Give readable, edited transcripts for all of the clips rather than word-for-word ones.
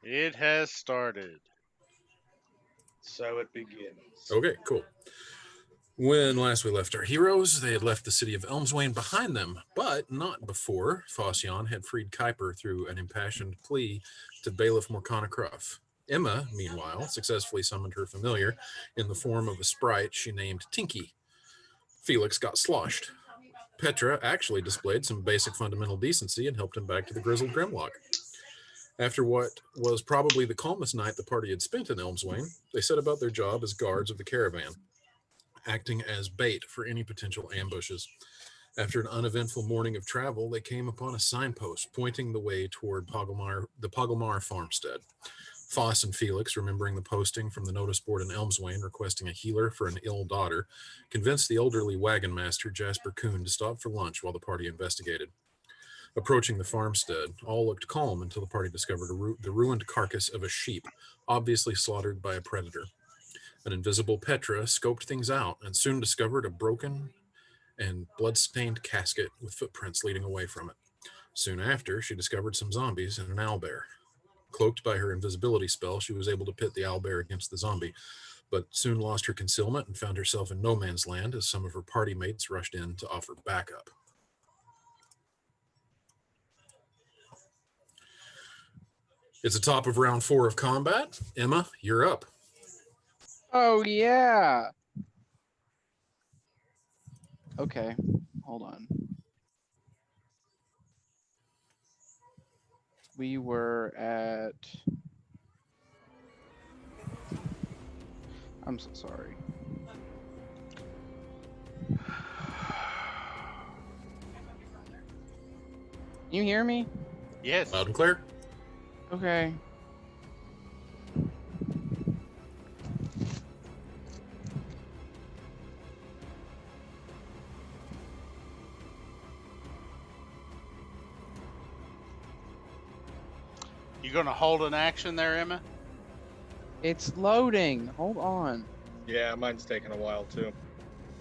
It has started. So it begins. Okay, cool. When last we left our heroes, they had left the city of Elmswain behind them, but not before Phocion had freed Kuiper through an impassioned plea to Bailiff Morcana Cruff. Emma, meanwhile, successfully summoned her familiar in the form of a sprite she named Tinky. Felix got sloshed. Petra actually displayed some basic fundamental decency and helped him back to the grizzled Grimlock. After what was probably the calmest night the party had spent in Elmswain, they set about their job as guards of the caravan, acting as bait for any potential ambushes. After an uneventful morning of travel, they came upon a signpost pointing the way toward the Pogomar farmstead. Foss and Felix, remembering the posting from the notice board in Elmswain requesting a healer for an ill daughter, convinced the elderly wagon master Jasper Kuhn to stop for lunch while the party investigated. Approaching the farmstead, all looked calm until the party discovered the ruined carcass of a sheep, obviously slaughtered by a predator. An invisible Petra scoped things out and soon discovered a broken and blood-stained casket with footprints leading away from it. Soon after, she discovered some zombies and an owlbear. Cloaked by her invisibility spell, she was able to pit the owlbear against the zombie, but soon lost her concealment and found herself in no man's land as some of her party mates rushed in to offer backup. It's the top of round 4 of combat. Emma, you're up. Oh, yeah. Okay, hold on. We were at... I'm so sorry. You hear me? Yes. Loud and clear. Okay. You gonna hold an action there, Emma? It's loading. Hold on. Yeah, mine's taking a while too.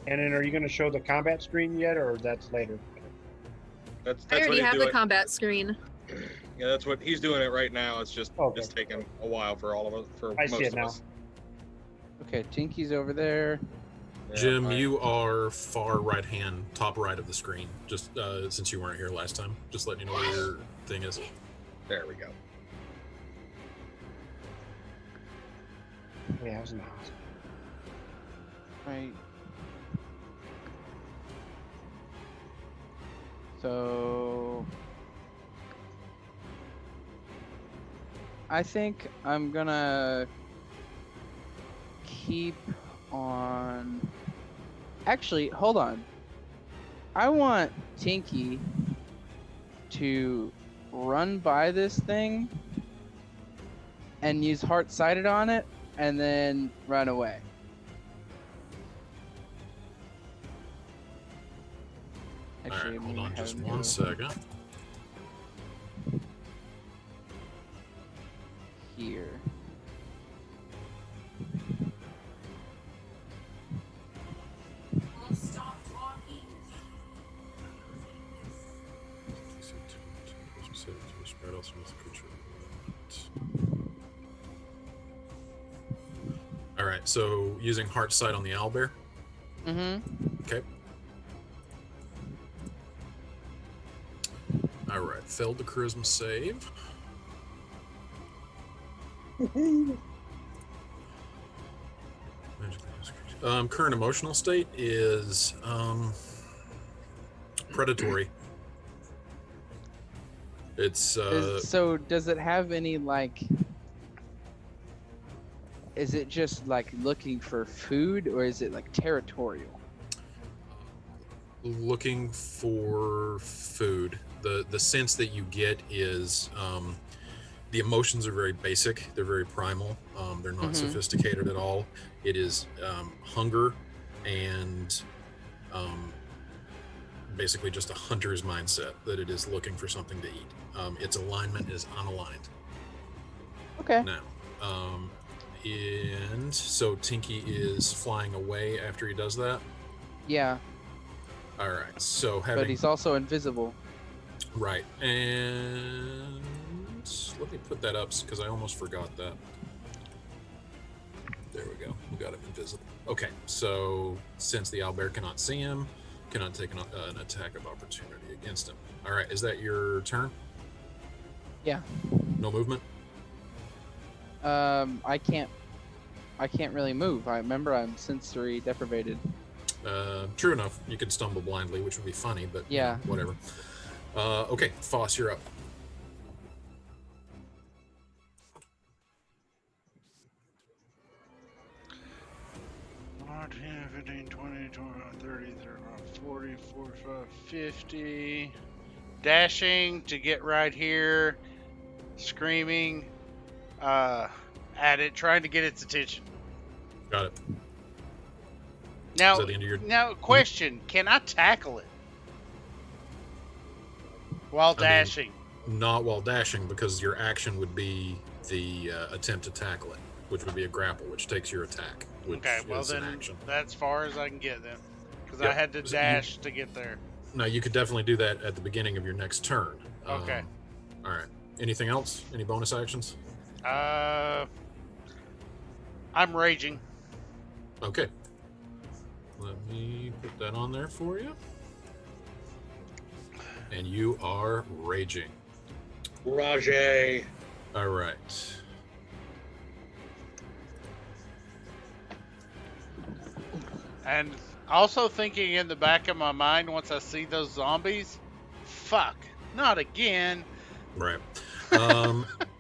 And then, are you going to show the combat screen yet, or that's later? That's I what already he's have doing. the combat screen. Yeah, that's what he's doing it right now. It's just Okay. it's taking a while for all of us. For I most see it of now. us. Okay, Tinky's over there. Yeah, Jim, I- you are far right hand, top right of the screen, just since you weren't here last time. Just letting you know where your thing is. There we go. Yeah, I was in the house. Right. So I think I'm gonna keep on. Actually, hold on. I want Tinky to run by this thing and use heart sighted on it and then run away. All right, I'm hold gonna on have just him one go second. here. All right, so using heart sight on the owlbear. Mm-hmm. Okay. All right, failed the charisma save. Current emotional state is predatory. It's So does it have any like? Is it just like looking for food, or is it like territorial? looking for food. The sense that you get is the emotions are very basic. They're very primal. They're not sophisticated at all. It is hunger and basically just a hunter's mindset that it is looking for something to eat. Its alignment is unaligned. Okay. Now, and so Tinky is flying away after he does that. Yeah, All right. So having but he's also invisible. right, and let me put that up because I almost forgot that. There we go. We got him invisible. Okay, so since the owlbear cannot see him, cannot take an attack of opportunity against him. All right, is that your turn? Yeah. No movement? I can't really move. I remember I'm sensory deprivated. True enough. You could stumble blindly, which would be funny, but Yeah. whatever. Okay, Foss, you're up. Not 10, 15, 20, 25, 30, 35, 40, 45, 50. Dashing to get right here. Screaming at it, trying to get its attention. Got it. Now, Is that the end of your... now, question: can I tackle it while I mean, dashing? Not while dashing, because your action would be the attempt to tackle it, which would be a grapple, which takes your attack, which Okay, well is then an action. that's far as I can get then, because Yep. I had to So you- dash to get there. No, you could definitely do that at the beginning of your next turn. Okay. All right. Anything else? Any bonus actions? I'm raging. Okay. Let me put that on there for you. And you are raging. Rajay. All right. And also thinking in the back of my mind, once I see those zombies, fuck, not again. Right.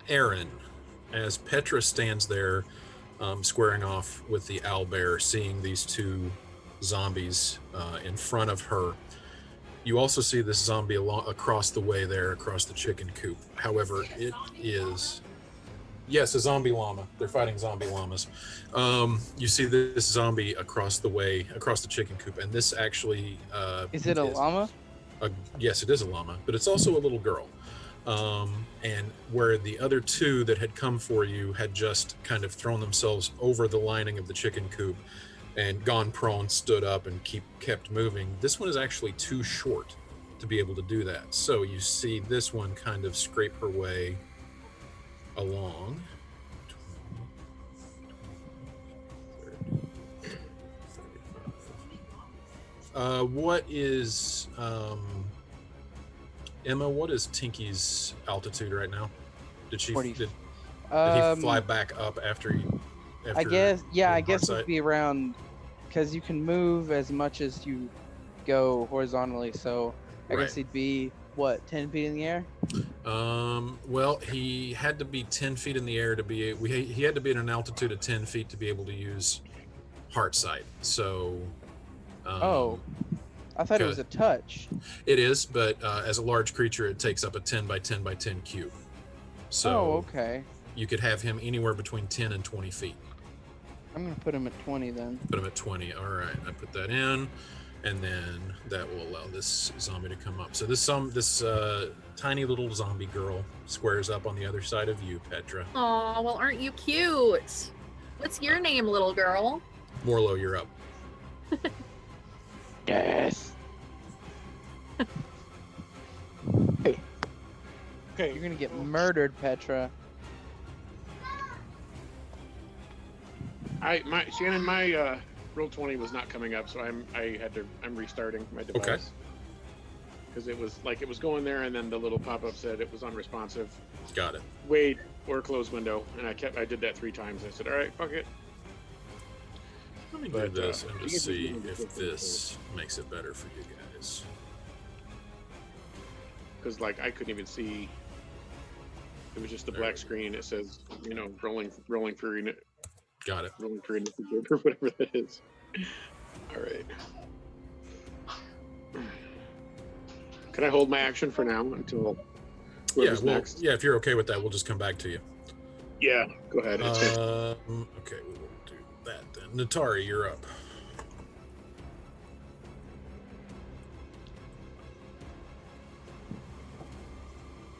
Aaron, as Petra stands there squaring off with the owlbear, seeing these two zombies in front of her, you also see this zombie across the way there, across the chicken coop. However, it is... Yes, a zombie llama. They're fighting zombie llamas. You see this zombie across the way, across the chicken coop, and this actually... Is it a llama? Yes, it is a llama, but it's also a little girl. And where the other two that had come for you had just kind of thrown themselves over the lining of the chicken coop and gone prone, stood up, and kept moving. This one is actually too short to be able to do that. So you see this one kind of scrape her way along. 20, 30, what is Emma, what is Tinky's altitude right now? Did she 40. did he fly back up after he I guess, yeah, I doing guess hard it'd be around, because you can move as much as you go horizontally, so I Right. guess he'd be, what, 10 feet in the air? Well, he had to be 10 feet in the air to be he had to be at an altitude of 10 feet to be able to use heart sight. So Oh, I thought it was a touch. it is, but as a large creature it takes up a 10 by 10 by 10 cube. So Oh, okay. you could have him anywhere between 10 and 20 feet. I'm going to put him at 20 then. Put him at 20. All right, I put that in, and then that will allow this zombie to come up. So this tiny little zombie girl squares up on the other side of you, Petra. Aw, well, aren't you cute? What's your name, little girl? Morlo, you're up. Yes. Okay. You're going to get murdered, Petra. Shannon, my roll 20 was not coming up, so I'm restarting my device. Okay. Because it was going there, and then the little pop-up said it was unresponsive. Got it. Wait or close window, and I did that 3 times. I said, all right, fuck it. Let me But, do this and you just get to see do it if with this makes it better for you guys. Because I couldn't even see. It was just the There black we go. screen. It says, rolling for Got it. rolling for initiative or whatever that is. All right. Can I hold my action for now until Yeah, whoever's well, next? yeah, if you're okay with that, we'll just come back to you. Yeah, go ahead. It's good. Okay, we will do that then. Natari, you're up.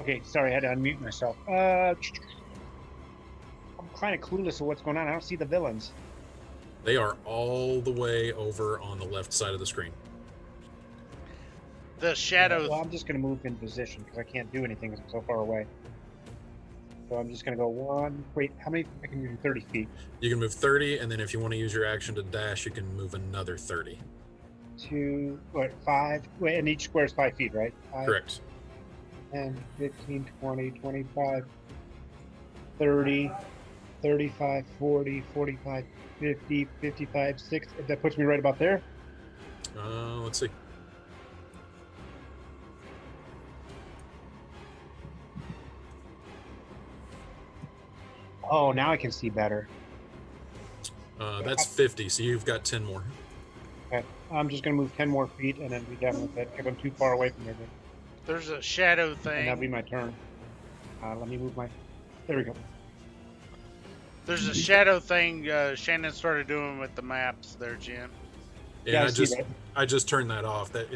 Okay, sorry, I had to unmute myself. I'm kind of clueless of what's going on. I don't see the villains. They are all the way over on the left side of the screen. The shadow. Well, I'm just going to move in position because I can't do anything. I'm so far away. So I'm just gonna go one. Wait, how many? I can move 30 feet. You can move 30, and then if you want to use your action to dash, you can move another 30. 2, what, 5? Wait, and each square is 5 feet, right? 5, Correct. 10, 15, 20, 25, 30, 35, 40, 45, 50, 55, 60. That puts me right about there. Let's see. Oh, now I can see better. That's 50, so you've got 10 more. Okay. I'm just gonna move 10 more feet and then be done with it. If I'm too far away from everything. There's a shadow And that'll be thing. my turn. Let me move my. There we go. There's a shadow thing Shannon started doing with the maps there, Jim. And Yeah, I I see just that. I just turned that off. That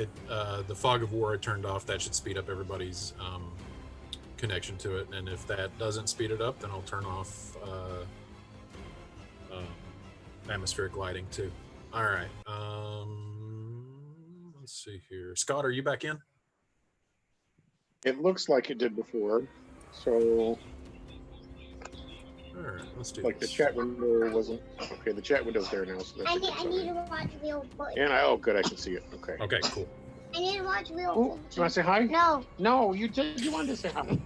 the fog of war I turned off. That should speed up everybody's connection to it. And if that doesn't speed it up, then I'll turn off atmospheric lighting too. All right. Let's see here. Scott, are you back in? It looks like it did before. So, All right. Let's do like the this. chat window wasn't. Okay, the chat window's there now. So that I should need, get I need to something. watch Wheel of Fortune. And oh, good, I can see it. Okay. Okay. Cool. I need to watch Wheel of Oh, you Fortune. want to say hi? No. No, you wanted to say hi.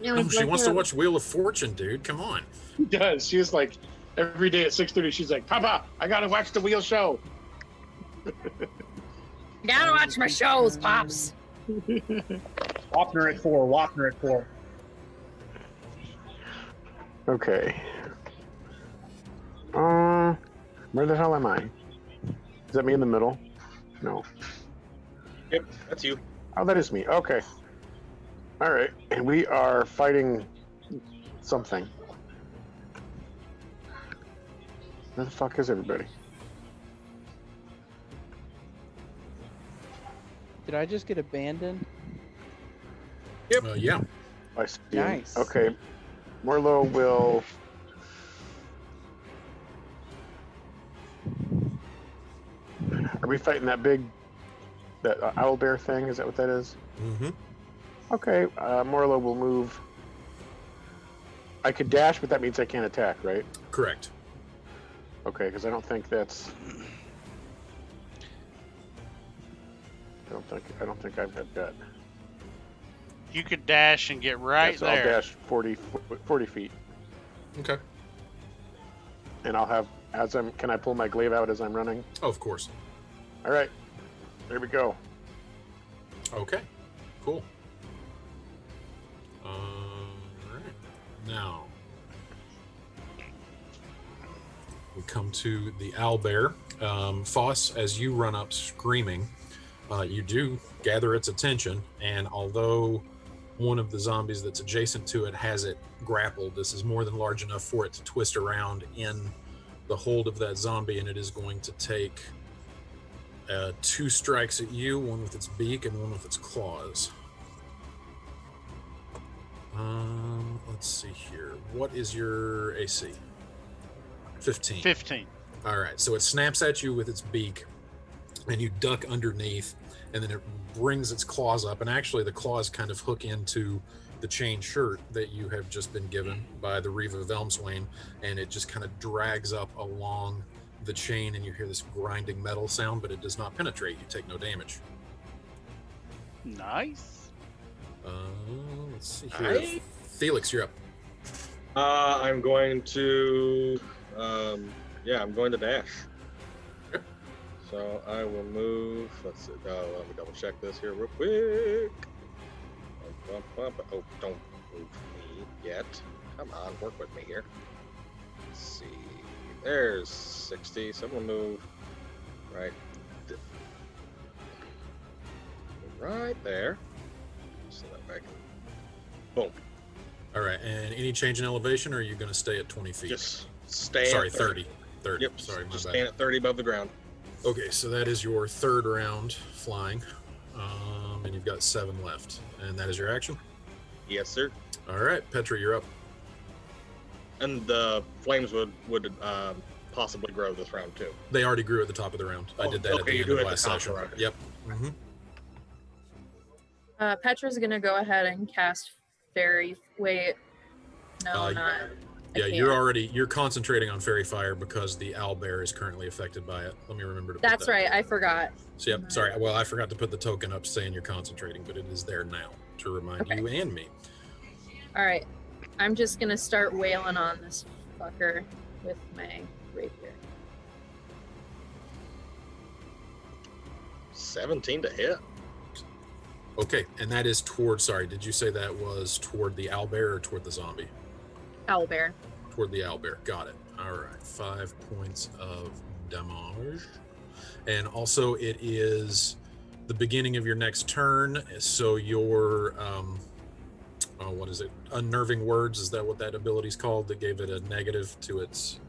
Oh, she wants to watch Wheel of Fortune, dude. Come on. She does. She's like every day at 6:30. She's like, Papa, I gotta watch the wheel show. Gotta watch my shows, Pops. Wapner at 4. Wapner at 4. Okay. Where the hell am I? Is that me in the middle? No. Yep, that's you. Oh, that is me. Okay. All right, and we are fighting something. Where the fuck is everybody? Did I just get abandoned? Yeah. I see him. Nice. Okay. Morlo will. Are we fighting that owl bear thing? Is that what that is? Mm-hmm. Okay. Morlo will move. I could dash, but that means I can't attack, right? Correct. Okay, because I don't think that's. I don't think I've had that. You could dash and get right Yeah, so there. I'll dash 40 feet, Okay. and I'll have Can I pull my glaive out as I'm running? Oh, of course. All right, there we go. Okay. Cool. All right. Now we come to the owlbear. Foss, as you run up screaming, you do gather its attention, and although one of the zombies that's adjacent to it has it grappled, this is more than large enough for it to twist around in the hold of that zombie, and it is going to take 2 strikes at you, one with its beak and one with its claws. Let's see here. What is your AC? 15. 15. All right, so it snaps at you with its beak, and you duck underneath, and then it brings its claws up, and actually the claws kind of hook into the chain shirt that you have just been given by the Reeve of Elmswain, and it just kind of drags up along the chain, and you hear this grinding metal sound, but it does not penetrate. You take no damage. Nice. Let's see here. Nice. Felix, you're up. I'm going to, I'm going to dash. Yep. So I will move. Let's see. Let me double check this here real quick. Oh, don't move me yet. Come on, work with me here. Let's see. There's 60. So I'm gonna move right there. So that I can. Boom. All right, and any change in elevation, or are you going to stay at 20 feet? Just stay. Sorry, at 30. 30. Yep. Sorry, my just bad. stand at 30 above the ground. Okay, so that is your 3rd round flying, and you've got 7 left, and that is your action. Yes, sir. All right, Petra, you're up. And the flames would possibly grow this round too. They already grew at the top of the round. I Oh, did that at okay, the you end do of it at last the top of session. the round. Yep. Mm-hmm. Petra's gonna go ahead and cast fairy. Wait, No, Uh, not. I Yeah, you're can't. concentrating on fairy fire because the owlbear is currently affected by it. Let me remember to put That's that. right. I forgot. So, yep, sorry. Well, I forgot to put the token up saying you're concentrating, but it is there now to remind Okay. you and me. All right. I'm just gonna start wailing on this fucker with my rapier. 17 to hit. Okay, and that is toward, sorry, did you say that was toward the owlbear or toward the zombie? Owlbear. Toward the owlbear. Got it. All right, 5 points of damage. And also, it is the beginning of your next turn, so your, what is it? Unnerving Words, is that what that ability's called that gave it a negative to its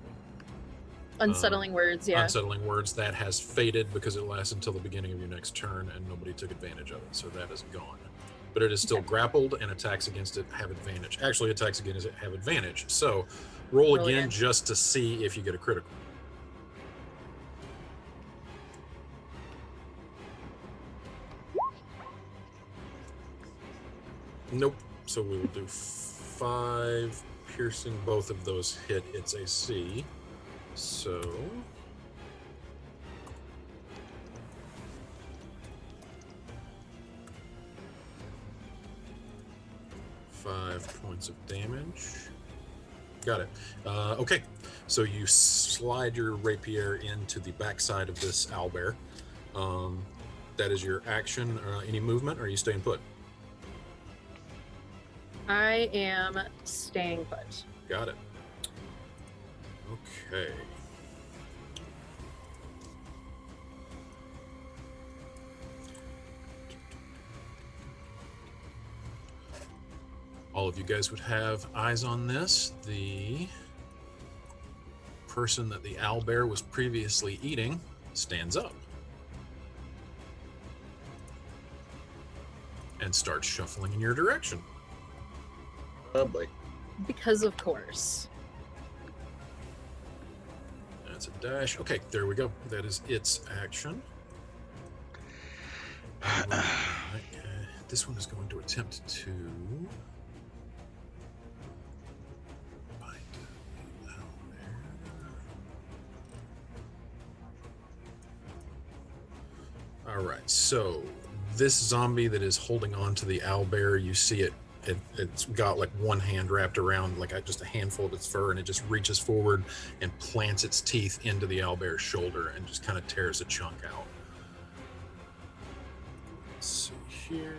Unsettling words, yeah. unsettling words? That has faded because it lasts until the beginning of your next turn and nobody took advantage of it, so that is gone. But it is still grappled, and attacks against it have advantage. Actually, attacks against it have advantage. So roll again Brilliant. just to see if you get a critical. Nope. So we will do 5 piercing. Both of those hit its AC. So 5 points of damage. Got it. Okay, so you slide your rapier into the backside of this owlbear. That is your action. Any movement, or are you staying put? I am staying put. Got it. Okay. All of you guys would have eyes on this. The person that the owlbear was previously eating stands up and starts shuffling in your direction. Lovely. Because of course. That's a dash. Okay, there we go. That is its action. Alright, this one is going to attempt to bite the owlbear. All right, so this zombie that is holding on to the owlbear, you see it's got like one hand wrapped around like just a handful of its fur, and it just reaches forward and plants its teeth into the owlbear's shoulder and just kind of tears a chunk out. Let's see here.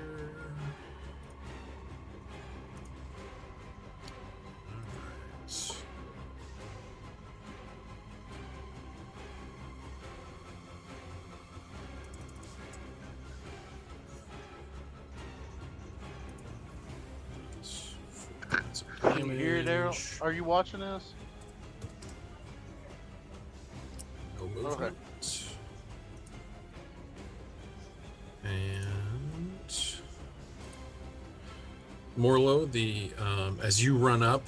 All right. Can you hear it, Daryl? Are you watching this? No movement. And Morlo, as you run up,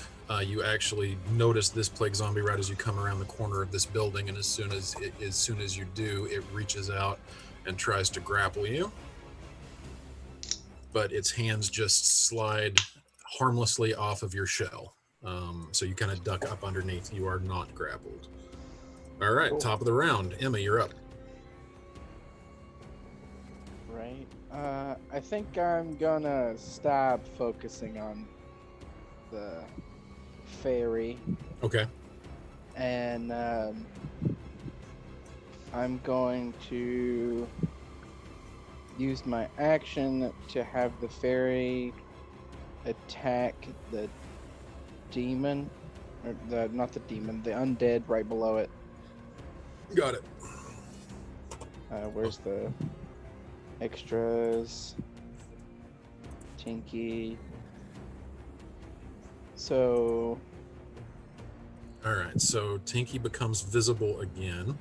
you actually notice this plague zombie right as you come around the corner of this building, and as soon as you do, it reaches out and tries to grapple you. But its hands just slide harmlessly off of your shell. So you kind of duck up underneath. You are not grappled. All right, Cool. Top of the round. Emma, you're up. Right. I think I'm gonna stop focusing on the fairy, Okay. and I'm going to use my action to have the fairy attack the demon, or not the demon, the undead right below it. Got it. Where's the extras? Tinky. So All right, so Tinky becomes visible again.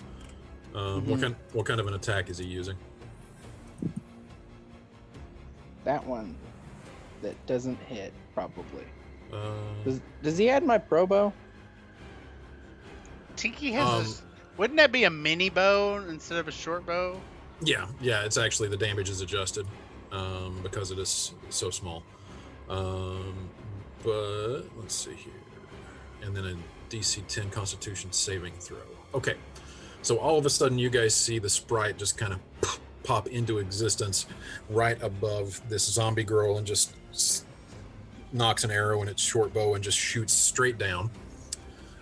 What kind of an attack is he using? that one that doesn't hit, probably. Uh, Does he add my pro bow? Tinky has this. Wouldn't that be a mini bow instead of a short bow? yeah, it's actually the damage is adjusted because it is so small. But let's see here. And then a DC 10 Constitution saving throw. Okay. So all of a sudden you guys see the sprite just kind of pop into existence right above this zombie girl and just knocks an arrow in its short bow and just shoots straight down.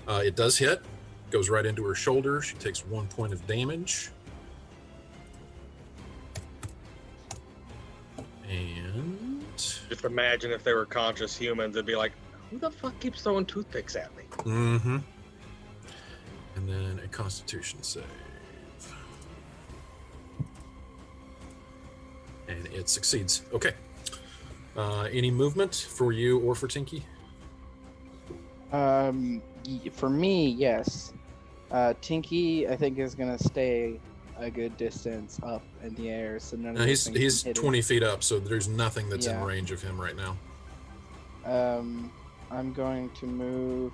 It does hit, goes right into her shoulder. She takes 1 point of damage. And Just imagine if they were conscious humans, it'd be like, who the fuck keeps throwing toothpicks at me? mm-hmm. And then a Constitution save. And it succeeds. Okay. Any movement for you or for Tinky? For me, yes. Tinky, I think, is gonna stay a good distance up in the air, so none of No, those things he's can hit 20 feet up, so there's nothing that's in Yeah. range of him right now. him. I'm going to move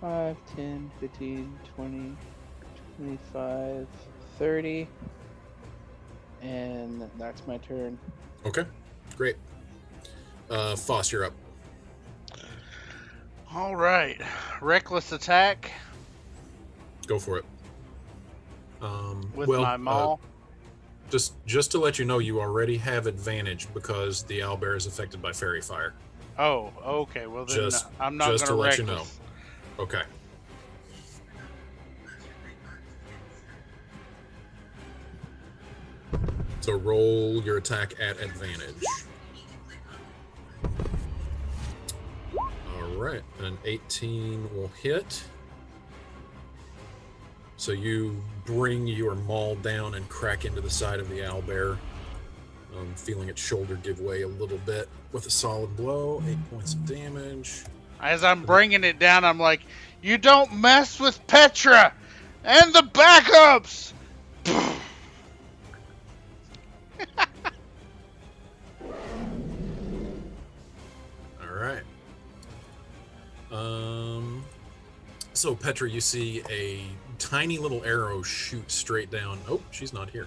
5, 10, 15, 20, 25, 30, and that's my turn. Okay, great. Foss, you're up. All right. Reckless attack Go for it. with well, my maul. just to let you know, you already have advantage because the owlbear is affected by fairy fire. Oh, okay. Well, then Just- I'm not just going to let reckless. you know. Okay. So roll your attack at advantage. All right, an 18 will hit. So you bring your maul down and crack into the side of the owlbear, feeling its shoulder give way a little bit with a solid blow. 8 points of damage. As I'm bringing it down, I'm like, you don't mess with Petra and the backups. All right. So Petra, you see a tiny little arrow shoot straight down. Oh, she's not here.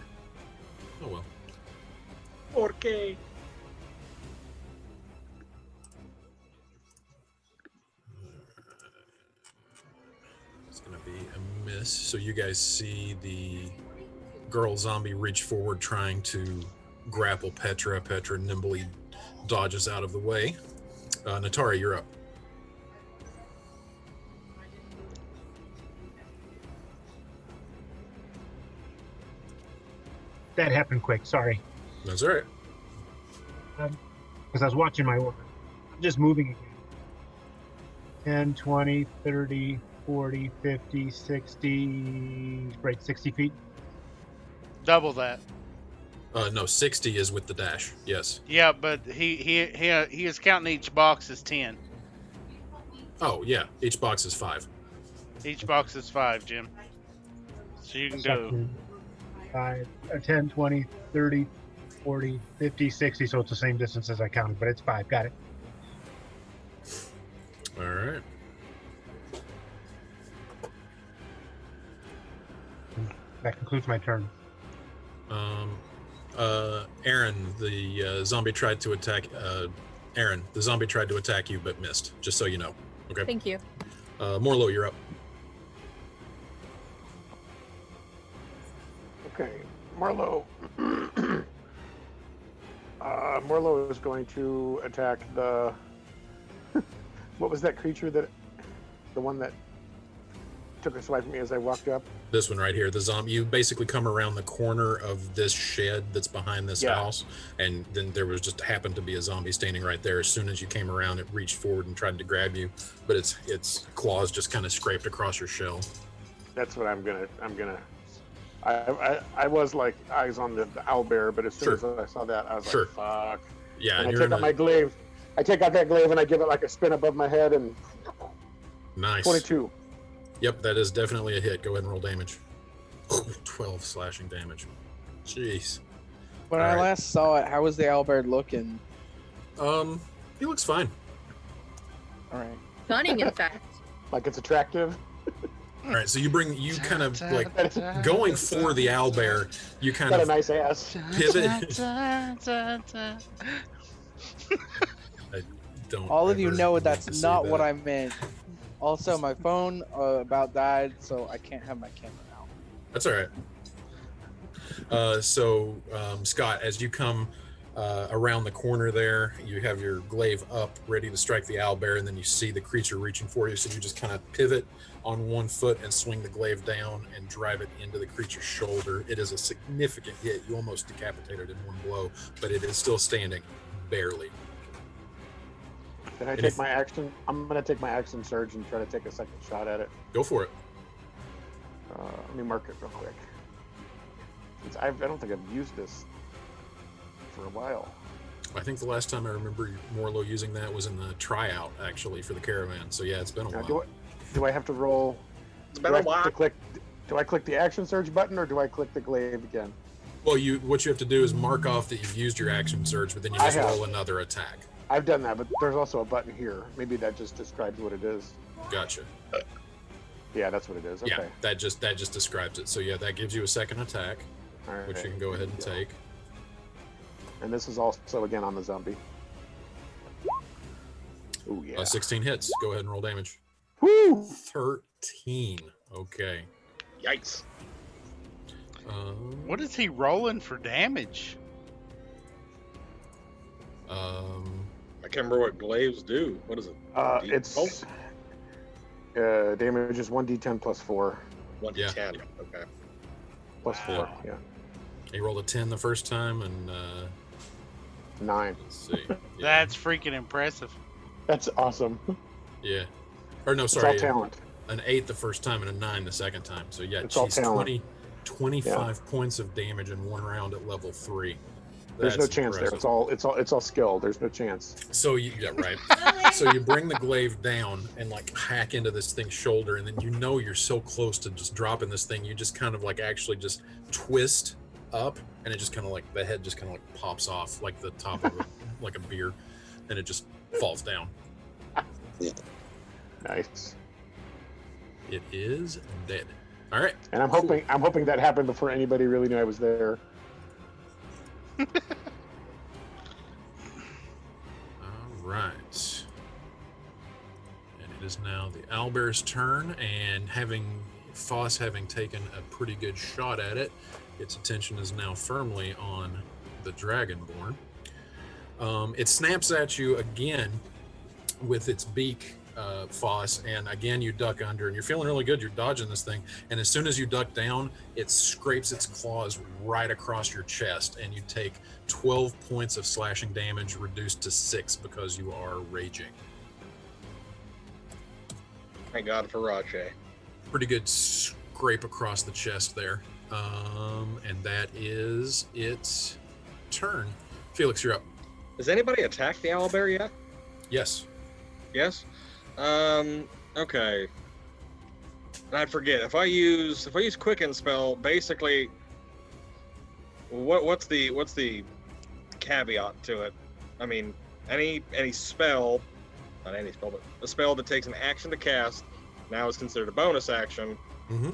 Oh well. Okay. It's gonna be a miss. So you guys see the girl zombie reach forward, trying to grapple Petra. Petra nimbly dodges out of the way. Natari, you're up. That happened quick. Sorry. That's all right. Because I was watching my order. I'm just moving again. 10, 20, 30, 40, 50, 60, right, 60 feet. Double that. No, 60 is with the dash. Yes. Yeah, but he is counting each box as 10. Oh yeah, each box is 5. Each box is 5, Jim. So you can go. Section 5, 10, 20, 30, 40, 50, 60, so it's the same distance as I counted, but it's 5. Got it. All right. That concludes my turn. Aaron, the zombie tried to attack. Aaron, the zombie tried to attack you but missed. Just so you know. Okay. Thank you. Morlo, you're up. Okay, Marlo. Marlo is going to attack the. What was that creature that? The one that took a swipe at me as I walked up. This one right here, the zombie. You basically come around the corner of this shed that's behind this Yeah. house, and then there was just happened to be a zombie standing right there. As soon as you came around, it reached forward and tried to grab you, but its claws just kind of scraped across your shell. That's what I'm gonna. I was like eyes on the owlbear, but as soon as I saw that, I was Sure. like, fuck. Yeah, And I you're take in out a- my glaive. I take out that glaive and I give it like a spin above my head and nice. 22. Yep, that is definitely a hit. Go ahead and roll damage. 12 slashing damage. Jeez. When I Alright. last saw it, how was the owlbear looking? He looks fine. All right. Cunning, in fact. Like it's attractive. All right, so you kind of like going for the owlbear. You kind Got a of nice ass. pivot, Don't. All of you ever know need that's to say not what that. I meant. Also, my phone about died, so I can't have my camera out. That's all right. Scott, as you come around the corner there, you have your glaive up, ready to strike the owlbear, and then you see the creature reaching for you. So you just kind of pivot on one foot and swing the glaive down and drive it into the creature's shoulder. It is a significant hit. You almost decapitated it in one blow, but it is still standing, barely. Can I And take if- my action? I'm gonna take my action surge and try to take a second shot at it. Go for it. Let me mark it real quick. Since I don't think I've used this for a while. I think the last time I remember Morlo using that was in the tryout, actually, for the caravan. So yeah, it's been a Now, while. do I have to roll? It's Do been I a have while. to click? Do I click the action surge button or do I click the glaive again? Well, what you have to do is mark off that you've used your action surge, but then you I just have. roll another attack. I've done that, but there's also a button here. Maybe that just describes what it is. Gotcha. Yeah, that's what it is. Okay. Yeah, that just describes it. So yeah, that gives you a second attack, All right. which you can go ahead and take. And this is also again on the zombie. Ooh, yeah. 16 hits. Go ahead and roll damage. Woo! 13. Okay. Yikes. What is he rolling for damage? I can't remember what glaives do. What is it? It's damage is 1d10 plus 4. 1 Yeah. to 10. Okay. Plus 4, Wow. yeah. he rolled a 10 the first time, and 9. let's see. Yeah. That's freaking impressive. That's awesome. Yeah. Or no, It's sorry. all talent. An 8 the first time and a 9 the second time. So yeah, It's all geez, talent. 25 points of damage in one round at level 3. There's no That's chance there. impressive. It's all skill. There's no chance. So yeah, right. So you bring the glaive down and like hack into this thing's shoulder, and then you're so close to just dropping this thing, you just kind of like actually just twist up, and it just kind of like the head just kind of like pops off like the top of like a beer, and it just falls down. Nice. It is dead. All right. And I'm hoping that happened before anybody really knew I was there. All right. And it is now the owlbear's turn, and Foss having taken a pretty good shot at it, its attention is now firmly on the Dragonborn. It snaps at you again with its beak, Foss, and again you duck under, and you're feeling really good. You're dodging this thing, and as soon as you duck down, it scrapes its claws right across your chest, and you take 12 points of slashing damage, reduced to 6 because you are raging. Thank God for Rache. Pretty good scrape across the chest there, and that is its turn. Felix, you're up. Has anybody attacked the owlbear yet? Yes. Yes. Okay. And I forget if I use Quicken spell. Basically, what's the caveat to it? I mean, any spell, not any spell, but a spell that takes an action to cast now is considered a bonus action. Mm-hmm.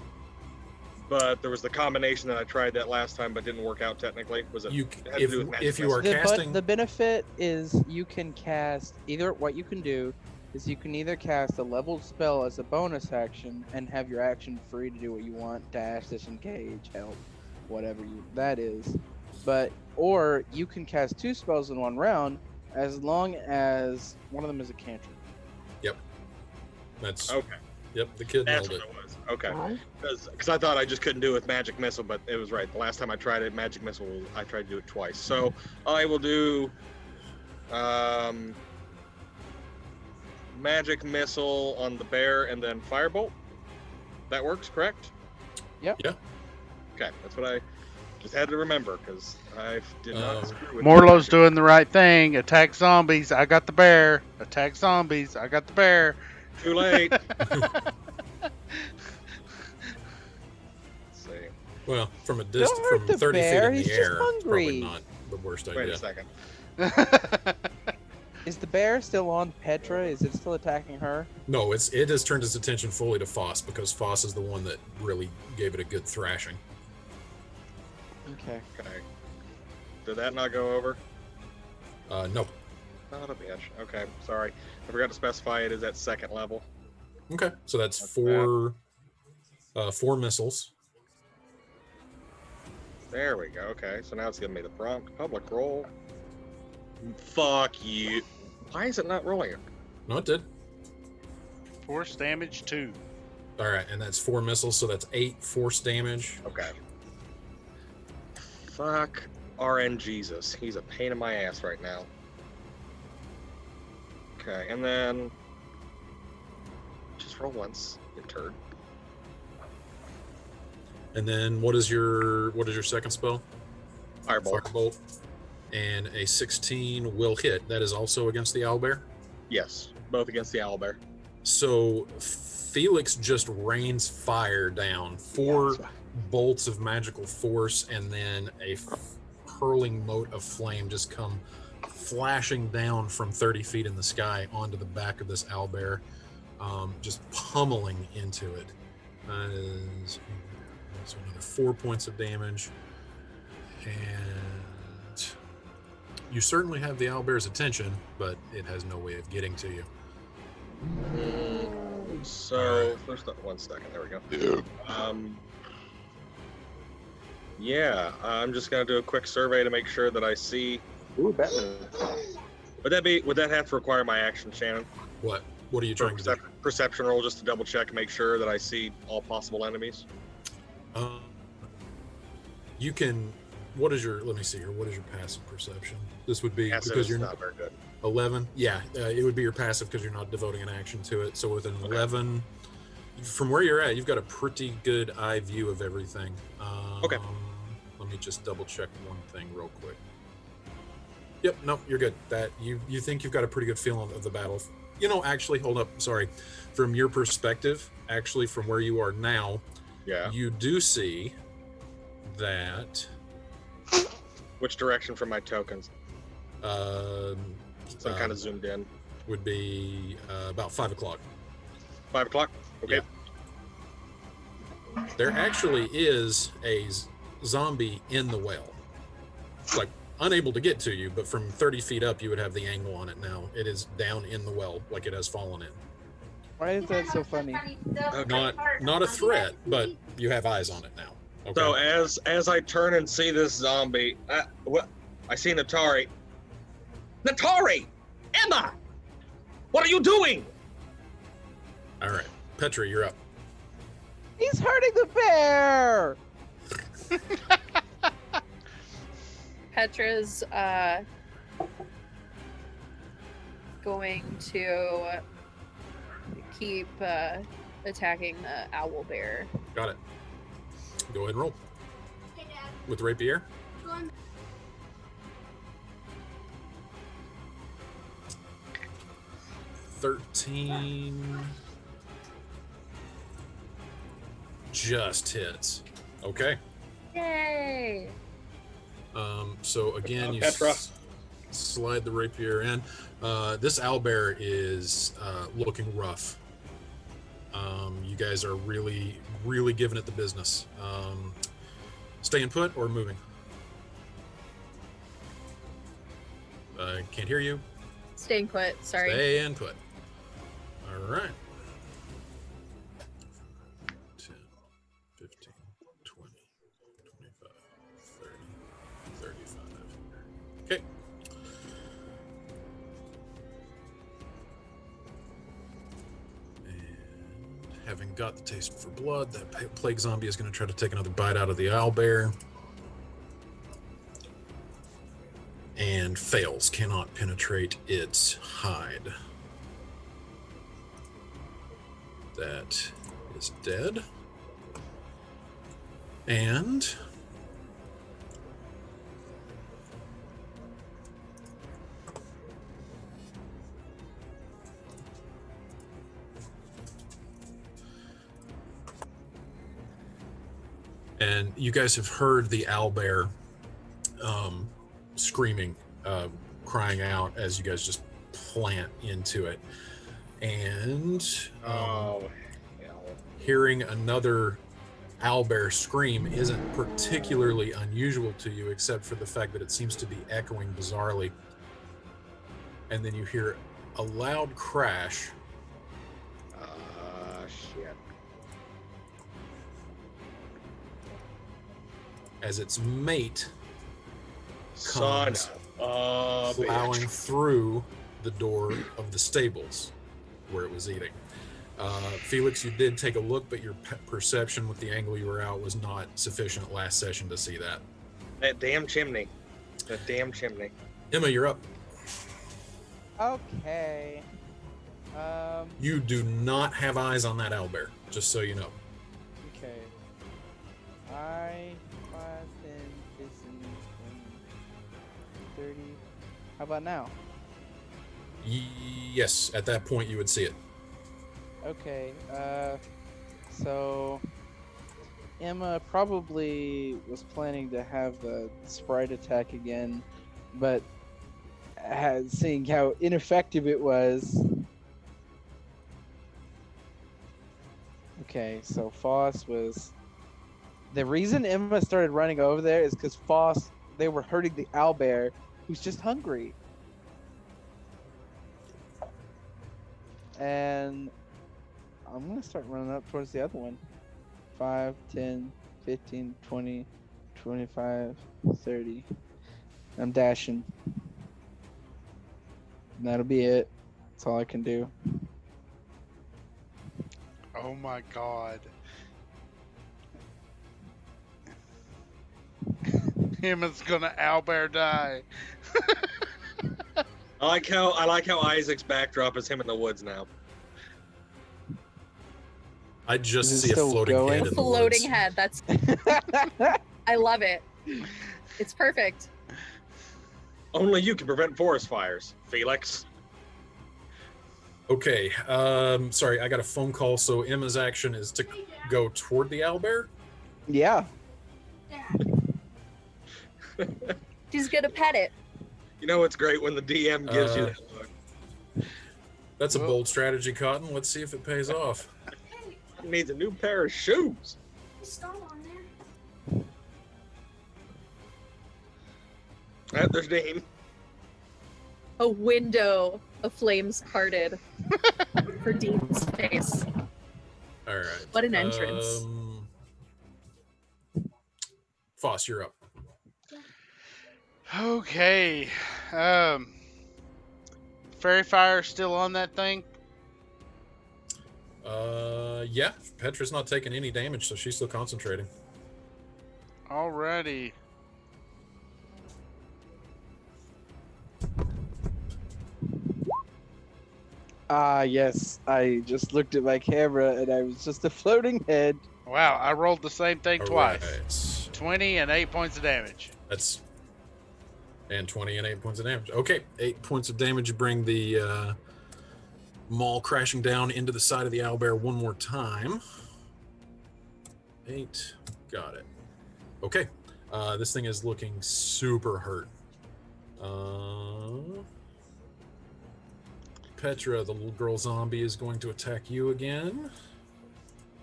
But there was the combination that I tried that last time, but didn't work out technically. Was it? It had to do with magic if you are missile. casting, The benefit is you can cast what you can do is you can either cast a leveled spell as a bonus action and have your action free to do what you want, dash, disengage, help, whatever that is. Or you can cast 2 spells in one round as long as one of them is a cantrip. that's Okay, yep. The kid that's nailed what it. it was. Okay. Alright. Because I thought I just couldn't do it with Magic Missile, but it was right. The last time I tried it, Magic Missile, I tried to do it twice. So I will do Magic Missile on the bear and then Firebolt. That works, correct? Yep. Yeah. Okay, that's what I just had to remember because I did not screw with Morlo's Magic. doing the right thing. Attack zombies. I got the bear. Attack zombies. I got the bear. Too late. Let's see. Well, from a Don't distance, hurt from the 30 bear, feet in he's the just air, it's probably hungry. not the worst Wait idea. a second. Is the bear still on Petra? Is it still attacking her? No, it has turned its attention fully to Foss because Foss is the one that really gave it a good thrashing. Okay. Okay. Did that not go over? No. Not a bitch. Okay, sorry. I forgot to specify it is at second level. Okay, so that's That's four missiles. There we go. Okay, so now it's giving me the prompt. Public roll. Fuck you. Why is it not rolling it? No, it did. Force damage 2. All right, and that's 4 missiles, so that's 8 force damage. Okay. Fuck RN Jesus. He's a pain in my ass right now. Okay, and then just roll once, you turd. And then what is your second spell? Firebolt. Firebolt. And a 16 will hit. That is also against the owlbear. Yes, both against the owlbear. So Felix just rains fire down. 4 bolts of magical force, and then a hurling mote of flame just come flashing down from 30 feet in the sky onto the back of this owlbear, just pummeling into it. So another 4 points of damage, and you certainly have the owlbear's attention, but it has no way of getting to you. So first up, 1 second. There we go. Yeah, I'm just gonna do a quick survey to make sure that I see. Ooh, Batman. Would that have to require my action, Shannon? What are you trying to do? Perception roll just to double check and make sure that I see all possible enemies. You can. What is your? Let me see here. What is your passive perception? This would be Passive because is you're not very good. 11. Yeah, it would be your passive because you're not devoting an action to it. So with an 11, from where you're at, you've got a pretty good eye view of everything. Okay. Let me just double check one thing real quick. Yep. No, you're good. That you think you've got a pretty good feeling of the battle. You know, actually, hold up. Sorry. From your perspective, actually, from where you are now, Yeah. you do see that. Which direction from my tokens? So I'm kind uh, of zoomed in. would be about 5 o'clock. 5 o'clock. Okay. Yeah. There actually is a zombie in the well, like unable to get to you, but from 30 feet up, you would have the angle on it now. It is down in the well, like it has fallen in. Why is that so funny? Not a threat, but you have eyes on it now. Okay. So as I turn and see this zombie, I see Natari. Natari! Emma! What are you doing? All right, Petra, you're up. He's hurting the bear. Petra's going to keep attacking the owl bear. Got it. Go ahead and roll with rapier. $13 just hits. Okay. Yay! So again, you Petra. slide the rapier in. This owlbear is looking rough. You guys are really giving it the business. Staying put or moving? Can't hear you. Staying put, sorry. Staying put. All right. 10, 15, 20, 25, 30, 35. Okay. And having got the taste for blood, that plague zombie is going to try to take another bite out of the owlbear. And fails, cannot penetrate its hide. That is dead. And you guys have heard the owlbear screaming, crying out as you guys just plant into it. And hearing another owlbear scream isn't particularly unusual to you, except for the fact that it seems to be echoing bizarrely. and then you hear a loud crash Shit. as its mate Son comes of a plowing bitch. through the door of the stables where it was eating. Felix, you did take a look, but your perception with the angle you were out was not sufficient last session to see that. That damn chimney. That damn chimney. Emma, you're up. Okay. You do not have eyes on that owlbear, just so you know. Okay. I 5, 10, 15, 20, 30. How about now? Yes, at that point you would see it. Okay. So Emma probably was planning to have the sprite attack again, but seeing how ineffective it was. Okay, so Foss was. The reason Emma started running over there is because they were hurting the owlbear, who's just hungry. And I'm going to start running up towards the other one. 5, 10, 15, 20, 25, 30. I'm dashing. And that'll be it. That's all I can do. Oh my god. Emma's gonna owlbear die. I like how Isaac's backdrop is him in the woods now. I just Is it see a still floating going? head in the Floating woods. head. That's. I love it. It's perfect. Only you can prevent forest fires, Felix. Okay, sorry, I got a phone call, so Emma's action is to go toward the owlbear? Yeah. She's gonna pet it. You know it's great when the DM gives you Uh, that look. That's a Well- bold strategy, Cotton. Let's see if it pays off. He needs a new pair of shoes. There's Dean. A window of flames parted for Dean's face. All right. What an entrance. Foss, you're up. Okay. Fairy fire still on that thing? Yeah, Petra's not taking any damage, so she's still concentrating. Alrighty. Yes. I just looked at my camera and I was just a floating head. Wow, I rolled the same thing twice. Alright. 20 and 8 points of damage. That's and 20 and 8 points of damage. Okay, 8 points of damage bring the maul crashing down into the side of the owlbear one more time. 8, got it. Okay, this thing is looking super hurt. Petra, the little girl zombie, is going to attack you again.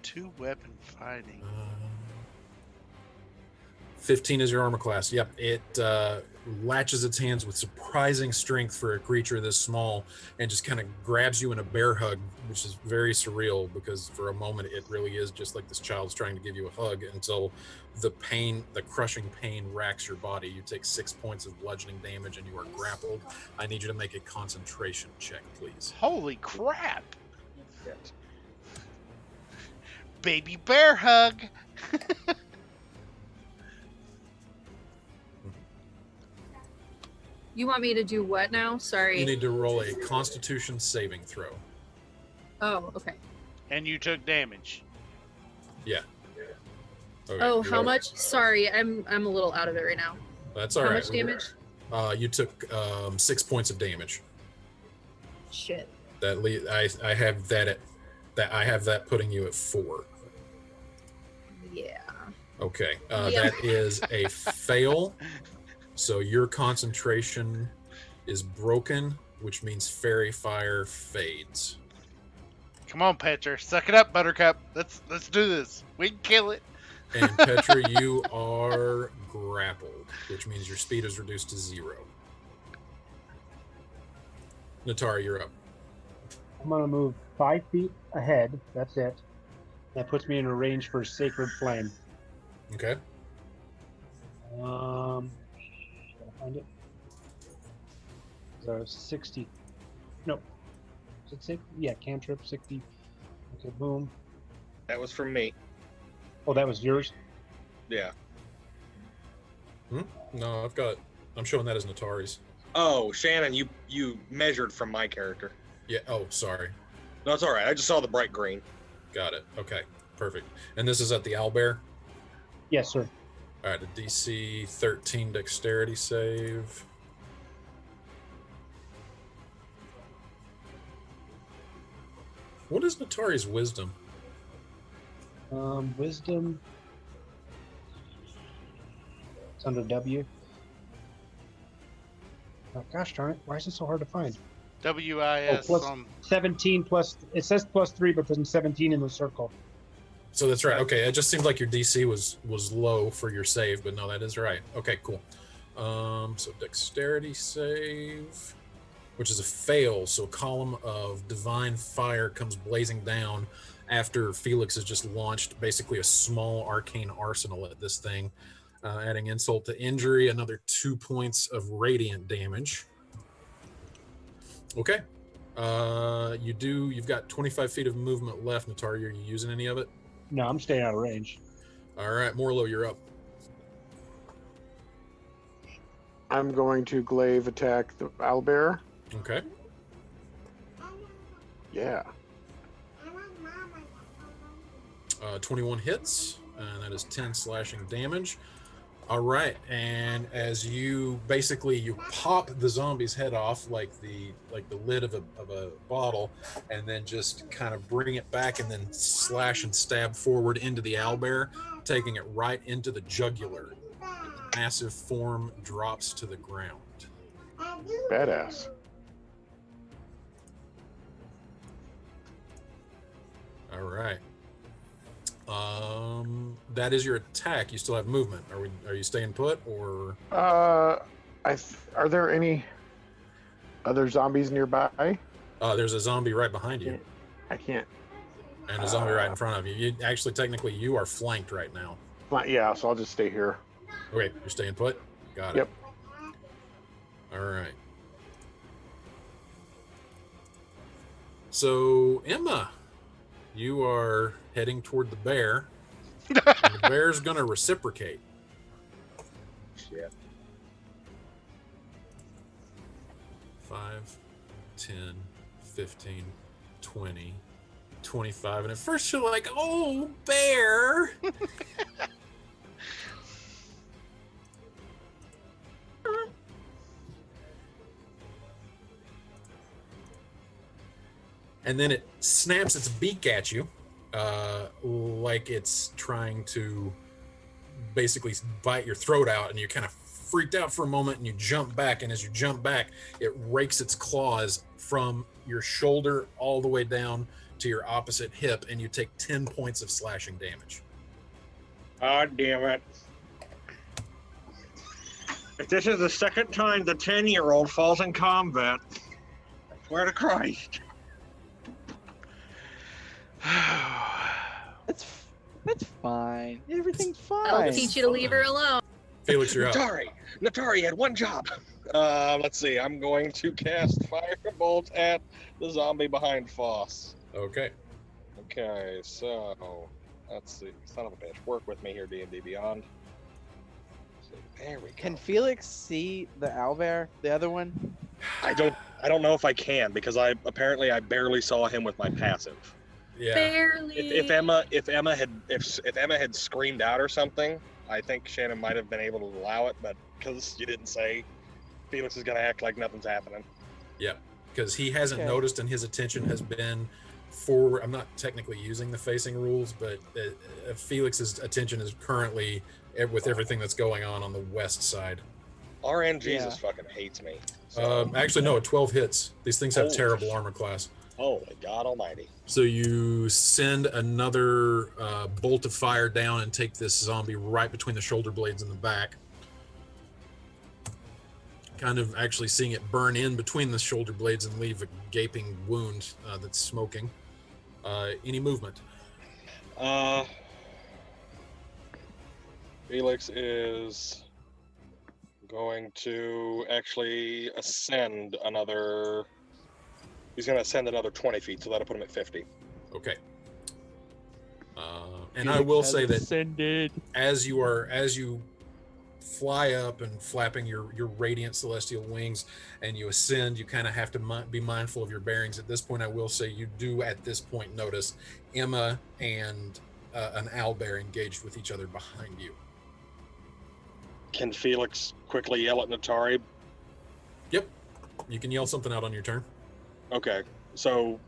2 weapon fighting. 15 is your armor class. Yep, it latches its hands with surprising strength for a creature this small and just kind of grabs you in a bear hug, which is very surreal because for a moment it really is just like this child's trying to give you a hug until the pain, the crushing pain racks your body. You take 6 points of bludgeoning damage and you are grappled. I need you to make a concentration check, please. Holy crap! Baby bear hug! You want me to do what now? Sorry. You need to roll a constitution saving throw. Oh, okay. And you took damage. Yeah. Okay, Oh, you how are- much? Sorry, I'm a little out of it right now. That's all How right. much damage? You took 6 points of damage. Shit. I have that at that. I have that putting you at 4. Yeah. Okay, Yeah. that is a fail. So your concentration is broken, which means fairy fire fades. Come on, Petra. Suck it up, Buttercup. Let's do this. We can kill it. And Petra, you are grappled, which means your speed is reduced to 0. Natari, you're up. I'm gonna move 5 feet ahead. That's it. That puts me in a range for Sacred Flame. Okay. Gotta find it. So 60. No. Is it 60? Yeah, cantrip 60. Okay, boom. That was from me. Oh, that was yours? Yeah. No, I'm showing that as Natari's. Oh, Shannon, you measured from my character. Yeah. Oh, sorry. No, it's all right. I just saw the bright green. Got it. Okay. Perfect. And this is at the owlbear? Yes, sir. All right. A DC 13 dexterity save. What is Natari's wisdom? Wisdom. It's under W. Oh, gosh darn it. Why is it so hard to find? WIS. plus 17 plus. It says +3, but there's 17 in the circle. So that's right. Okay. It just seemed like your DC was low for your save, but no, that is right. Okay, cool. So dexterity save, which is a fail. So a column of divine fire comes blazing down after Felix has just launched basically a small arcane arsenal at this thing, adding insult to injury, another 2 points of radiant damage. Okay. You've got 25 feet of movement left, Natari. Are you using any of it? No, I'm staying out of range. All right, Morlo, you're up. I'm going to glaive attack the owlbear. Okay. Yeah. 21 hits, and that is 10 slashing damage. All right, and as you pop the zombie's head off like the lid of a bottle, and then just kind of bring it back and then slash and stab forward into the owlbear, taking it right into the jugular. The massive form drops to the ground. Badass. All right. That is your attack. You still have movement. Are you staying put or? Are there any other zombies nearby? There's a zombie right behind you, I can't. and a zombie right in front of you. Technically, you are flanked right now. Yeah, so I'll just stay here. Okay, you're staying put. Got it. Yep. All right. So Emma, you are heading toward the bear. And the bear's gonna reciprocate. Shit. 5, 10, 15, 20, 25. And at first you're like, oh, bear. And then it snaps its beak at you, like it's trying to basically bite your throat out, and you're kind of freaked out for a moment, and you jump back, and as you jump back, it rakes its claws from your shoulder all the way down to your opposite hip, and you take 10 points of slashing damage. Ah, damn it. If this is the second time the 10-year-old falls in combat, I swear to Christ. That's fine. Everything's fine. I'll teach you to leave her alone. Felix, you're up. Natari had one job. Let's see. I'm going to cast Firebolt at the zombie behind Foss. Okay. Okay, so let's see. Son of a bitch, work with me here, D&D Beyond. So, there we go. Can Felix see the owlbear, the other one? I don't know if I can because I barely saw him with my passive. Yeah. Barely. If Emma had screamed out or something, I think Shannon might have been able to allow it, but because you didn't say, Felix is gonna act like nothing's happening. Yep. Because he hasn't Okay. noticed, and his attention has been forward. I'm not technically using the facing rules, but Felix's attention is currently with everything that's going on the west side. RN Yeah. Jesus fucking hates me. So, Actually, no, 12 hits. These things have Holy terrible shit. armor class. holy God Almighty! So you send another bolt of fire down and take this zombie right between the shoulder blades in the back. kind of actually seeing it burn in between the shoulder blades and leave a gaping wound that's smoking. Any movement? Felix is going to actually ascend another. He's going to ascend another 20 feet, so that'll put him at 50. Okay. And I will say that Ascended. as you fly up and flapping your radiant celestial wings and you ascend, you kind of have to be mindful of your bearings. At this point, I will say you do at this point notice Emma and an owlbear engaged with each other behind you. Can Felix quickly yell at Natari? Yep. You can yell something out on your turn. Okay. So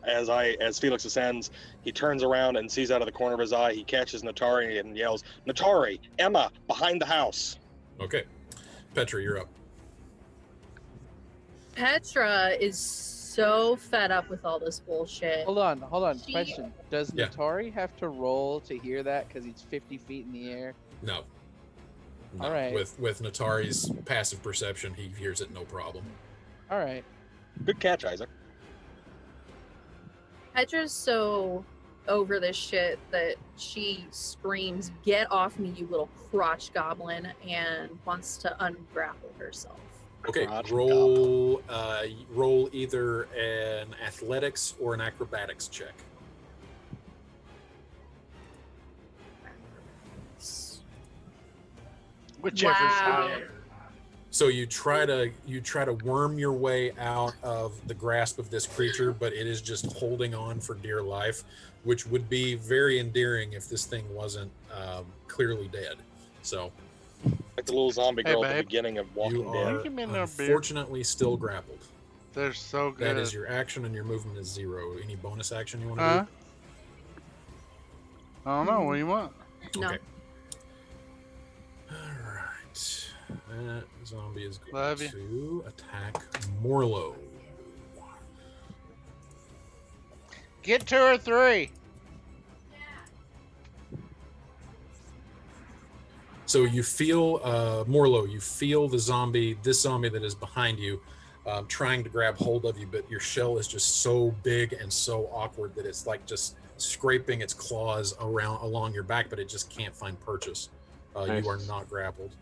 as Felix ascends, he turns around and sees out of the corner of his eye, he catches Natari and yells, "Natari, Emma, behind the house." Okay. Petra, you're up. Petra is so fed up with all this bullshit. Hold on. She- Question: does Yeah. Natari have to roll to hear that because he's 50 feet in the air? No. All right. With Natari's passive perception, he hears it no problem. All right. Good catch, Isaac. Petra's so over this shit that she screams, "Get off me, you little crotch goblin," and wants to ungrapple herself. Okay, Crotch roll either an athletics or an acrobatics check. Whichever's Wow. higher. So you try to worm your way out of the grasp of this creature, but it is just holding on for dear life, which would be very endearing if this thing wasn't clearly dead. So Like the little zombie Hey, girl at the babe. beginning of Walking you Dead. are Give me another beer. unfortunately still grappled. They're so good. That is your action, and your movement is 0. Any bonus action you want to Huh? do? I don't know. What do you want? No. Okay. All right. That zombie is going Love you. to attack Morlo. Get 2 or 3. So you feel, Morlo, you feel this zombie that is behind you, trying to grab hold of you, but your shell is just so big and so awkward that it's like just scraping its claws along your back, but it just can't find purchase. Nice. You are not grappled.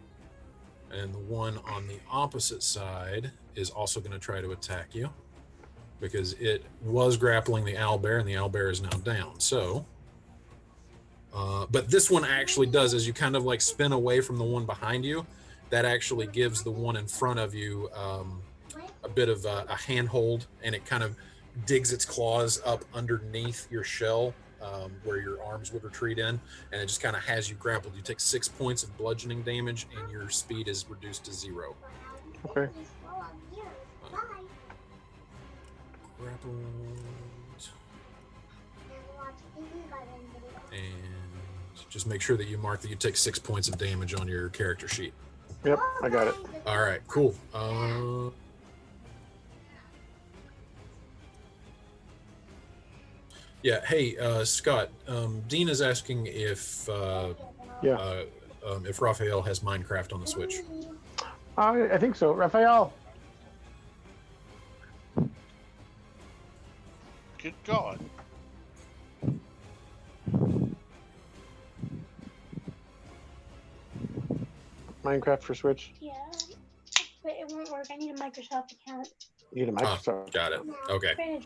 And the one on the opposite side is also going to try to attack you because it was grappling the owlbear, and the owlbear is now down. So, but this one actually does, as you kind of like spin away from the one behind you, that actually gives the one in front of you a bit of a handhold, and it kind of digs its claws up underneath your shell where your arms would retreat in, and it just kind of has you grappled. You take 6 points of bludgeoning damage, and your speed is reduced to 0. Okay. Grappled. And just make sure that you mark that you take 6 points of damage on your character sheet. Yep, I got it. All right, cool. Yeah, hey, Scott, Dean is asking if Raphael has Minecraft on the Switch. I think so. Raphael. Good God. Minecraft for Switch. Yeah. But it won't work. I need a Microsoft account. You need a Microsoft. Got it. Okay.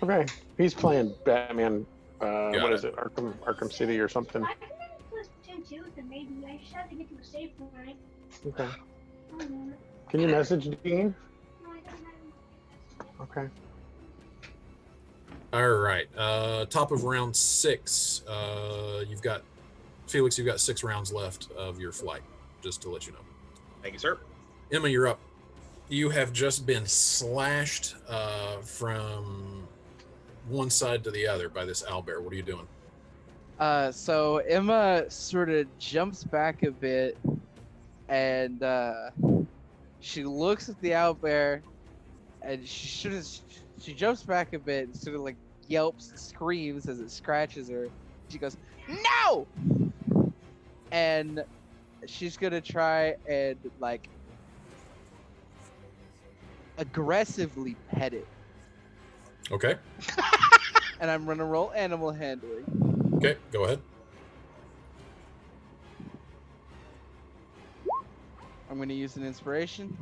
Okay. He's playing Batman. Got What it. is it? Arkham City or something. I can play Splatoon 2 with them, maybe. I just have to get to a save point. Okay. I don't know. Can you message Dean? No, I don't have Okay. All right. Top of round 6. You've got Felix. You've got 6 rounds left of your flight. Just to let you know. Thank you, sir. Emma, you're up. You have just been slashed from one side to the other by this owlbear. What are you doing? So Emma sort of jumps back a bit, and she looks at the owlbear, and she jumps back a bit and sort of like yelps and screams as it scratches her. She goes, "No!" And she's gonna try and like aggressively pet it. Okay. And I'm gonna roll animal handling. Okay, go ahead. I'm gonna use an inspiration.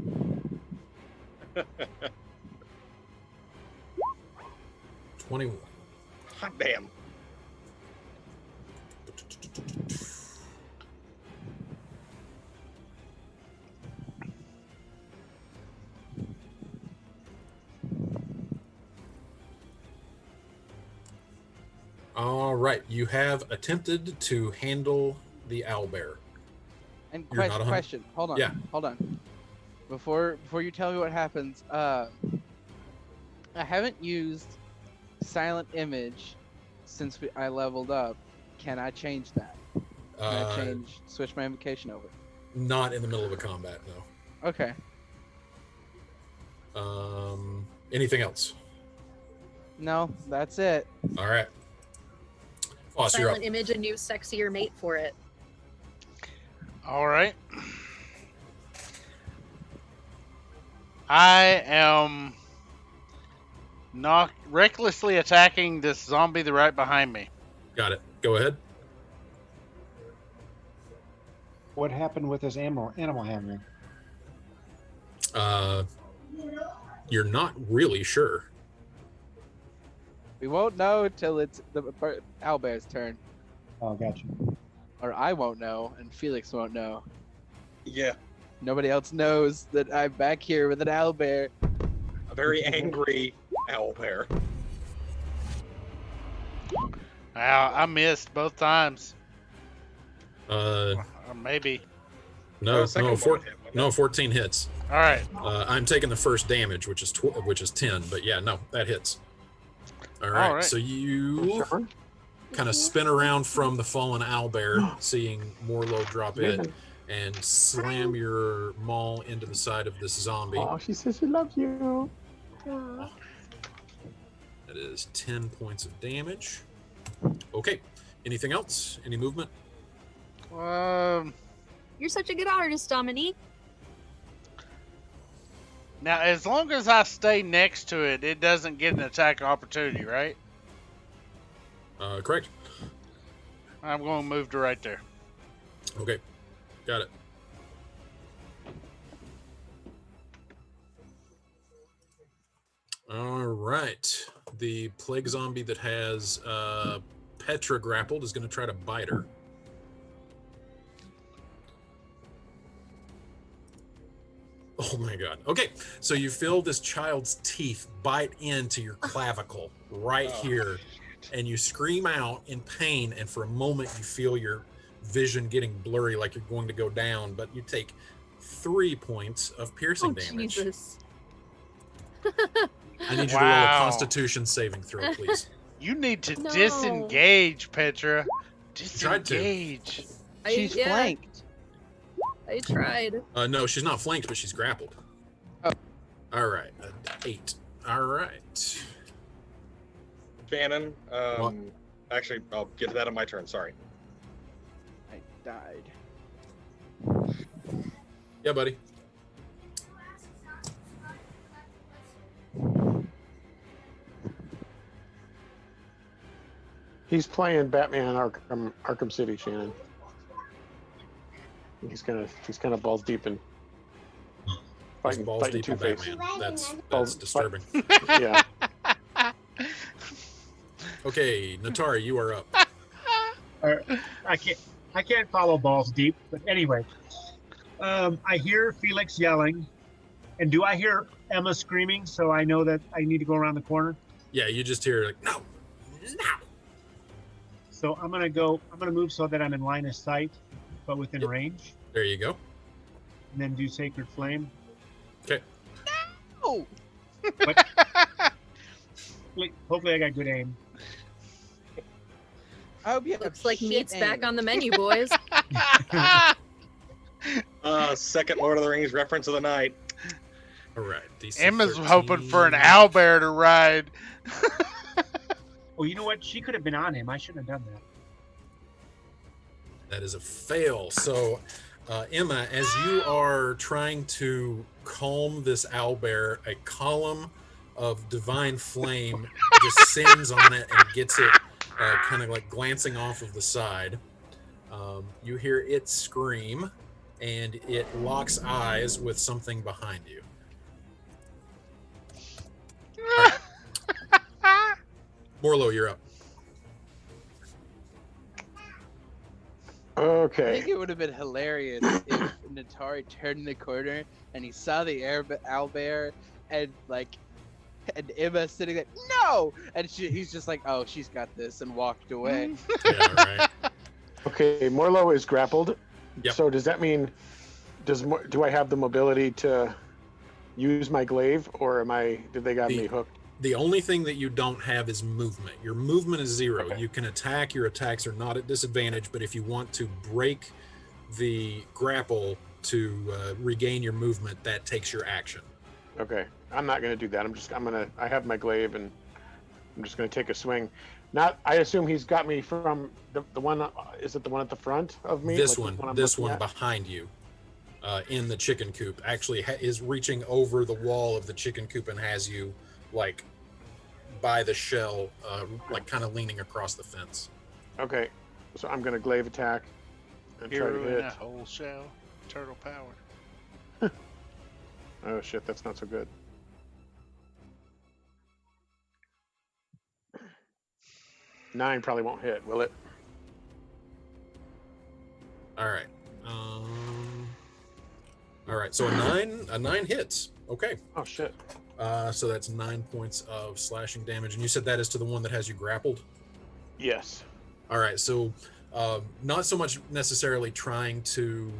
21. Hot damn. All right, you have attempted to handle the owlbear. And You're not a hun- question. Hold on. Yeah. Hold on. Before you tell me what happens, I haven't used silent image since I leveled up. Can I change that? Can I switch my invocation over? Not in the middle of a combat, no. Okay. Anything else? No, that's it. All right. Foss, you're up. Silent image a new sexier mate for it. All right. I am not recklessly attacking this zombie that's right behind me. Got it. Go ahead. What happened with this animal handling? You're not really sure. We won't know until it's the owlbear's turn, Oh, gotcha. or I won't know, and Felix won't know. Yeah. Nobody else knows that I'm back here with an owlbear. A very angry owlbear. I missed both times. Uh, Or maybe. no, second no, one hit, wasn't it? 14 hits. All right. I'm taking the first damage, which is 10. But yeah, no, that hits. All right. All right. So you kind of spin around from the fallen owlbear, seeing Morlo drop in, and slam your maul into the side of this zombie. Oh, she says she loves you. That is 10 points of damage. Okay. Anything else? Any movement? You're such a good artist, Dominique. Now, as long as I stay next to it, it doesn't get an attack opportunity, right? Correct. I'm going to move to right there. Okay. Got it. All right. The plague zombie that has Petra grappled is going to try to bite her. Oh my god. Okay, so you feel this child's teeth bite into your clavicle right here, and you scream out in pain, and for a moment you feel your vision getting blurry like you're going to go down, but you take 3 points of piercing damage. Jesus. I need you to roll a Wow. Constitution saving throw, please. You need to No. disengage, Petra. Tried to. Disengage. She's flanked. I tried. No, she's not flanked, but she's grappled. Oh. All right, 8. All right. Shannon, What? actually, I'll get to that on my turn. Sorry. I died. Yeah, buddy. He's playing Batman Arkham City, Shannon. He's kind of balls deep in He's fighting, balls fighting deep in Two-Face. Batman. That's Balls- disturbing. Yeah. Okay, Natari, you are up. I can't follow balls deep, but anyway, I hear Felix yelling, and do I hear Emma screaming? So I know that I need to go around the corner. Yeah, you just hear like no. So I'm gonna move so that I'm in line of sight, but within Yep. range, There you go. and then do Sacred Flame. Oh, Hopefully, I got good aim. I hope you have Looks like shit meat's back aim. on the menu, boys. Second Lord of the Rings reference of the night. All right. DC Emma's 13. hoping for an owlbear to ride. Oh, you know what? She could have been on him. I shouldn't have done that. That is a fail. So Emma, as you are trying to calm this owlbear, a column of divine flame descends on it and gets it kind of like glancing off of the side. You hear it scream, and it locks eyes with something behind you. All right. Morlo, you're up. I Okay. think it would have been hilarious if Natari turned the corner and he saw the owlbear and Emma sitting there, no! And he's just like, oh, she's got this, and walked away. Yeah, right. Okay, Morlo is grappled. Yep. So does that mean do I have the mobility to use my glaive, or did they got me hooked? The only thing that you don't have is movement. Your movement is 0. Okay. You can attack. Your attacks are not at disadvantage, but if you want to break the grapple to regain your movement, that takes your action. Okay, I'm not gonna do that. I have my glaive, and I'm just gonna take a swing. I assume he's got me from the one. Is it the one at the front of me? This Like one, I'm this looking one at? behind you, in the chicken coop, actually is reaching over the wall of the chicken coop and has you like by the shell, like kind of leaning across the fence. Okay, so I'm gonna glaive attack and try to Hero in hit. a whole shell. Turtle power. Oh shit, that's not so good. Nine probably won't hit, will it? All right. All right. So a nine hits. Okay. Oh shit. So that's 9 points of slashing damage, and you said that is to the one that has you grappled. Yes. All right. So not so much necessarily trying to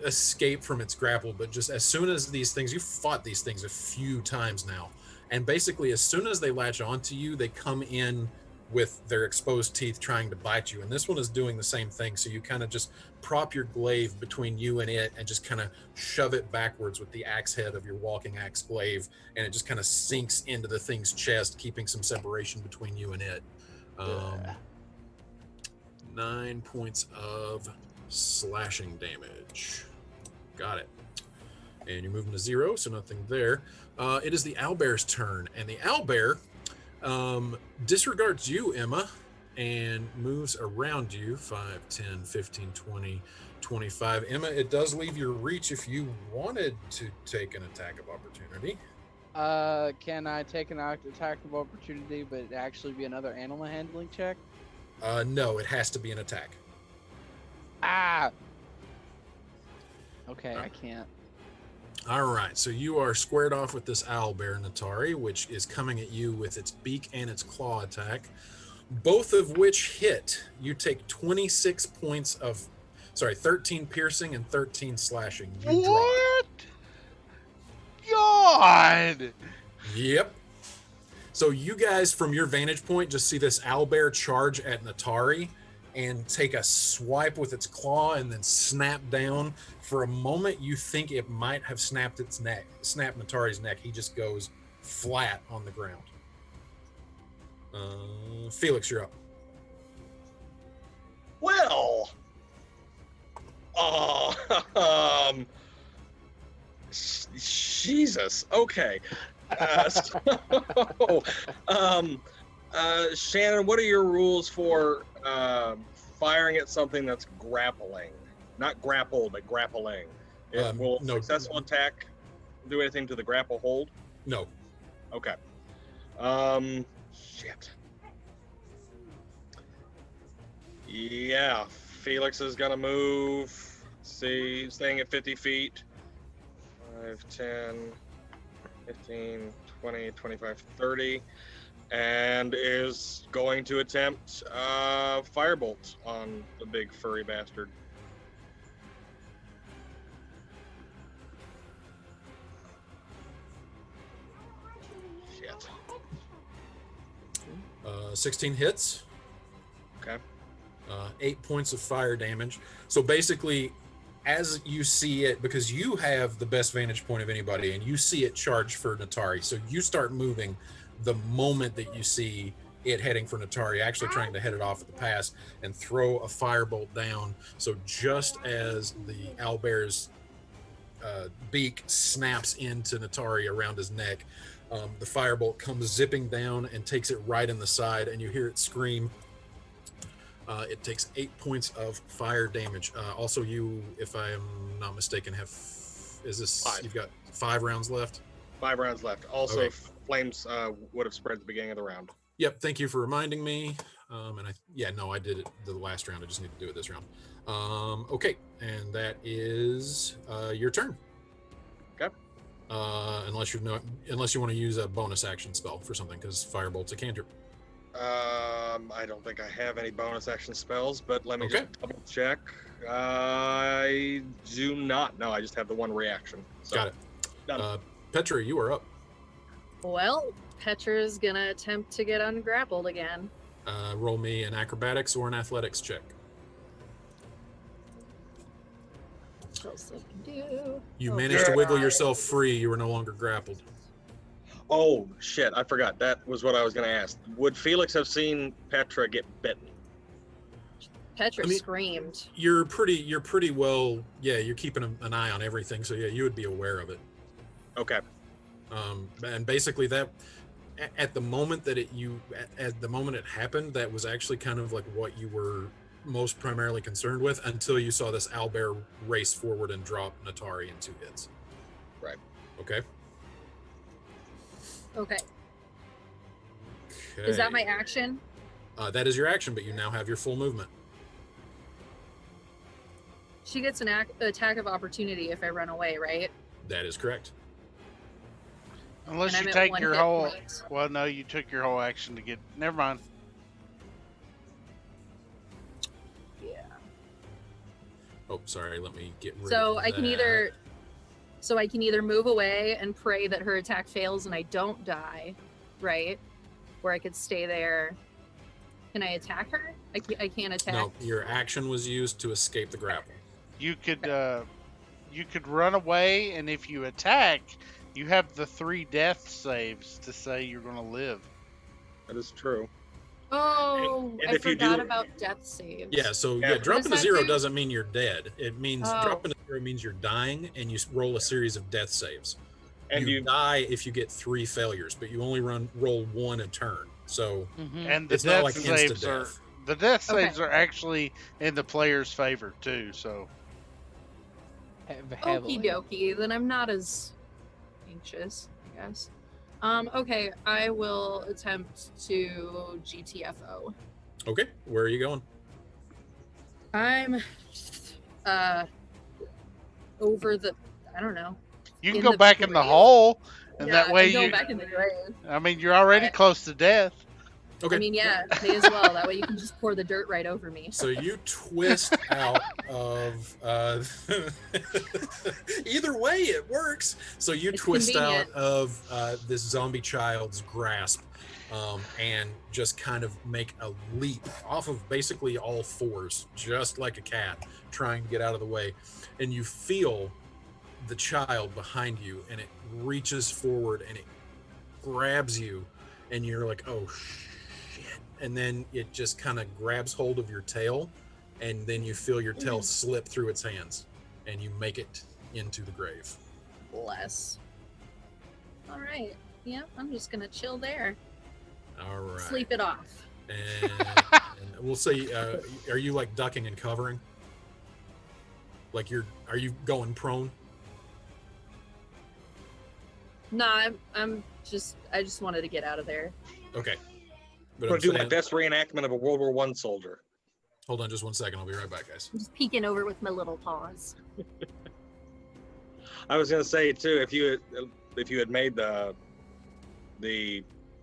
escape from its grapple, but just as soon as these things, you've fought these things a few times now, and basically as soon as they latch onto you, they come in with their exposed teeth trying to bite you, and this one is doing the same thing. So you kind of just prop your glaive between you and it and just kind of shove it backwards with the axe head of your walking axe glaive, and it just kind of sinks into the thing's chest, keeping some separation between you and it. 9 points of slashing damage. Got it. And you're moving to 0, so nothing there. It is the owlbear's turn, and the owlbear disregards you, Emma, and moves around you 5, 10, 15, 20, 25. Emma, it does leave your reach if you wanted to take an attack of opportunity. Can I take an attack of opportunity, but it actually be another animal handling check? No, it has to be an attack. Ah! Okay, I can't. All right, so you are squared off with this owlbear, Natari, which is coming at you with its beak and its claw attack, both of which hit. You take 26 points of, 13 piercing and 13 slashing. You drop. What? God! Yep. So you guys, from your vantage point, just see this owlbear charge at Natari and take a swipe with its claw and then snap down. For a moment, you think it might have snapped its neck, snapped Natari's neck. He just goes flat on the ground. Felix, you're up. Well, Jesus. Okay. Shannon, what are your rules for firing at something that's grappling? Not grappled, but grappling. Will no. successful attack do anything to the grapple hold? No. Okay. Shit. Yeah, Felix is gonna move. Let's see, staying at 50 feet. 5, 10, 15, 20, 25, 30. And is going to attempt firebolt on the big furry bastard. Shit. 16 hits. Okay. 8 points of fire damage. So basically, as you see it, because you have the best vantage point of anybody, and you see it charge for Natari, so you start moving the moment that you see it heading for Natari, actually trying to head it off at the pass and throw a firebolt down. So just as the owlbear's beak snaps into Natari around his neck, the firebolt comes zipping down and takes it right in the side, and you hear it scream. It takes 8 points of fire damage. Also, you, if I am not mistaken, have you've got 5 rounds left? 5 rounds left. Also, Okay. flames would have spread at the beginning of the round. Yep, thank you for reminding me. And I did it the last round. I just need to do it this round. Okay, and that is your turn. Okay. Unless you want to use a bonus action spell for something, because Firebolt's a cantrip. I don't think I have any bonus action spells, but let me Okay. just double check. I do not. No, I just have the one reaction. So, Got it. done. Petra, you are up. Well, Petra's gonna attempt to get ungrappled again. Roll me an acrobatics or an athletics check. What else I can do? You Oh, managed to wiggle God. yourself free. You were no longer grappled. Oh shit! I forgot. That was what I was going to ask. Would Felix have seen Petra get bitten? Petra I mean- screamed. You're pretty well. Yeah, you're keeping an eye on everything, so yeah, you would be aware of it. Okay. And basically that at the moment that at the moment it happened, that was actually kind of like what you were most primarily concerned with until you saw this owlbear race forward and drop Natari in 2 hits. Right. Okay. Okay. Is that my Okay. action? That is your action, but you now have your full movement. She gets an attack of opportunity if I run away, right? That is correct. Unless And I'm you at take 1 your hit whole. point. Well, no, you took your whole action to get. Never mind. Yeah. Oh, sorry. Let me get rid So of I can that. either move away and pray that her attack fails and I don't die, right? Or I could stay there. Can I attack her? I can't attack. No, your action was used to escape the grapple. You could run away, and if you attack, you have the 3 death saves to say you're going to live. That is true. Oh, And I if you forgot do- about death saves. Yeah, so Yeah. yeah, dropping to What does that 0 do? doesn't mean you're dead. It means Oh. dropping to 0 means you're dying, and you roll a series of death saves. And you you die if you get 3 failures, but you only roll 1 a turn. So And the it's not death like saves insta-death. the death Okay. saves are actually in the player's favor too. So Okie dokie, then I'm not as anxious, I guess. Okay, I will attempt to GTFO. Okay, where are you going? I'm over the I don't know. you can In go the back in the grave? hole, and Yeah, that way I'm going you. back in the grave. I mean, you're already Right. close to death. Okay. I mean, yeah, may as well. That way you can just pour the dirt right over me. So you twist out of either way it works. So you It's twist convenient. out of this zombie child's grasp and just kind of make a leap off of basically all 4s, just like a cat trying to get out of the way. And you feel the child behind you, and it reaches forward and it grabs you, and you're like, oh shit. And then it just kind of grabs hold of your tail, and then you feel your tail slip through its hands, and you make it into the grave. Bless. All right. Yeah, I'm just gonna chill there. All right. Sleep it off. And we'll say, are you like ducking and covering? Like are you going prone? No, I just wanted to get out of there. Okay. I'm But going I'm to do my saying, best reenactment of a World War I soldier. hold on just 1 second. I'll be right back, guys. I'm just peeking over with my little paws. I was going to say too, if you had made the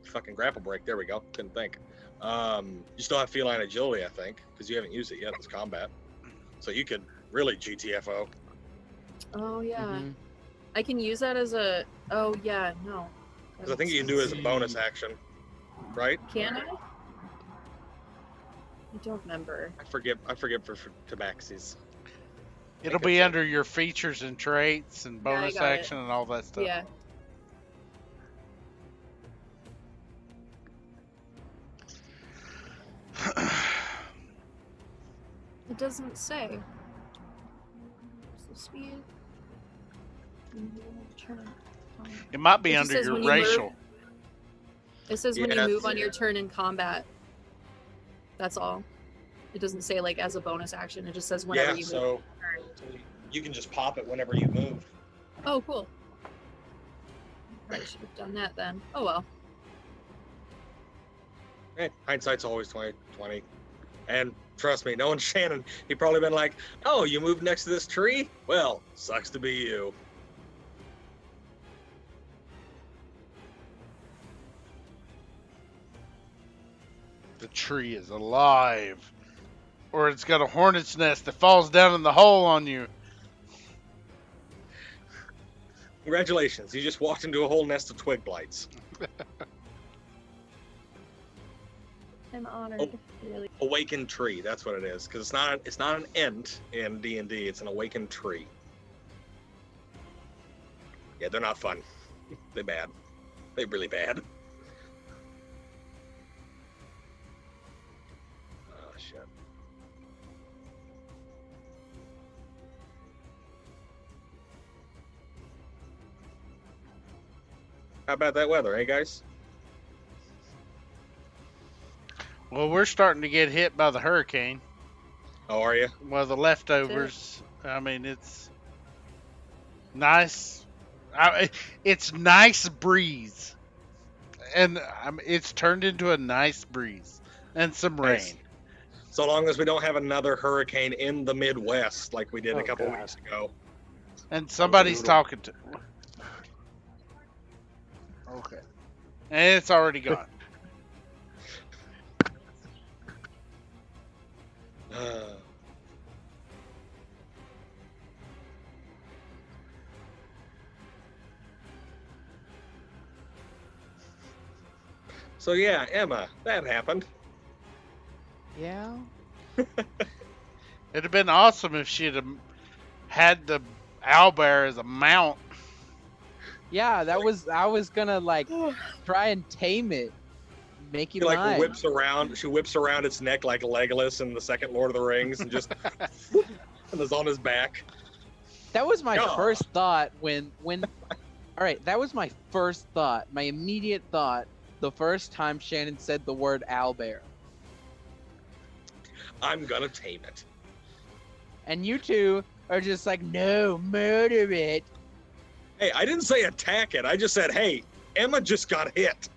fucking grapple break, there we go. Couldn't think. You still have feline agility, I think, because you haven't used it yet as combat. So you could really GTFO. Oh yeah. Mhm. I can use that as a oh yeah, no. Because I think you can do it as a bonus action, right? Can I? I don't remember. I forget for tabaxis. It'll Think be it's under your features and traits and Yeah, I bonus got it. action and all that stuff. Yeah. It doesn't say. What's the speed? Turn. It might be It just under says your when you move. racial. It says when you Yeah. move on your turn in combat. That's all. It doesn't say like as a bonus action. It just says whenever Yeah, you so move. you can just pop it whenever you move. Oh, cool. Probably should have done that then. Oh well. Hey, hindsight's always 20/20. And trust me, knowing Shannon, he probably been like, "Oh, you moved next to this tree? Well, sucks to be you." The tree is alive. Or it's got a hornet's nest that falls down in the hole on you. Congratulations, you just walked into a whole nest of twig blights. I'm honored. Oh. Really. Awakened tree, that's what it is. Because it's not an ent in D&D, it's an awakened tree. Yeah, they're not fun. They're bad. They're really bad. Oh, shit. How about that weather, eh, guys? Well, we're starting to get hit by the hurricane. How are you? Well, the leftovers. I mean, it's nice. It's nice breeze, and it's turned into a nice breeze and some rain. Nice. So long as we don't have another hurricane in the Midwest like we did a Oh, couple God. weeks ago. And somebody's brutal. talking to. Okay. And it's already gone. So yeah, Emma, that happened. Yeah. It'd have been awesome if she'd have had the owlbear as a mount. Yeah, that was. I was gonna like try and tame it, make She it like mine. whips around. She whips around its neck like Legolas in the second Lord of the Rings, and just and is on his back. That was my Yeah. first thought when. All right, that was my first thought. My immediate thought the first time Shannon said the word owlbear. I'm gonna tame it. And you two are just like, no, murder it. Hey, I didn't say attack it. I just said, hey, Emma just got hit.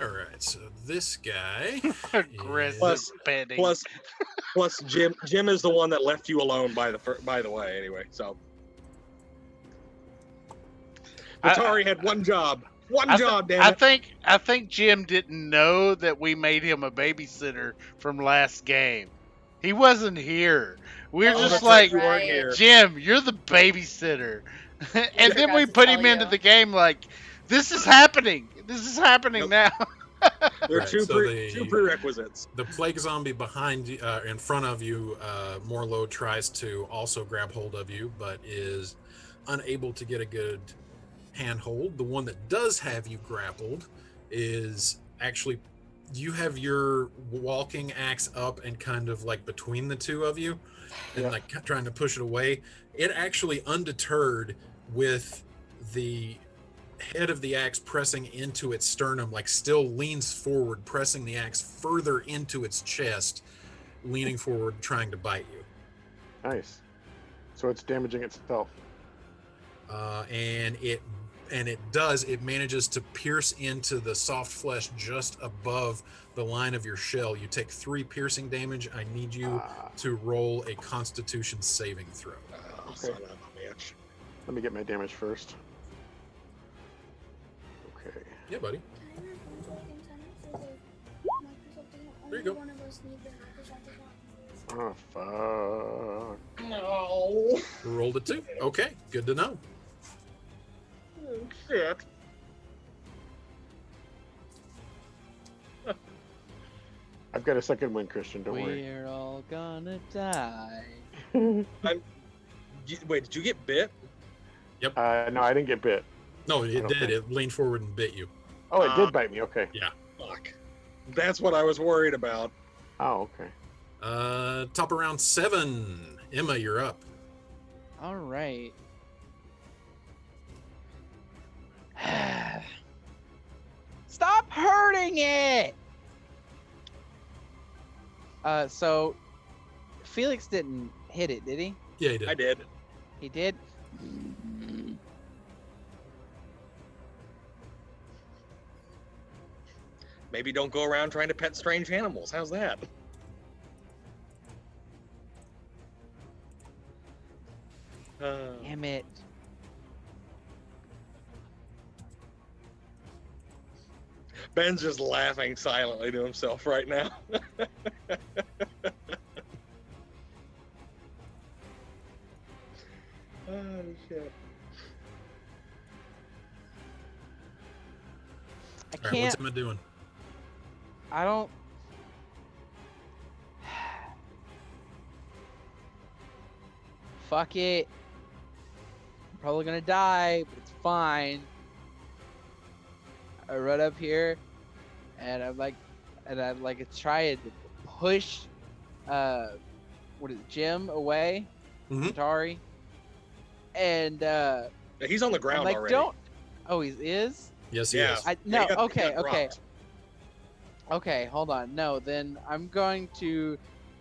All right, so this guy. Aggressive Plus- petting. Plus, Jim is the one that left you alone. By the way, anyway. So, Atari had one job. One job, damn it. I think Jim didn't know that we made him a babysitter from last game. He wasn't here. We're Oh, just that's like, right, you weren't right. here. Jim, you're the babysitter. And then forgot we to put tell him into you. the game like, this is happening. This is happening now. There are Right, two so two prerequisites. The plague zombie behind you, in front of you, Morlo tries to also grab hold of you, but is unable to get a good handhold. The one that does have you grappled is actually, you have your walking axe up and kind of like between the two of you, and Yeah. like trying to push it away. It actually, undeterred, with the head of the axe pressing into its sternum, like still leans forward, pressing the axe further into its chest, leaning forward, trying to bite you. Nice. So it's damaging itself. And it manages to pierce into the soft flesh just above the line of your shell. You take 3 piercing damage. I need you Ah, to roll a Constitution saving throw. Oh, son of a bitch. let me get my damage first. Okay. Yeah, buddy. There you go. Oh, fuck. No. Rolled a 2. Okay, good to know. Oh, shit. I've got a second win, Christian. Don't worry. We're all gonna die. Wait, did you get bit? No, I didn't get bit. No, I it don't did. think- It leaned forward and bit you. Oh, it did bite me. Okay. Fuck. That's what I was worried about. Oh, okay. Top of round 7. Emma, you're up. All right. Stop hurting it. So Felix didn't hit it, did he? Yeah, he did. I did. He did. Maybe don't go around trying to pet strange animals. How's that? Damn it. Ben's just laughing silently to himself right now. Oh, shit. I All right, can't. what's Emma doing? I don't. Fuck it. I'm probably gonna die, but it's fine. I run up here, and I'm like trying to push, what is it, Jim away, Mhm. Atari, and He's on the I'm ground like, already. don't. Oh, he is. Yes, he Yeah. is. I no. He got Okay. dropped. Okay, hold on. No, then I'm going to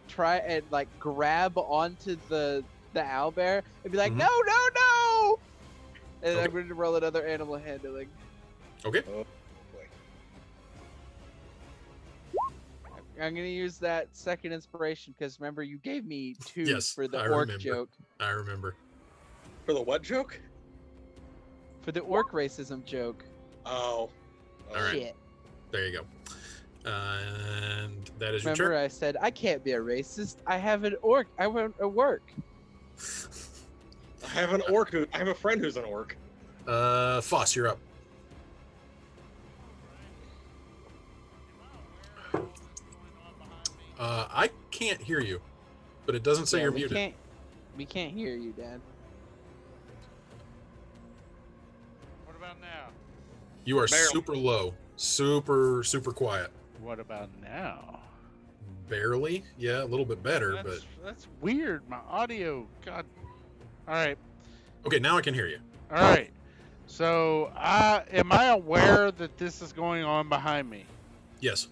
try and like grab onto the owlbear and be like, Mhm. no, no! And Okay. I'm going to roll another animal handling. Okay. Oh, boy. I'm going to use that second inspiration because remember you gave me 2 Yes, for the I orc remember. joke. I remember. For the what joke? For the orc racism joke. Oh. All right. Shit. There you go. And that is your Remember turn. I said I can't be a racist. I have an orc. I want a work. I have an orc I have a friend who's an orc. Foss, you're up. I can't hear you, but it doesn't say Yeah, you're we muted. can't hear you, Dad. What about now? You are Barely. super low, super quiet. What about now? Barely, yeah, a little bit better, but That's weird. My audio. God. All right. okay, now I can hear you. All right. So, am I aware that this is going on behind me? Yes,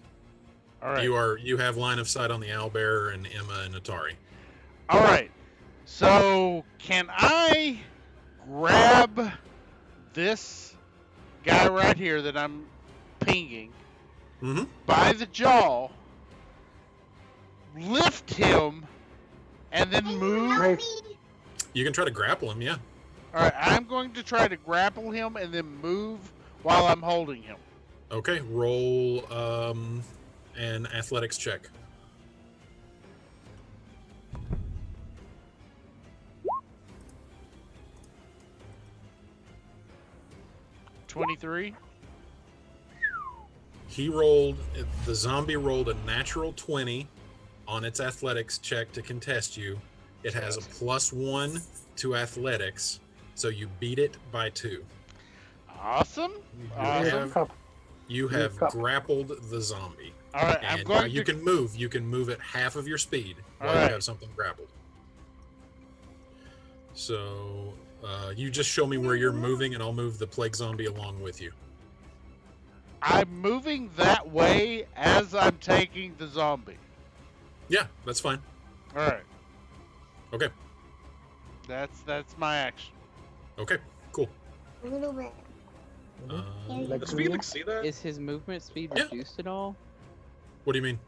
All right. you have line of sight on the owlbear and Emma and Atari. All right. So, can I grab this guy right here that I'm pinging Mm-hmm. by the jaw, lift him, and then move? Great. You can try to grapple him, yeah. All right. I'm going to try to grapple him and then move while I'm holding him. Okay, roll an athletics check. $23. The zombie rolled a natural 20 on its athletics check to contest you. It has a +1 to athletics, so you beat it by 2. Awesome. You Awesome. have, Cup. you Give me a have cup. grappled the zombie. All right. I'm And now going you to. can move. You can move at half of your speed All while right. you have something grappled. So you just show me where you're moving, and I'll move the plague zombie along with you. I'm moving that way as I'm taking the zombie. Yeah, that's fine. All right. Okay. That's my action. Okay. Cool. A little bit. Like Does to Felix see that? Is his movement speed Yeah. reduced at all? What do you mean?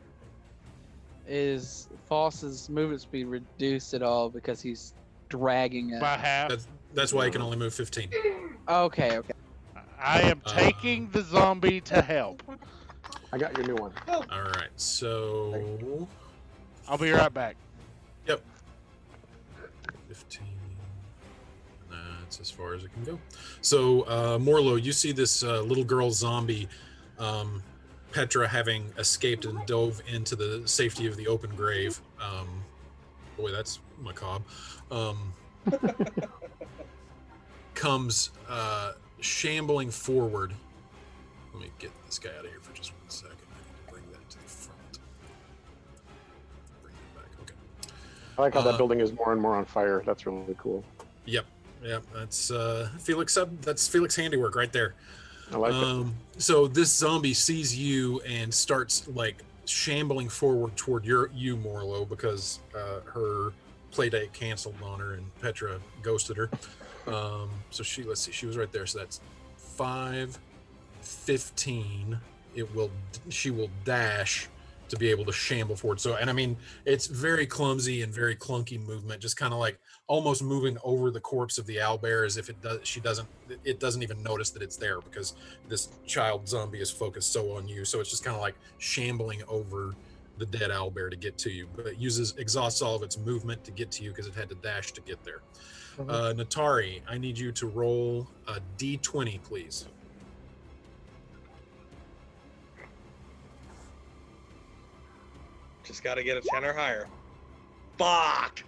Is Foss's movement speed reduced at all because he's dragging it? By half. That's why you can only move 15. Okay. I am taking the zombie to help. I got your new one. All right. So I'll be right back. 15. That's as far as it can go. So Morlo, you see this little girl zombie, Petra, having escaped and dove into the safety of the open grave. Boy, that's macabre. Comes shambling forward. Let me get this guy out of here for just 1 second. I need to bring that to the front. Bring it like how that building is more and more on fire. That's really cool. Yep. That's Felix. That's Felix handiwork right there. I like it. So this zombie sees you and starts like shambling forward toward you, Morlo, because her play date canceled on her and Petra ghosted her. So let's see, she was right there. So that's 5, 15. She will dash to be able to shamble forward. So, and I mean, it's very clumsy and very clunky movement, just kind of like almost moving over the corpse of the owlbear as if it doesn't even notice that it's there because this child zombie is focused so on you. So it's just kind of like shambling over the dead owlbear to get to you, but it exhausts all of its movement to get to you because it had to dash to get there. Natari, I need you to roll a D20, please. Just got to get a 10 or higher. Fuck!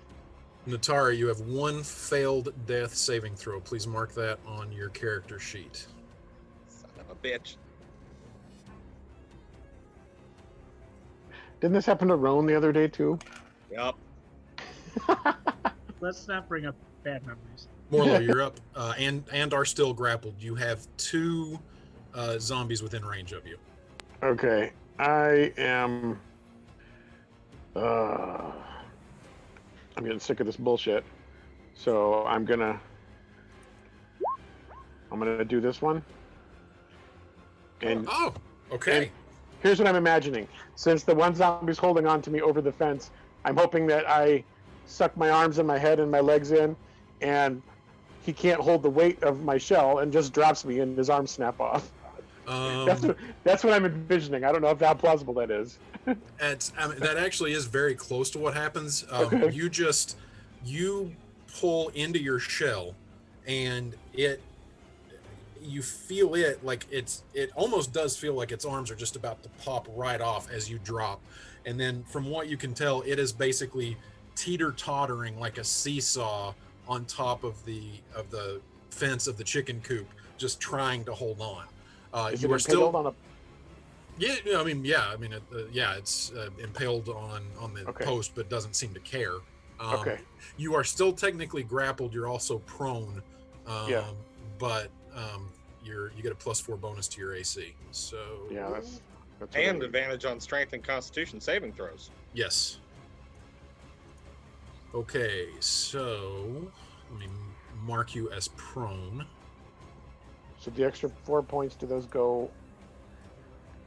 Natari, you have 1 failed death saving throw. Please mark that on your character sheet. Son of a bitch. Didn't this happen to Roan the other day too? Yep. Let's not bring up bad memories. Morlo, you're up, and are still grappled. You have 2 zombies within range of you. Okay, I am. I'm getting sick of this bullshit. So I'm gonna do this one. And oh, okay. And here's what I'm imagining. Since the one zombie's holding on to me over the fence, I'm hoping that I suck my arms and my head and my legs in, and he can't hold the weight of my shell and just drops me and his arms snap off. That's what I'm envisioning. I don't know if how plausible that is. That actually is very close to what happens. Okay. You pull into your shell, and you feel it like it almost does feel like its arms are just about to pop right off as you drop. And then from what you can tell, it is basically teeter-tottering like a seesaw on top of the fence of the chicken coop, just trying to hold on. Is You it are still impaled on a? it's impaled on the Okay. post, but doesn't seem to care. Okay. You are still technically grappled. You're also prone. Yeah. But you get a +4 bonus to your AC. So Yeah, that's what I And need. advantage on strength and constitution saving throws. yes. Okay, so let me mark you as prone. So the extra 4 points, do those go?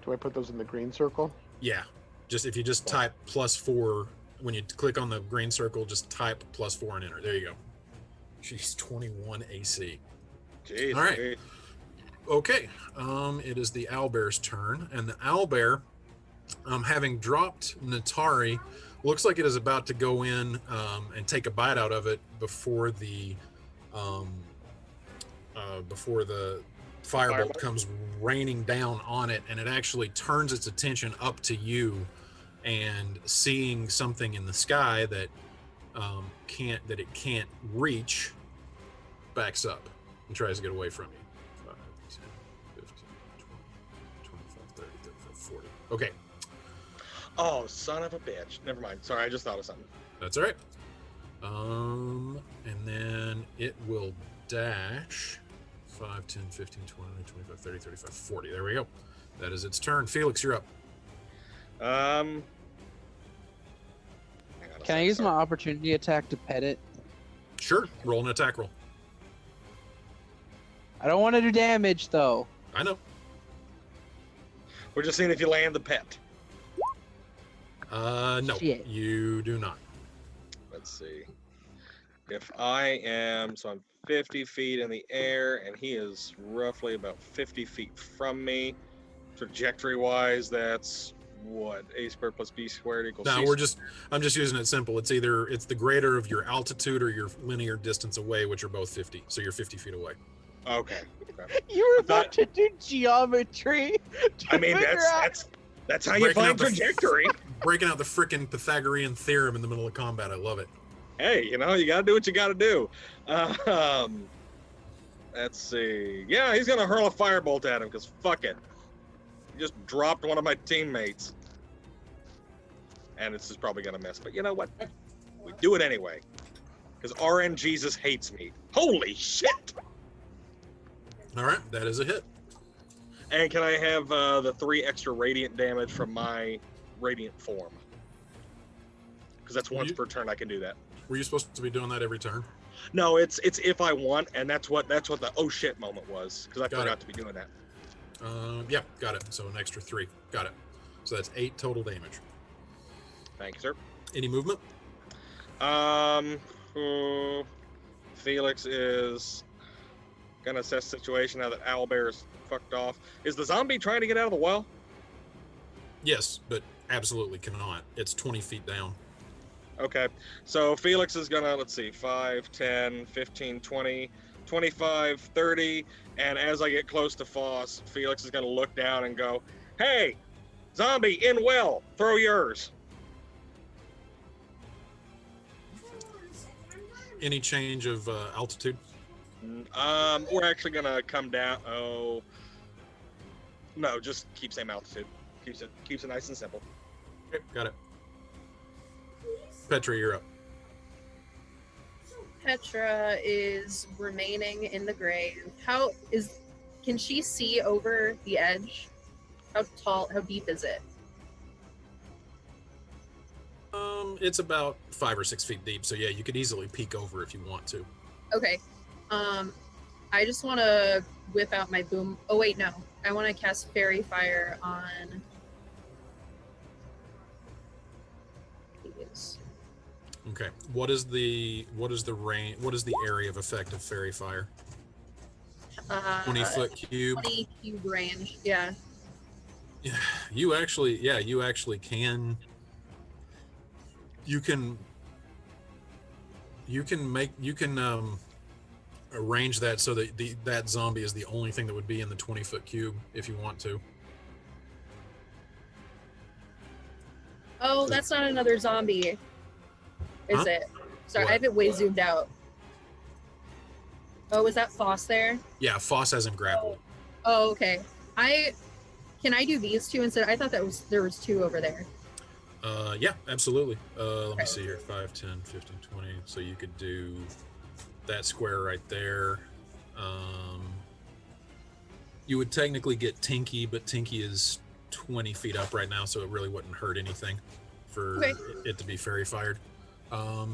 Do I put those in the green circle? Yeah, just if you just type +4 when you click on the green circle, just type +4 and enter. There you go. She's 21 AC. Jeez. All right. dude. Okay, it is the owlbear's turn, and the owlbear, having dropped Natari, looks like it is about to go in and take a bite out of it before the firebolt comes raining down on it, and it actually turns its attention up to you, and seeing something in the sky that it can't reach, backs up and tries to get away from you. 5, 10, 15, 20, 25, 30, 35, 40. Okay, Oh, son of a bitch. Never mind. Sorry, I just thought of something. that's all right. And then it will dash 5, 10, 15, 20, 25, 30, 35, 40. There we go. That is its turn. Felix, you're up. Hang on a Can I sec, use my sorry. opportunity attack to pet it? Sure. Roll an attack roll. I don't want to do damage though. I know. We're just seeing if you land the pet. No, Shit. you do not. Let's see. If I am, so I'm 50 feet in the air, and he is roughly about 50 feet from me. Trajectory-wise, that's what? A squared plus B squared equals No, C I'm just using it simple. It's either the greater of your altitude or your linear distance away, which are both 50. So you're 50 feet away. Okay. Okay. You were about about to do geometry. I mean, that's how you Breaking find out the- trajectory. Breaking out the frickin' Pythagorean theorem in the middle of combat. I love it. Hey, you know, you got to do what you got to do. Let's see. Yeah, he's going to hurl a firebolt at him because fuck it. He just dropped one of my teammates. And it's just probably going to miss. But you know what? We do it anyway. Because RN Jesus hates me. Holy shit! All right, that is a hit. And can I have the 3 extra radiant damage from my radiant form? Because that's once per turn I can do that. Were you supposed to be doing that every turn? No, it's if I want, and that's what the oh shit moment was. Because I Got forgot it. to be doing that. Yeah, got it. So an extra 3. Got it. So that's 8 total damage. Thank you, sir. Any movement? Felix is gonna assess the situation now that Owlbear is fucked off. Is the zombie trying to get out of the well? Yes, but absolutely cannot. It's 20 feet down. Okay, so Felix is gonna, let's see, 5, 10, 15, 20, 25, 30, and as I get close to Foss, Felix is gonna look down and go, hey, zombie in well, throw yours. Any change of altitude? We're actually gonna come down, oh, no, just keep same altitude. Keeps it nice and simple. Okay, got it. Petra, you're up. Petra is remaining in the grave. Can she see over the edge? How deep is it? It's about 5 or 6 feet deep, so yeah, you could easily peek over if you want to. Okay. I just want to whip out my boom. Oh wait, no. I want to cast Fairy Fire on these. Okay. What is the range? What is the area of effect of fairy fire? 20-foot cube. 20 cube range. Yeah. You actually can. You can arrange that so that that zombie is the only thing that would be in the 20-foot cube if you want to. Oh, that's not another zombie, is Huh? it? Sorry, What? I have it way zoomed out. Oh, was that Foss there? Yeah, Foss hasn't grappled. Oh, okay. Can I do these two instead? I thought there was 2 over there. Yeah, absolutely. Let me Okay. see here. 5, 10, 15, 20. So you could do that square right there. You would technically get Tinky, but Tinky is 20 feet up right now, so it really wouldn't hurt anything for Okay. it to be fairy fired.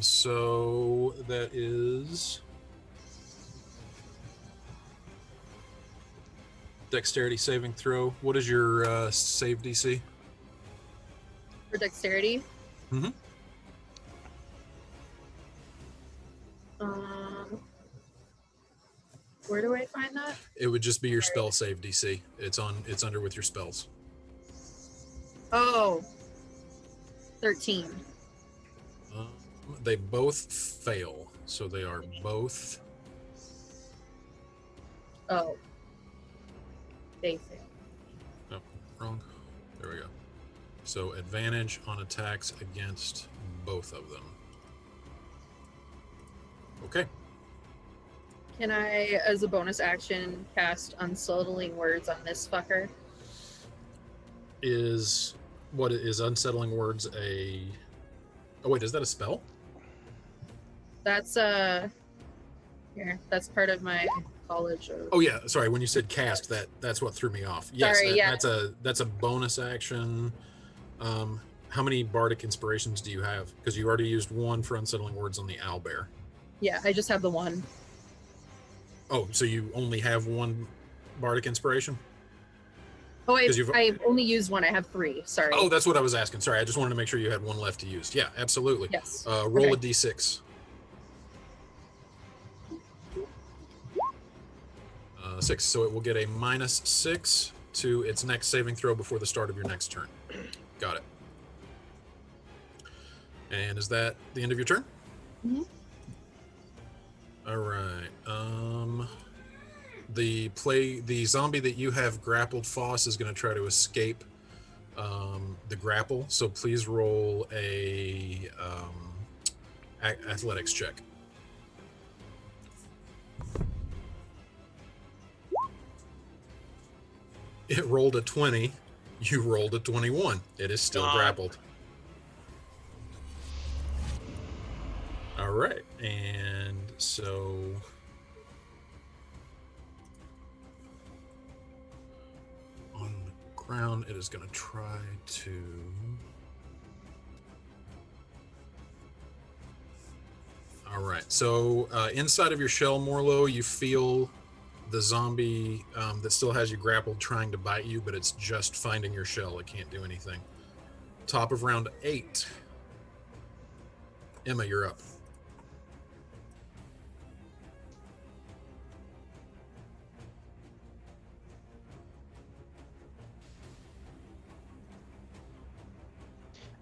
So that is dexterity saving throw. What is your save DC? For dexterity? Mhm. Where do I find that? It would just be your spell save DC. It's under with your spells. Oh. 13. They both fail, so they are both. Oh. They fail. Oh, wrong. There we go. So advantage on attacks against both of them. Okay. Can I, as a bonus action, cast Unsettling Words on this fucker? Is unsettling words a? Oh wait, is that a spell? That's here. That's part of my college. Oh yeah, sorry. When you said cast, that's what threw me off. Yes, Sorry, yeah. that's a bonus action. How many bardic inspirations do you have? Because you already used one for unsettling words on the owlbear. Yeah, I just have the one. Oh, so you only have one bardic inspiration? Oh, 'Cause you've- I've only used one. I have 3. Sorry. Oh, that's what I was asking. Sorry, I just wanted to make sure you had one left to use. Yeah, absolutely. Yes. Roll a Okay. d6. 6, so it will get a -6 to its next saving throw before the start of your next turn. Got it. And is that the end of your turn? Mhm. All right. The zombie that you have grappled, Foss, is going to try to escape the grapple. So please roll a athletics check. It rolled a 20. You rolled a 21. It is still God. grappled. All right, and so on the ground, it is going to try to. All right, so inside of your shell, Morlo, you feel the zombie that still has you grappled trying to bite you, but it's just finding your shell. It can't do anything. Top of round 8. Emma, you're up.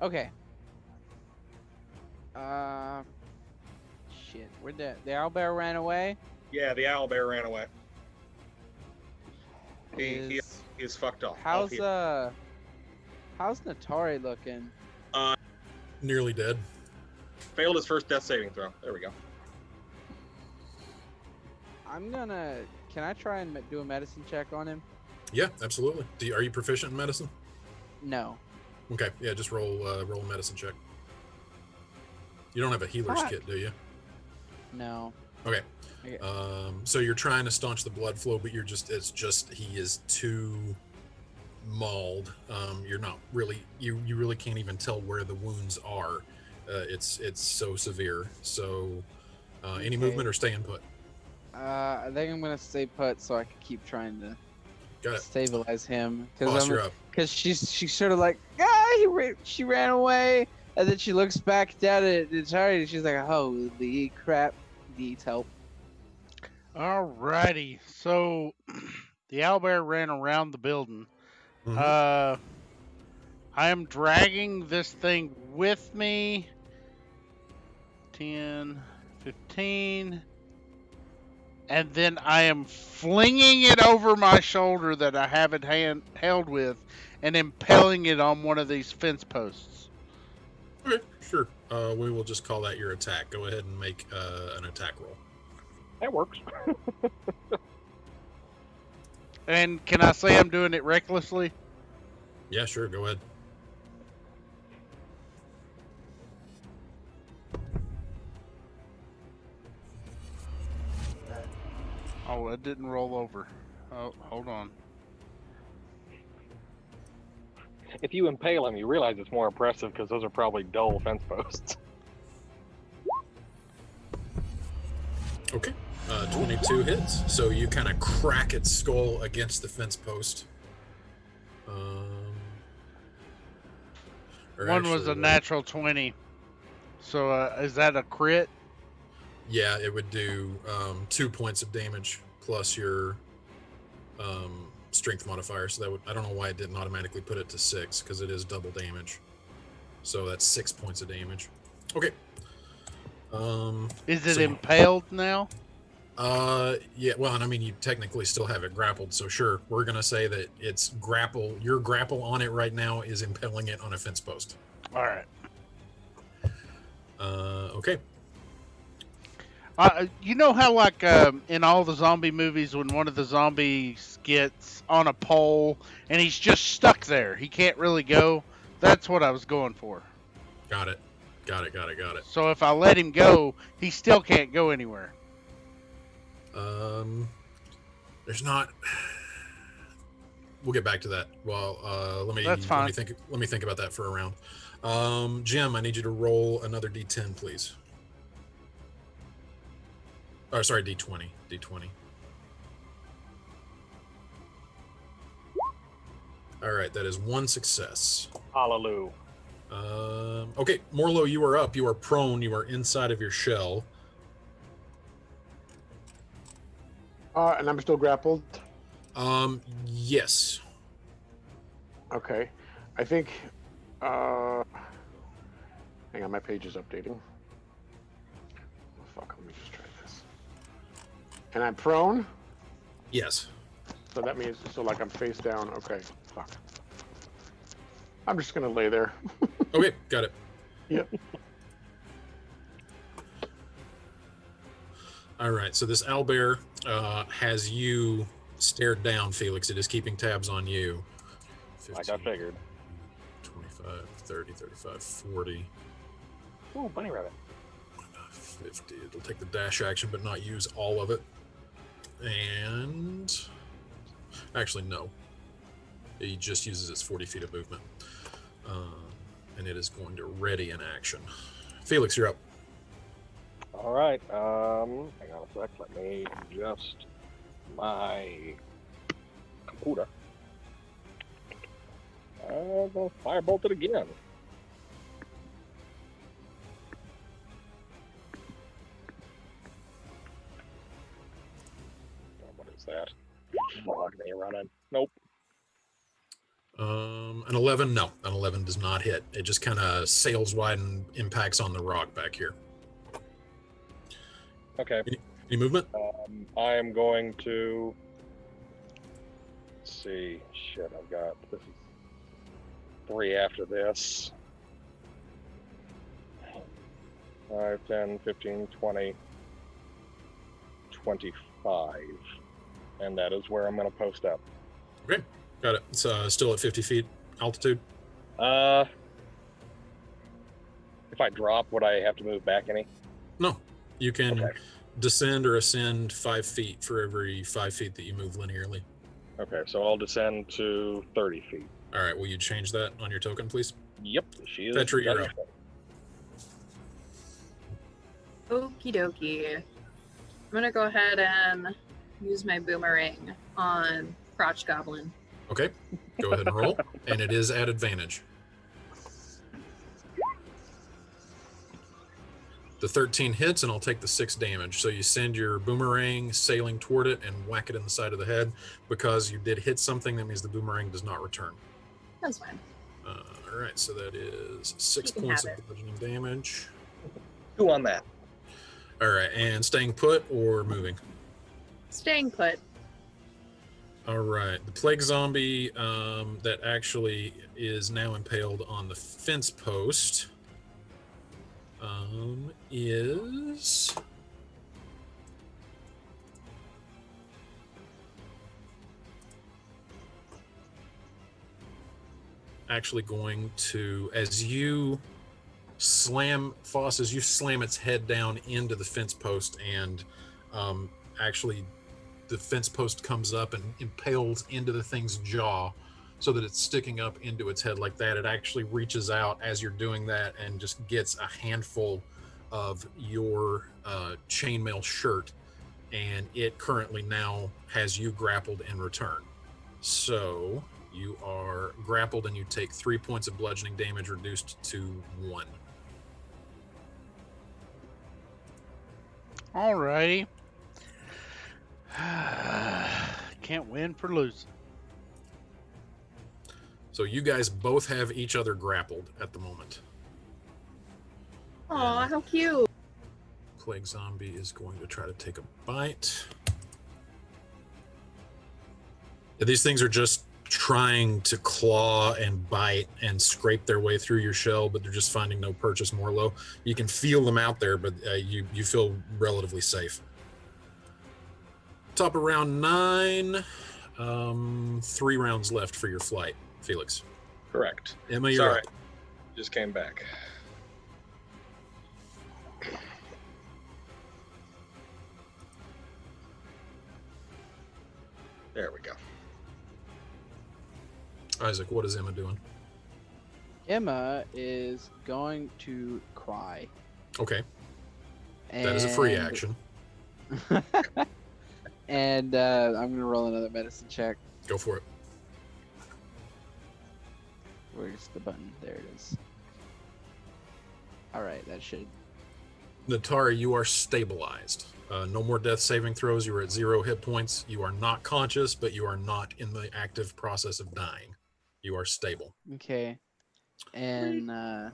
Okay. Shit. Where'd the owlbear ran away? Yeah, the owlbear ran away. He Is- is fucked off. How's Natari looking? Nearly dead. Failed his first death saving throw. There we go. Can I try and do a medicine check on him? Yeah, absolutely. Are you proficient in medicine? No. Okay, yeah, just roll a medicine check. You don't have a healer's Fuck. kit, do you? No. Okay. Okay. So you're trying to staunch the blood flow, but it's just he is too mauled. You're not really you really can't even tell where the wounds are. It's so severe. So any Okay. movement or staying put? I think I'm gonna stay put so I can keep trying to Got it. stabilize him. Boss, you're up. Because she's sort of like, she ran away, and then she looks back down at Natari and she's like, holy crap, needs help. Alrighty. So the owlbear ran around the building. Mhm. I am dragging this thing with me. 10, 15. And then I am flinging it over my shoulder that I have it held with and impelling it on one of these fence posts. Okay, sure. We will just call that your attack. Go ahead and make an attack roll. That works. And can I say I'm doing it recklessly? Yeah, sure. Go ahead. Oh, it didn't roll over. Oh, hold on. If you impale him, you realize it's more impressive because those are probably dull fence posts. Okay. 22 hits. So you kind of crack its skull against the fence post. Or One was actually, a natural 20. So is that a crit? Yeah, it would do 2 points of damage plus your strength modifier. So that would, I don't know why it didn't automatically put it to 6 because it is double damage. So that's 6 points of damage. Okay. Is it so- impaled now? Yeah, well, and I mean, you technically still have it grappled, so sure, we're gonna say that it's grapple. Your grapple on it right now is impaling it on a fence post. All right. Okay. You know how, like, in all the zombie movies, when one of the zombies gets on a pole and he's just stuck there, he can't really go? That's what I was going for. Got it. So if I let him go, he still can't go anywhere. There's not. We'll get back to that. Well, That's fine. Let me think about that for a round. Jim, I need you to roll another D10, please. Oh, sorry, D20. All right, that is 1 success. Hallelujah. Okay, Morlo, you are up. You are prone. You are inside of your shell. And I'm still grappled. Yes. Okay. I think. Hang on, my page is updating. Oh, fuck, let me just try this. And I'm prone, Yes. so that means like I'm face down. Okay, fuck. I'm just gonna lay there. Okay, got it. Yep. All right, so this owlbear has you stared down, Felix. It is keeping tabs on you. Like I figured. 25, 30, 35, 40. Ooh, bunny rabbit. 50. It'll take the dash action, but not use all of it. And actually, no. He just uses its 40 feet of movement. And it is going to ready an action. Felix, you're up. All right. Hang on a sec. Let me adjust my computer. I'm going to firebolt it again. What is that? Log me running. Nope. An 11, no. An 11 does not hit. It just kind of sails wide and impacts on the rock back here. Okay. Any movement? I am going to. Let's see. Shit, I've got. This is 3 after this. 5, 10, 15, 20, 25. And that is where I'm going to post up. Okay, got it. It's still at 50 feet altitude. If I drop, would I have to move back any? No, you can Okay. descend or ascend 5 feet for every 5 feet that you move linearly. Okay, so I'll descend to 30 feet. All right, will you change that on your token, please? Yep, she is. Petra, you're up. Okie dokie. I'm gonna go ahead and use my boomerang on Crotch Goblin. Okay, go ahead and roll, and it is at advantage. The 13 hits, and I'll take the 6 damage. So you send your boomerang sailing toward it and whack it in the side of the head. Because you did hit something, that means the boomerang does not return. That's fine. All right, so that is 6 You can points have of bludgeoning damage. 2 on that. All right, and staying put or moving? Staying put. All right, the plague zombie that actually is now impaled on the fence post is actually going to, as you slam its head down into the fence post, and actually the fence post comes up and impales into the thing's jaw so that it's sticking up into its head like that. It actually reaches out as you're doing that and just gets a handful of your chainmail shirt, and it currently now has you grappled in return. So you are grappled and you take 3 points of bludgeoning damage reduced to 1. Alrighty. Can't win for losing. So you guys both have each other grappled at the moment. Aw, how cute. Plague zombie is going to try to take a bite. These things are just trying to claw and bite and scrape their way through your shell, but they're just finding no purchase, Morlo. You can feel them out there, but you feel relatively safe. Top of round 9. 3 rounds left for your flight, Felix. Correct. Emma, you're Sorry. up. Just came back. There we go. Isaac, what is Emma doing? Emma is going to cry. Okay, that is a free And- action. And I'm gonna roll another medicine check. Go for it. Where's the button? There it is. All right, that should. Natara, you are stabilized. No more death saving throws. You are at 0 hit points. You are not conscious, but you are not in the active process of dying. You are stable. Okay. And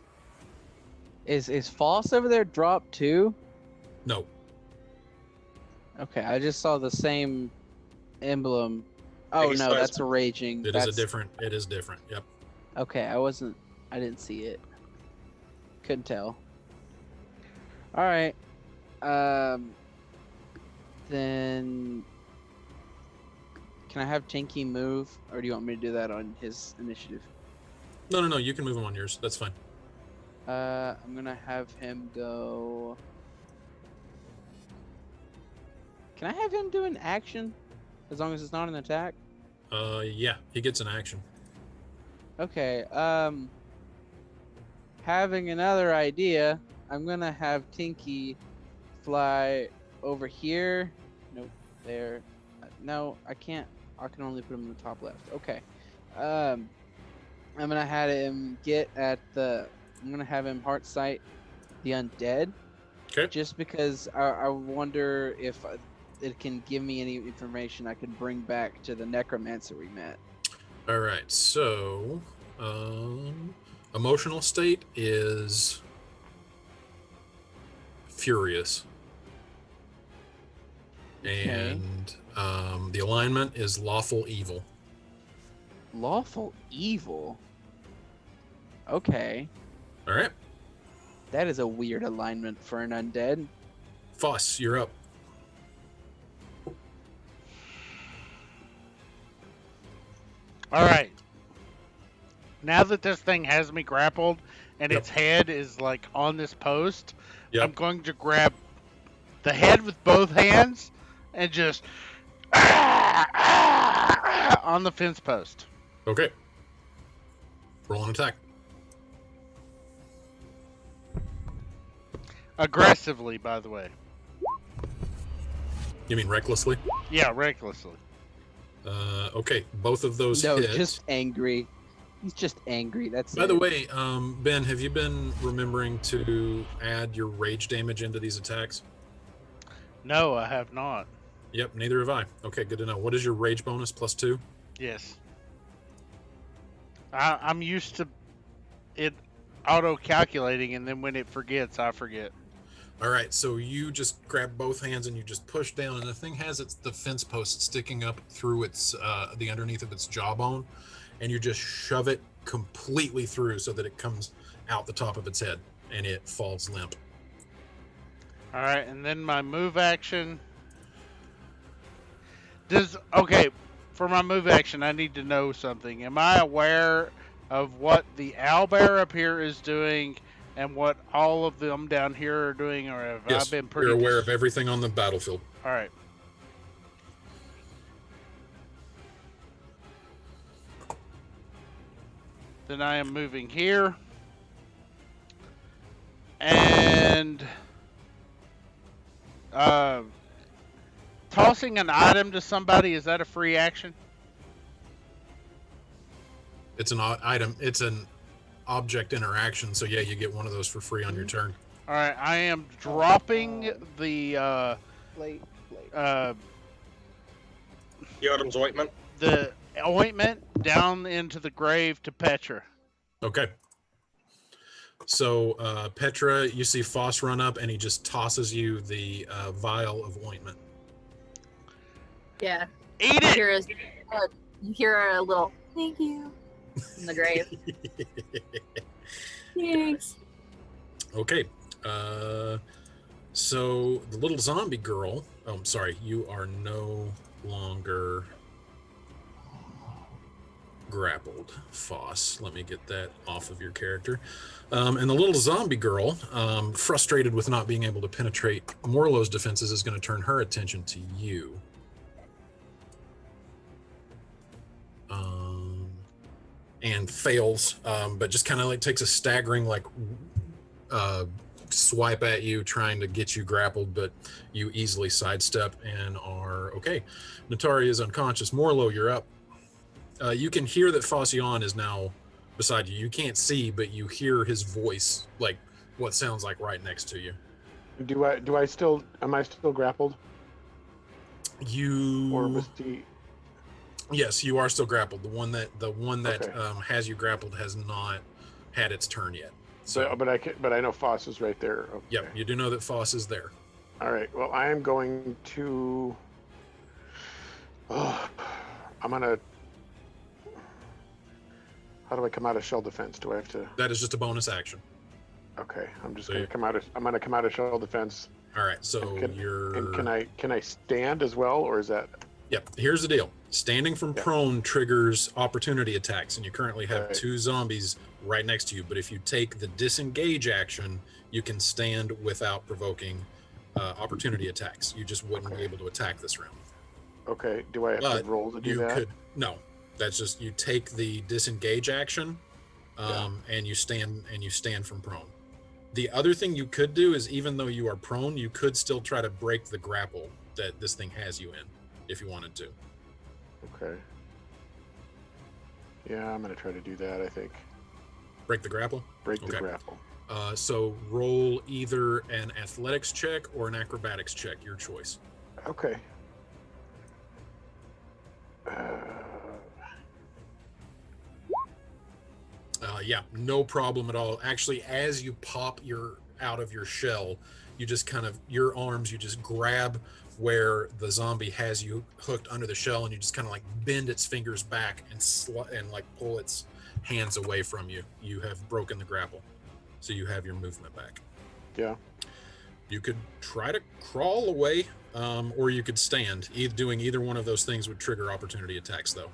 is Foss over there dropped too? No. Okay, I just saw the same emblem. Oh He no, says- that's a raging. It that's... is different. It is different. Yep. Okay, I didn't see it. Couldn't tell. All right. Then can I have Tinky move, or do you want me to do that on his initiative? No. You can move him on yours. That's fine. I'm gonna have him go Can I have him do an action, as long as it's not an attack? Yeah, he gets an action. Okay. Having another idea, I'm gonna have Tinky fly over here. Nope. There. No, I can't. I can only put him in the top left. Okay. I'm gonna have him get at the. I'm gonna have him heart sight the undead. Okay. Just because I wonder if it can give me any information I can bring back to the necromancer we met. All right. So, emotional state is furious, Okay. and the alignment is lawful evil. Lawful evil. Okay. All right. That is a weird alignment for an undead. Foss, you're up. All right. Now that this thing has me grappled and Yep. its head is like on this post, Yep. I'm going to grab the head with both hands and just on the fence post. Okay. Roll an attack. Aggressively, by the way. You mean recklessly? Yeah, recklessly. Okay. Both of those No, hit. just angry. He's just angry. That's By it. the way, Ben, have you been remembering to add your rage damage into these attacks? No, I have not. Yep, neither have I. Okay, good to know. What is your rage bonus? +2? Yes. I'm used to it auto-calculating, and then when it forgets, I forget. All right, so you just grab both hands and you just push down, and the thing has the fence post sticking up through its the underneath of its jawbone, and you just shove it completely through so that it comes out the top of its head, and it falls limp. All right, and then my move action. Okay, for my move action, I need to know something. Am I aware of what the owlbear up here is doing and what all of them down here are doing, or have Yes, I been pretty? you're aware of everything on the battlefield. All right. Then I am moving here. And tossing an item to somebody, is that a free action? It's an item. It's an object interaction, so yeah, you get one of those for free on your turn. All right, I am dropping the Late. Yotam's ointment. the ointment down into the grave to Petra. Okay. So, Petra, you see Foss run up, and he just tosses you the vial of ointment. Yeah. Eat it! You hear a little thank you in the grave. Thanks. Okay. So the little zombie girl. Oh, I'm sorry. You are no longer grappled, Foss. Let me get that off of your character. And the little zombie girl, frustrated with not being able to penetrate Morlow's defenses, is going to turn her attention to you. And fails, but just kind of like takes a staggering swipe at you, trying to get you grappled, but you easily sidestep and are okay. Natari is unconscious. Morlow, you're up. You can hear that Phocion is now beside you. You can't see, but you hear his voice, like what sounds like right next to you. Am I still grappled? You Or was he? Yes, you are still grappled. The one that Okay. has you grappled has not had its turn yet. So, But I know Foss is right there. Okay. yep, you do know that Foss is there. All right. Well, I am going to. I'm gonna. How do I come out of shell defense? Do I have to? That is just a bonus action. Okay. I'm just So gonna you- come out of. I'm gonna come out of shell defense. All right, so And you're. And can I stand as well, or is that? Yep. Here's the deal. Standing from Yeah. prone triggers opportunity attacks, and you currently have Right. 2 zombies right next to you. But if you take the disengage action, you can stand without provoking opportunity attacks. You just wouldn't be able to attack this round. Okay. Do I have But to roll to do you that? could no. That's just you take the disengage action, and you stand from prone. The other thing you could do is, even though you are prone, you could still try to break the grapple that this thing has you in, if you wanted to. Okay. Yeah, I'm gonna try to do that. I think Break the grapple. break the Okay. grapple. So roll either an athletics check or an acrobatics check, your choice. Okay. Yeah, no problem at all. Actually, as you pop out of your shell, you just kind of, your arms, you just grab where the zombie has you hooked under the shell, and you just kind of like bend its fingers back and like pull its hands away from you. You have broken the grapple, so you have your movement back. Yeah. You could try to crawl away, or you could stand. Doing either one of those things would trigger opportunity attacks, though.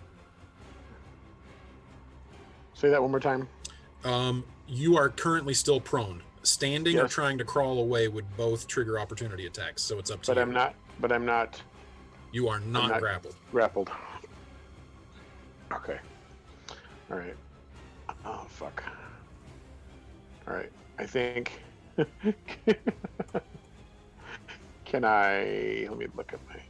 Say that one more time. You are currently still prone. Standing or Yes. trying to crawl away would both trigger opportunity attacks, so it's up to But you. I'm not You are not not- grappled. grappled. Okay. All right. Oh fuck. All right. I think. Can I? Let me look at my.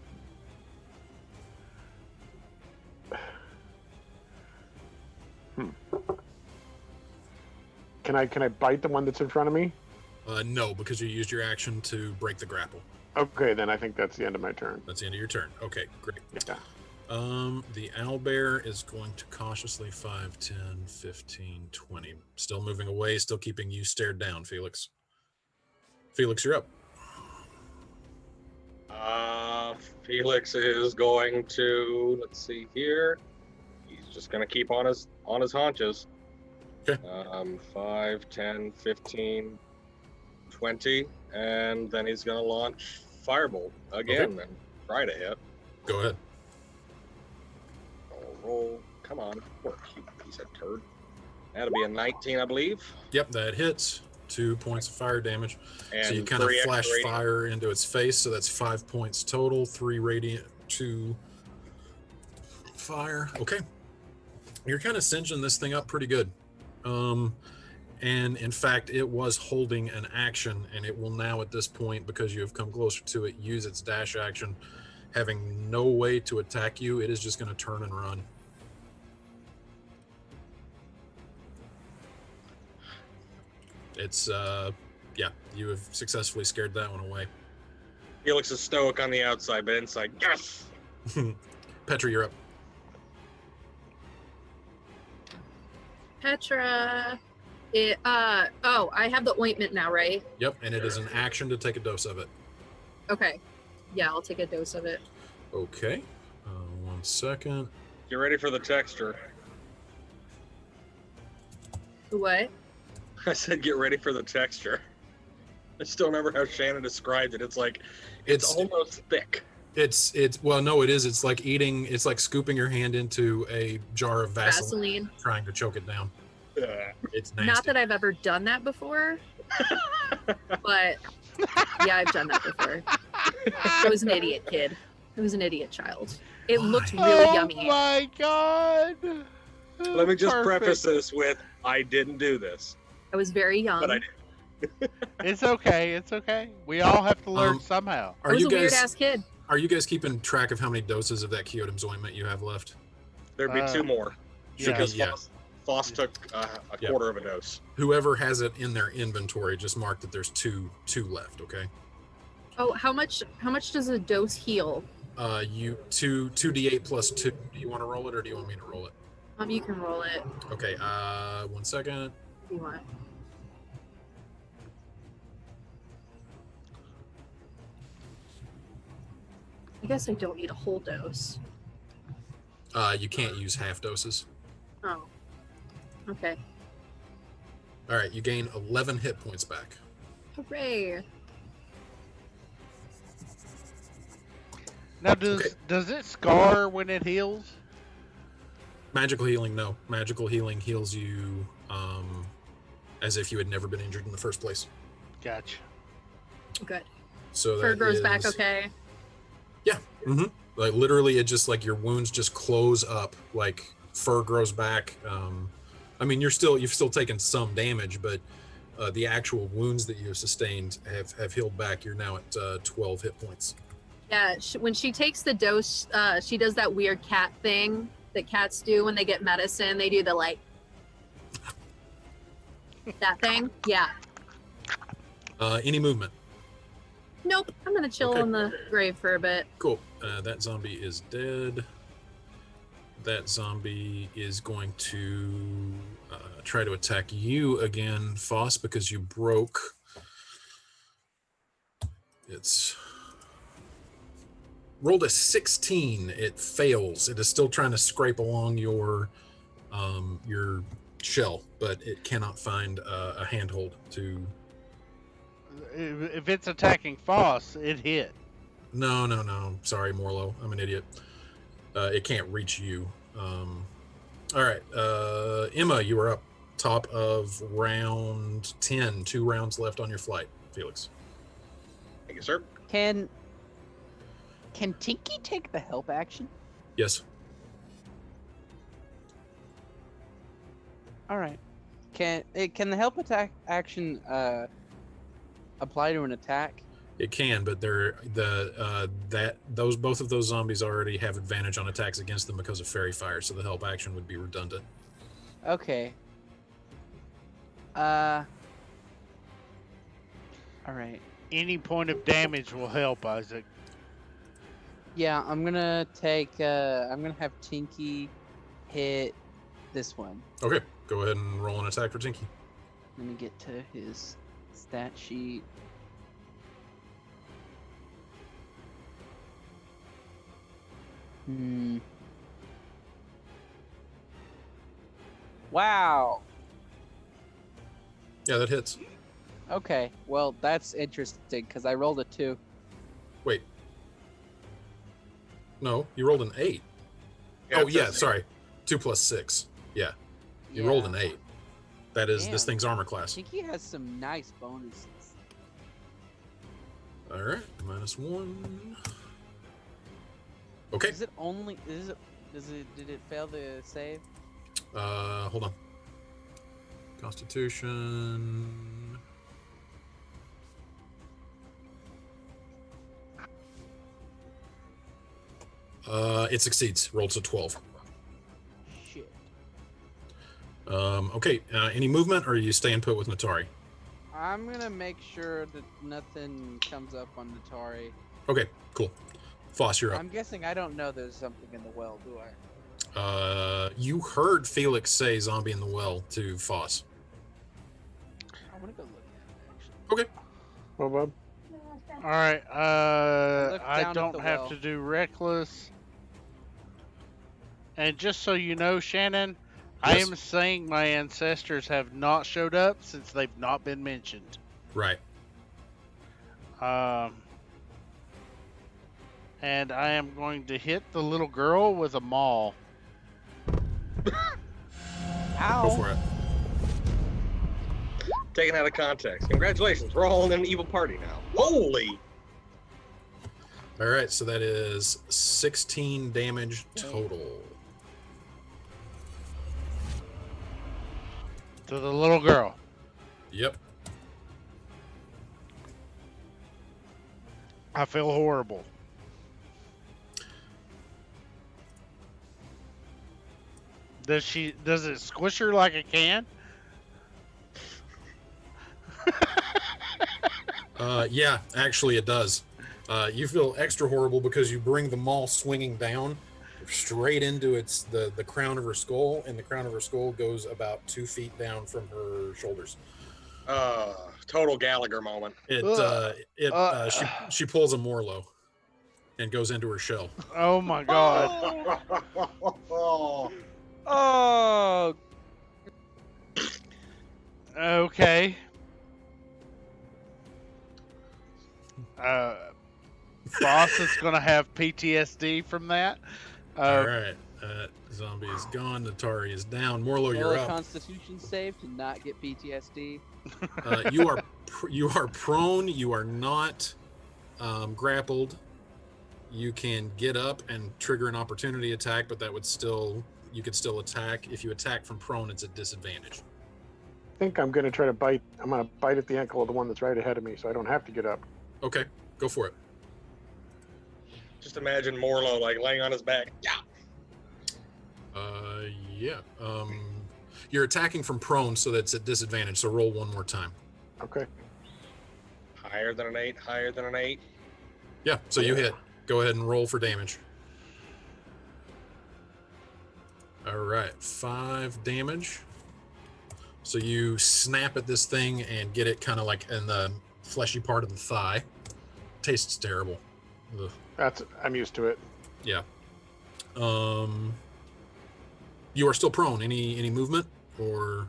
Can I bite the one that's in front of me? No, because you used your action to break the grapple. Okay, then I think that's the end of my turn. That's the end of your turn. Okay, great. Yeah. The owlbear is going to cautiously 5, 10, 15, 20. Still moving away, still keeping you stared down, Felix. Felix, you're up. Felix is going to, let's see here. He's just going to keep on his haunches. Okay. 5, 10, 15, 20, and then he's going to launch Firebolt again and try to hit. Go ahead. Roll. Come on. Poor cute piece of turd. That'll be a 19, I believe. Yep, that hits. 2 points of fire damage. And So you kind of 3 extra flash radiant. fire into its face, so that's 5 points total. 3 radiant, 2 fire. Okay. You're kind of singeing this thing up pretty good. And in fact, it was holding an action, and it will now at this point, because you have come closer to it, use its dash action. Having no way to attack you, it is just going to turn and run. It's, yeah, you have successfully scared that one away. Felix is stoic on the outside, but inside, yes! Petra, you're up. Petra. I have the ointment now, right? Yep, and it is an action to take a dose of it. Okay. Yeah, I'll take a dose of it. Okay. 1 second. Get ready for the texture. What? I said get ready for the texture. I still remember how Shannon described it. It's like, it's It's almost thick. it's well, no, it is. It's like eating. It's like scooping your hand into a jar of Vaseline, trying to choke it down. It's nasty. Not that I've ever done that before, but yeah, I've done that before. I was an idiot kid. I was an idiot child. It looked really Oh yummy. my god! Let me just preface Perfect. this with, I didn't do this, I was very young. but I did. It's okay. It's okay. We all have to learn Um, somehow. I Are was you a weird guys? ass kid. Are you guys keeping track of how many doses of that Kyotim's ointment you have left? There'd be 2 more. Yeah. Because Yeah. Foss took a Yeah. quarter of a dose. Whoever has it in their inventory, just mark that there's two left. Okay. Oh, how much does a dose heal? You 2d8 plus 2. Do you want to roll it, or do you want me to roll it? You can roll it Okay. 1 second. if you want. I guess I don't need a whole dose. You can't use half doses. Oh. Okay. All right. You gain 11 hit points back. Hooray. Now, does it scar when it heals? Magical healing, no. Magical healing heals you as if you had never been injured in the first place. Gotcha. Good. So Fur that grows back is- okay. Yeah. Mm-hmm. Like literally, it just like your wounds just close up, like fur grows back. I mean, you've still taken some damage, but the actual wounds that you have sustained have healed back. You're now at 12 hit points. Yeah, when she takes the dose, she does that weird cat thing that cats do when they get medicine. They do the like that thing. Yeah. Any movement? Nope. I'm gonna chill Okay. on the grave for a bit. Cool. That zombie is dead. That zombie is going to try to attack you again, Foss, because you broke. It's rolled a 16. It fails. It is still trying to scrape along your shell, but it cannot find a handhold to. If it's attacking Foss, it hit. No. Sorry, Morlo. I'm an idiot. It can't reach you. All right. Emma, you are up top of round 10. 2 rounds left on your flight, Felix. Thank you, sir. Can Tinky take the help action? Yes. All right. Can the help attack action apply to an attack? It can, but both of those zombies already have advantage on attacks against them because of fairy fire, so the help action would be redundant. Okay. All right. Any point of damage will help, Isaac. Yeah, I'm gonna have Tinky hit this one. Okay, go ahead and roll an attack for Tinky. Let me get to his stat sheet. Wow. Yeah, that hits. Okay, well that's interesting because I rolled a 2. Wait. No, you rolled an 8. Yeah, Oh it yeah, says sorry. 2 plus 6. Yeah, you rolled an 8. That is this Damn. thing's armor class. Tinky has some nice bonuses. All right, -1. Okay. Did it fail the save? Hold on. Constitution. It succeeds. Rolls a 12. Shit. Okay. Any movement, or are you staying put with Natari? I'm gonna make sure that nothing comes up on Natari. Okay. Cool. Foss, you're up. I'm guessing I don't know there's something in the well, do I? You heard Felix say "zombie in the well" to Foss. I want to go look at it, actually. Okay. Well, Bob. All right. Look I down at don't the have well. to do reckless. And just so you know, Shannon, I Yes. am saying my ancestors have not showed up since they've not been mentioned. Right. And I am going to hit the little girl with a maul. Go Ow! for it. Taken out of context. Congratulations, we're all in an evil party now. Holy! All right. So that is 16 damage total. To the little girl. Yep. I feel horrible. Does it squish her like a can? Yeah, actually it does. You feel extra horrible because you bring the maul swinging down straight into the crown of her skull, and the crown of her skull goes about 2 feet down from her shoulders. Total Gallagher moment. She pulls a Morlo and goes into her shell. Oh my god. Oh! Okay. Boss is gonna have PTSD from that. All right, zombie is gone. Natari is down. Morlo, Roll you're a up. Constitution save to not get PTSD. You are prone. You are not grappled, you can get up and trigger an opportunity attack, but that would still, you could still attack. If you attack from prone, it's a disadvantage. I think I'm going to try to bite. I'm going to bite at the ankle of the one that's right ahead of me, so I don't have to get up. Okay, go for it. Just imagine Morlo like laying on his back. Yeah. Yeah. You're attacking from prone, so that's at disadvantage. So roll one more time. Okay. Higher than an 8. Higher than an 8. Yeah. So you hit. Go ahead and roll for damage. All right, 5 damage. So you snap at this thing and get it kind of like in the fleshy part of the thigh. Tastes terrible. Ugh. I'm used to it. Yeah. You are still prone. Any movement or?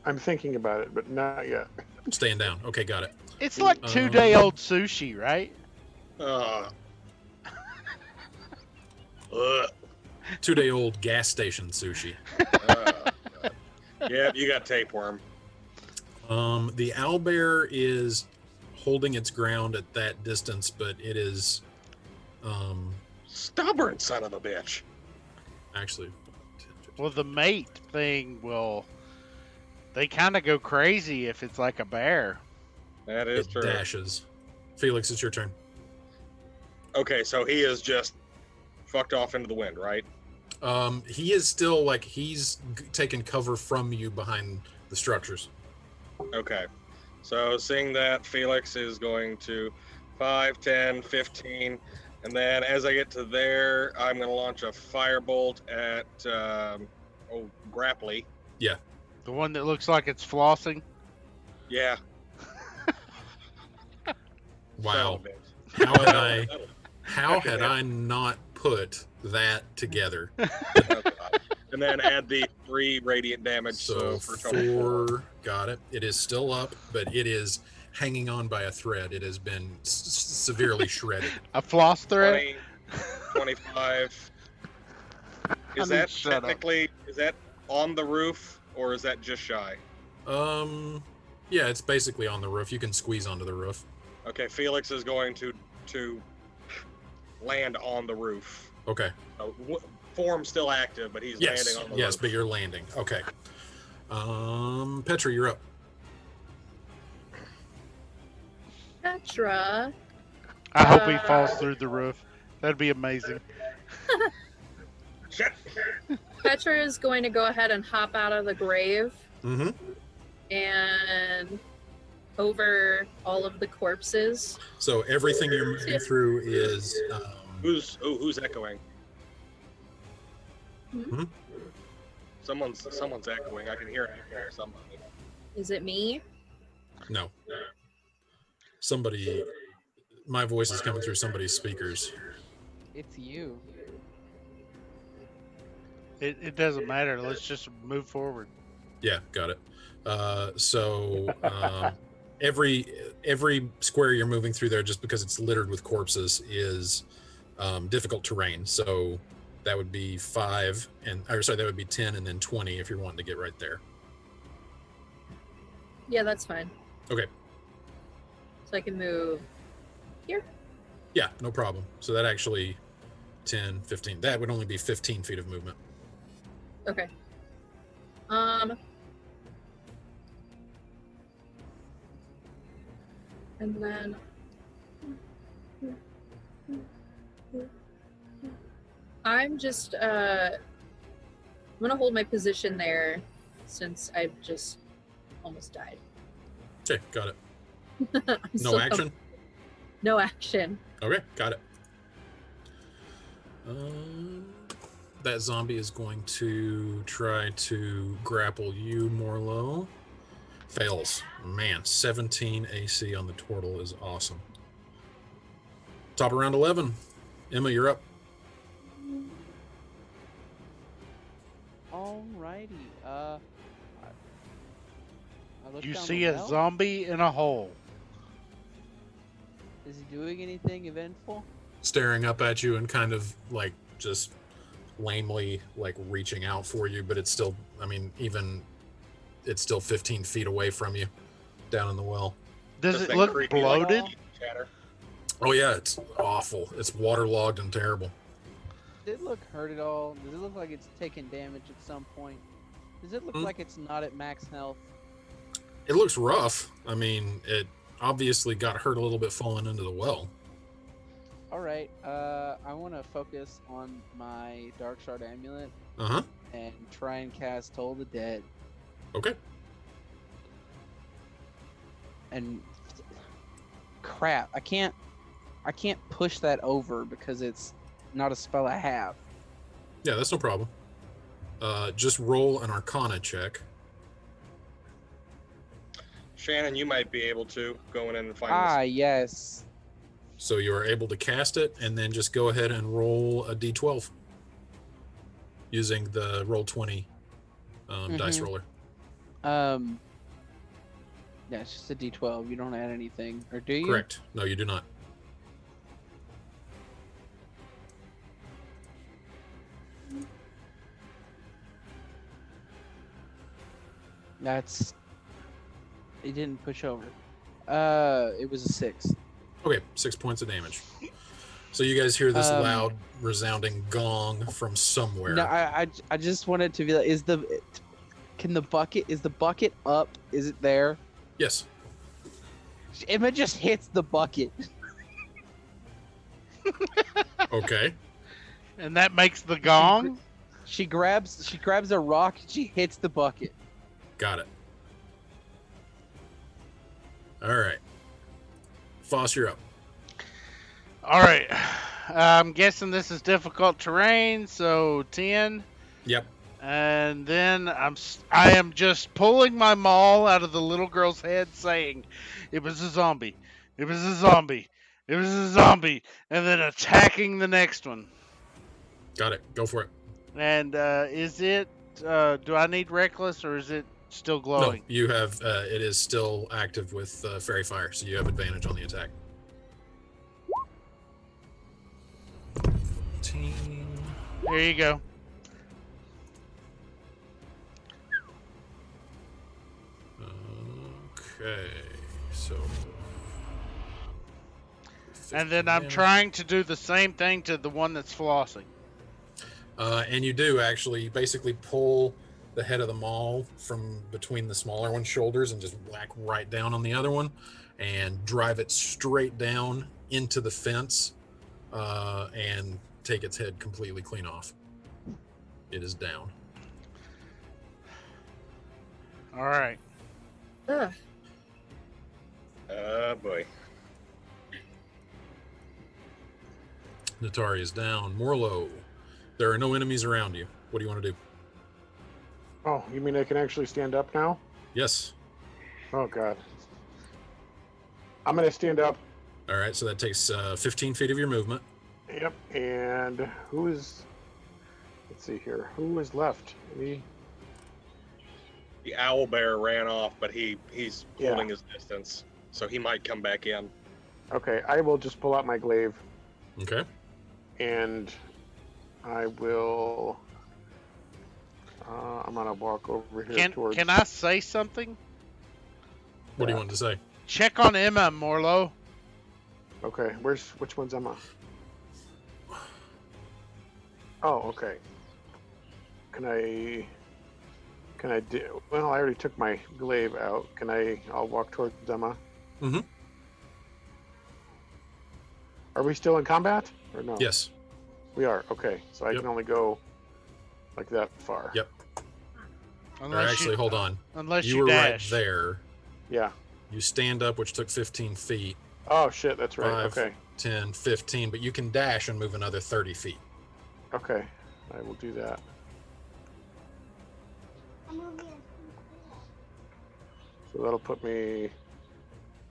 I'm thinking about it, but not yet. Staying down. Okay, got it. It's like 2-day-old sushi, right? 2-day-old gas station sushi. Yeah, you got tapeworm. The owlbear is holding its ground at that distance, but it is Stubborn son of a bitch. actually. Well, the mate thing will. They kind of go crazy if it's like a bear. That is It true. dashes. Felix, it's your turn. Okay, so he is just fucked off into the wind, right? He is still like he's taking cover from you behind the structures. Okay. So seeing that, Felix is going to 5, 10, 15, and then as I get to there, I'm going to launch a firebolt at Grapply. The one that looks like it's flossing. Yeah. Wow. Son of a bitch. How had I not put that together? And then add the 3 radiant damage. So for total 4, got it. It is still up, but it is hanging on by a thread. It has been severely shredded. A floss thread? 20, 25. Is I mean, that shut up. technically, is that on the roof or is that just shy? Yeah, it's basically on the roof. You can squeeze onto the roof. Okay, Felix is going to land on the roof. Okay. Form still active, but he's Yes. landing on the Yes, roof. but you're landing. Okay. Petra, you're up. Petra. I hope he falls through the roof. That'd be amazing. Shit. Petra is going to go ahead and hop out of the grave Mm-hmm. and over all of the corpses. So everything you're moving through is Who's echoing? Hmm? Someone's echoing. I can hear it echoing somebody. Is it me? no. Somebody, my voice is coming through somebody's speakers. It's you. It doesn't matter. Let's just move forward. Yeah, got it. So every square you're moving through there, just because it's littered with corpses, is difficult terrain. So that would be 5, that would be 10, and then 20 if you're wanting to get right there. Yeah, that's fine. Okay. So I can move here. Yeah, no problem. So that actually 10, 15. That would only be 15 feet of movement. Okay. And then I'm just I'm gonna hold my position there since I've just almost died. Okay, got it. I'm No still- action? No action. Okay, got it. That zombie is going to try to grapple you, Morlo. Fails. Man, 17 AC on the turtle is awesome. Top of round 11. Emma, you're up. Alrighty. I look You down see the a well. zombie in a hole. Is he doing anything eventful? Staring up at you and kind of like just lamely like reaching out for you, but it's still, I mean, even it's still 15 feet away from you down in the well. Does Just it that look creaky, like, bloated? chatter. Oh yeah, it's awful. It's waterlogged and terrible. Does it look hurt at all? Does it look like it's taken damage at some point? Does it look Hmm. like it's not at max health? It looks rough. I mean, it obviously got hurt a little bit falling into the well. All right. I want to focus on my Dark Shard Amulet Uh-huh. and try and cast Toll the Dead. Okay. And crap, I can't push that over because it's not a spell I have. Yeah, that's no problem. Just roll an Arcana check. Shannon, you might be able to go in and find Ah, this. yes. So you are able to cast it, and then just go ahead and roll a d12 using the Roll20 dice Mhm. roller. Yeah, it's just a D12. You don't add anything, or do you? Correct. No, you do not. That's. It didn't push over. It was a 6. Okay, 6 points of damage. So you guys hear this Um, loud, resounding gong from somewhere. No, I just wanted to be like, is the bucket up? Is it there? Yes. Emma just hits the bucket. Okay. And that makes the gong? She grabs a rock and she hits the bucket. Got it. All right. Foss, you're up. All right. I'm guessing this is difficult terrain, so 10. Yep. And then I am just pulling my maul out of the little girl's head, saying, "It was a zombie. It was a zombie. It was a zombie," and then attacking the next one. Got it. Go for it. And is it? Do I need reckless, or is it still glowing? No, you have. It is still active with fairy fire, so you have advantage on the attack. 14. There you go. Okay, so. And then I'm 15 trying to do the same thing to the one that's flossing. and you do actually. You basically pull the head of the maul from between the smaller one's shoulders and just whack right down on the other one and drive it straight down into the fence and take its head completely clean off. It is down. All right. Ugh. Oh boy. Natari is down. Morlo, there are no enemies around you. What do you want to do? Oh, you mean I can actually stand up now? Yes. Oh God. I'm gonna stand up. All right, so that takes 15 feet of your movement. Yep. And who is? Let's see here. Who is left? Me. The owl bear ran off, but he's Yeah. holding his distance, so he might come back in. Okay, I will just pull out my glaive Okay. and I will. I'm gonna walk over here towards. Can I say something? What do you want to say? Check on Emma, Morlo. Okay, which one's Emma? Oh, okay. Can I do? Well, I already took my glaive out. I'll walk towards Emma. Mhm. Are we still in combat or no? Yes. We are. Okay, so I Yep. can only go like that far. Yep. Or Unless actually, hold on. Unless You you, were right dash. there. Yeah. You stand up, which took 15 feet. Oh shit, that's right. 5, Okay. 10, 15, but you can dash and move another 30 feet. Okay, I will do that. So that'll put me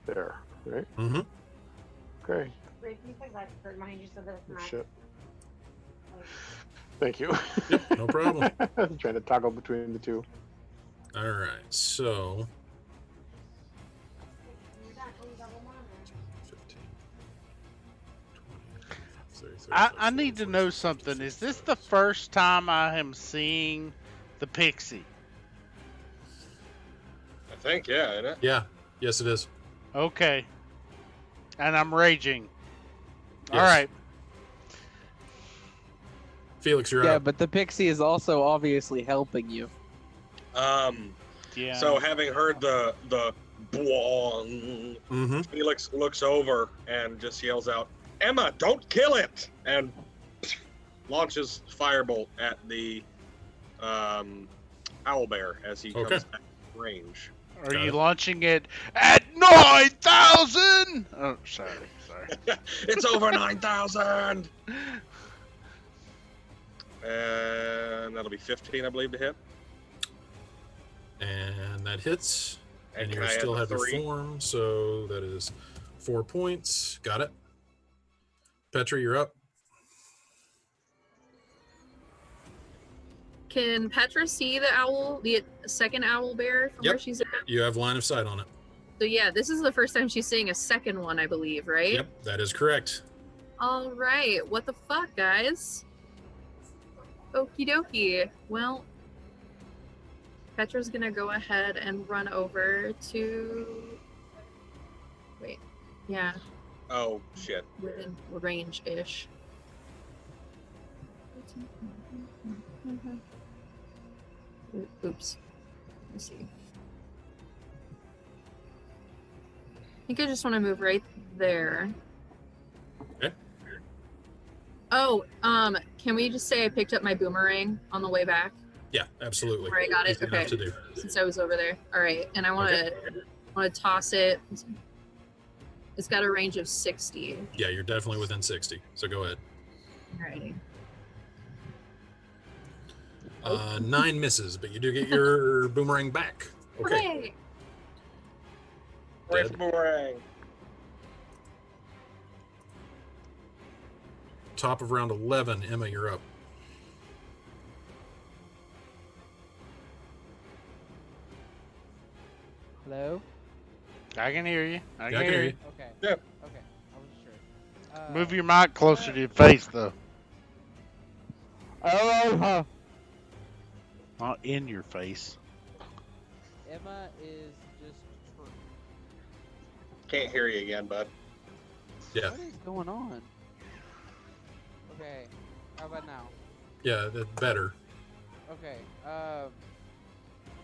there, right? Mm-hmm. Okay. Wait, can you put that remind you so that it's Oh, not. shit. Thank you. Yep, no problem. I'm trying to toggle between the two. All right, so 15, 20, 30, 35, I need to 40, know 50, something. 60, Is this the first time I am seeing the pixie? I think, yeah, isn't it? Yeah. Yes, it is. Okay. And I'm raging. All Yes. right. Felix, you're Yeah, up. but the pixie is also obviously helping you. Yeah. So having heard the boing, Mm-hmm. Felix looks over and just yells out, "Emma, don't kill it!" and launches firebolt at the owlbear as he Okay. comes back to range. Are Got you it. launching it at 9,000? Oh, sorry. It's over 9,000! And that'll be 15, I believe, to hit. And that hits. And can you I add still the have your 3? form, so that is 4 points. Got it. Petra, you're up. Can Petra see the owl, the second owl bear from Yep. where she's at? You have line of sight on it. So yeah, this is the first time she's seeing a second one, I believe, right? Yep, that is correct. All right. What the fuck, guys? Okie dokie. Well, Petra's gonna go ahead and run over to. Wait. Yeah, Oh, shit. within range-ish. Oops. Let's see. I think I just want to move right there. Okay. Oh, can we just say I picked up my boomerang on the way back Yeah, absolutely. where I got it? Easy enough Okay. to do. Since I was over there. All right, and I want to toss it. It's got a range of 60. Yeah, you're definitely within 60. So go ahead. Alrighty. 9 misses, but you do get your boomerang back. Okay. Hooray! Hooray for the boomerang. Top of round 11. Emma, you're up. Hello? I can hear you. I Yeah, can I can hear hear you. you. Okay. Yeah. Okay. I wasn't sure. Move your mic closer to your face, though. Oh, Not in your face. Emma is just. Can't hear you again, bud. Yeah. What is going on? Okay. How about now? Yeah, that's better. Okay.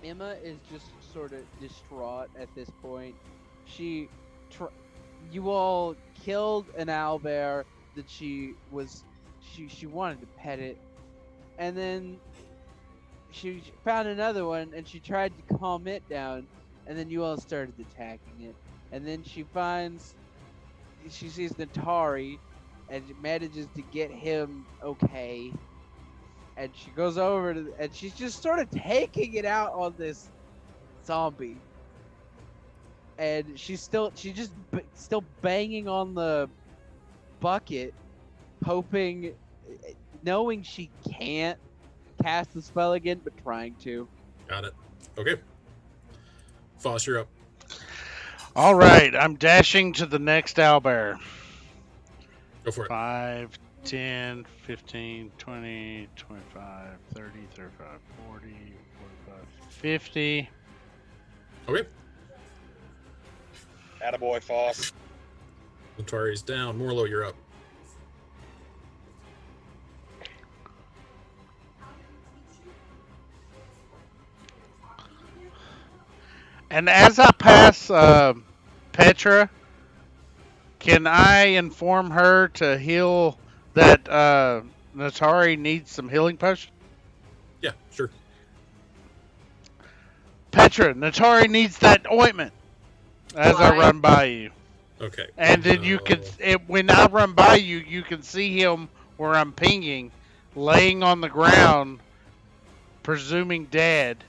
Emma is just sort of distraught at this point. You all killed an owlbear that she wanted to pet it, and then she found another one and she tried to calm it down, and then you all started attacking it, and then she sees Natari and manages to get him okay. And she goes over and she's just sort of taking it out on this zombie. And she's still banging on the bucket, hoping, knowing she can't cast the spell again, but trying to. Got it. Okay. Foss, you're up. All right, I'm dashing to the next owlbear. Go for it. 5, 10, 15, 20, 25, 30, 35, 40, 45, 50. Okay. Attaboy, Foss. Natari's down. Morlo, you're up. And as I pass Petra, can I inform her to heal that Natari needs some healing potion? Yeah, sure. Petra, Natari needs that ointment as I Why? run by you. Okay. And then you can, when I run by you, you can see him where I'm pinging, laying on the ground, presuming dead.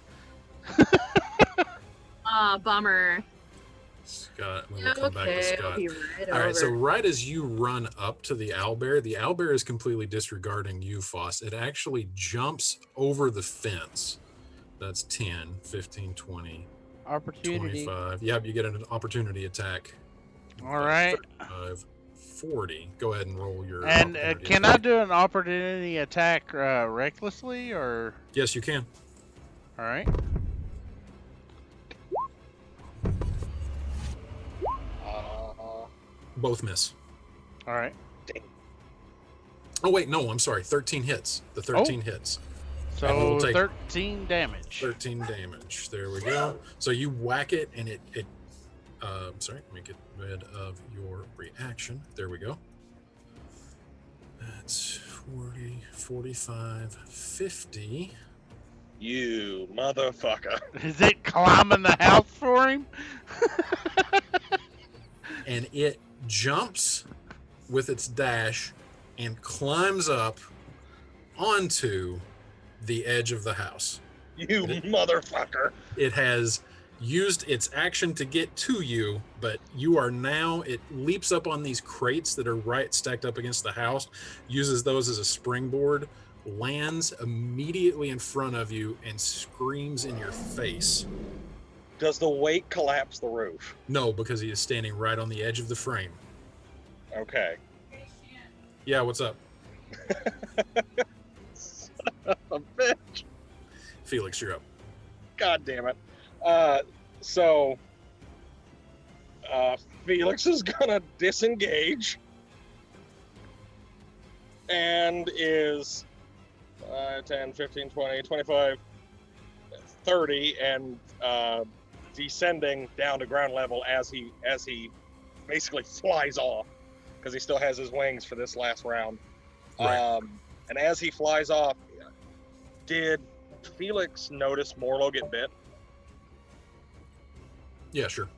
Bummer. Scott, we'll come back to Okay, Scott. I'll be right All right, so over. right as you run up to the owlbear is completely disregarding you, Foss. It actually jumps over the fence. That's 10, 15, 20, Opportunity. 25. Yep, you get an opportunity attack. All right. 35, 40. Go ahead and roll your. And opportunity can I attack. do an opportunity attack recklessly, or? Yes, you can. All right. Both miss. All right. Oh wait, no, I'm sorry. 13 hits. The 13 hits. And So we'll take 13 damage. 13 damage. There we go. So you whack it, and it sorry, let me get rid of your reaction. There we go. That's 40, 45, 50. You motherfucker. Is it climbing the house for him? And it jumps with its dash and climbs up onto the edge of the house. You motherfucker. It has used its action to get to you, but you are now, it leaps up on these crates that are right stacked up against the house, uses those as a springboard, lands immediately in front of you, and screams in your face. Does the weight collapse the roof? No, because he is standing right on the edge of the frame. Okay. Yeah, what's up? Son of a bitch. Felix, you're up. God damn it. So Felix is gonna disengage and is 10, 15, 20, 25, 30, and descending down to ground level as he basically flies off, because he still has his wings for this last round. Right. And as he flies off, did Felix notice Morlo get bit? Yeah, sure.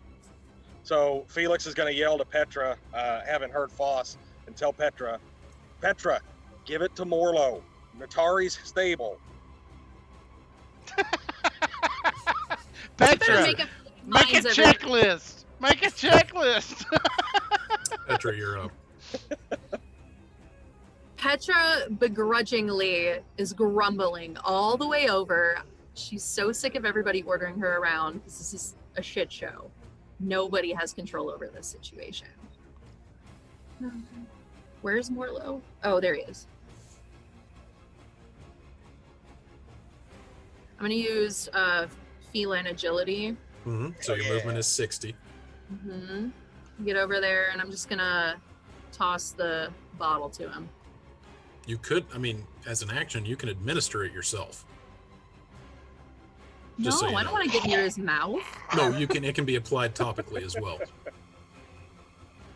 So Felix is going to yell to Petra, having heard Foss, and tell Petra, give it to Morlo. Natari's stable. Petra, Make a make a minds of it. checklist. Make a checklist. Petra, you're up. Petra begrudgingly is grumbling all the way over. She's so sick of everybody ordering her around because this is a shit show. Nobody has control over this situation. Where's Morlo? Oh, there he is. I'm gonna use feline agility. Mm-hmm. So your movement is 60. Mm-hmm. Get over there, and I'm just gonna toss the bottle to him. You could, I mean, as an action, you can administer it yourself. Just No, so you I know. don't want to get near his mouth. No, you can. It can be applied topically as well.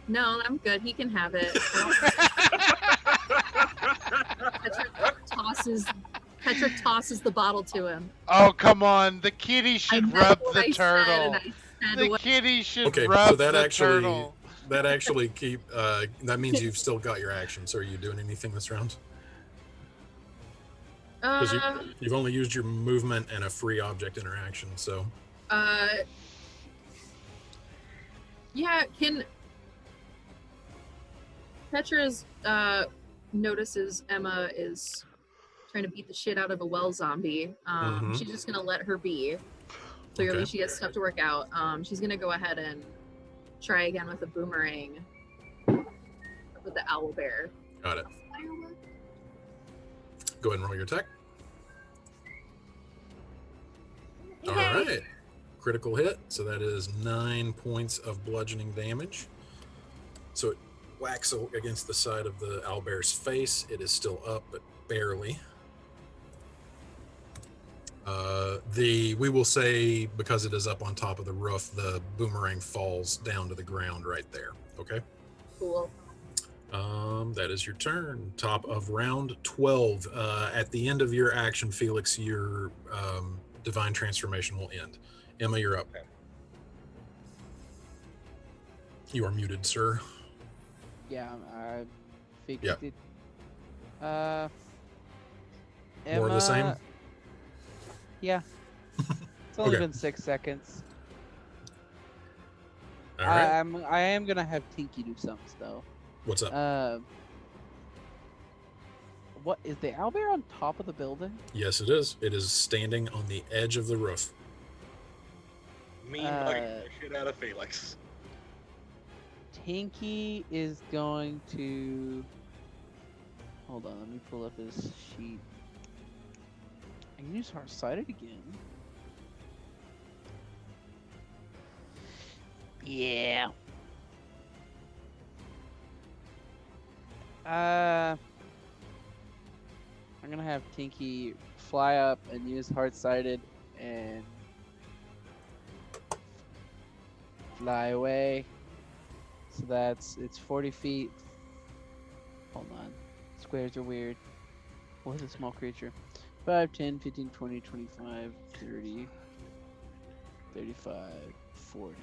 No, I'm good. He can have it. Petra tosses the bottle to him. Oh, come on. The kitty I should know rub what the I said, turtle. and I said The what- kitty should Okay, rub so that the actually turtle. that means you've still got your action. So are you doing anything this round? Because you've only used your movement and a free object interaction. So yeah, can Petra's notices Emma is trying to beat the shit out of a well zombie. Mhm. She's just gonna let her be. Clearly Okay. she has stuff to work out. She's gonna go ahead and try again with a boomerang with the owl bear. got it. Go ahead and roll your attack. All right. Critical hit. So that is 9 points of bludgeoning damage. So it whacks against the side of the owlbear's face. It is still up, but barely. We will say, because it is up on top of the roof, the boomerang falls down to the ground right there. Okay. Cool. That is your turn. Top of round 12. At the end of your action, Felix, your divine transformation will end. Emma, you're up. You are muted, sir. Yeah, I figured it. More of the same? Yeah. It's only Okay. been 6 seconds. All right. I am gonna have Tinky do something though. What's up? What is the owlbear on top of the building? Yes, it is. It is standing on the edge of the roof. Mean mugging the shit out of Felix. Tinky is going to. Hold on, let me pull up his sheet. I can use Farsighted again. Yeah. I'm gonna have Tinky fly up and use hard-sighted and fly away. So it's 40 feet. Hold on. Squares are weird. What's a small creature? 5, 10, 15, 20, 25, 30, 35, 40.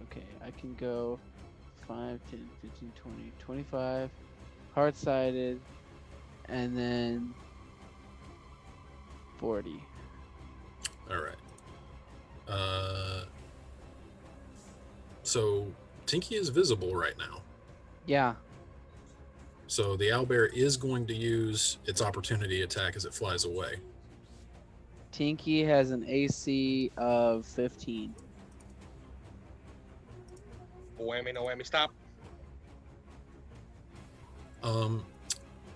Okay, I can go 5, 10, 15, 20, 25, hard-sided, and then 40. All right. So Tinky is visible right now. Yeah. So the owlbear is going to use its opportunity attack as it flies away. Tinky has an AC of 15. No whammy, stop.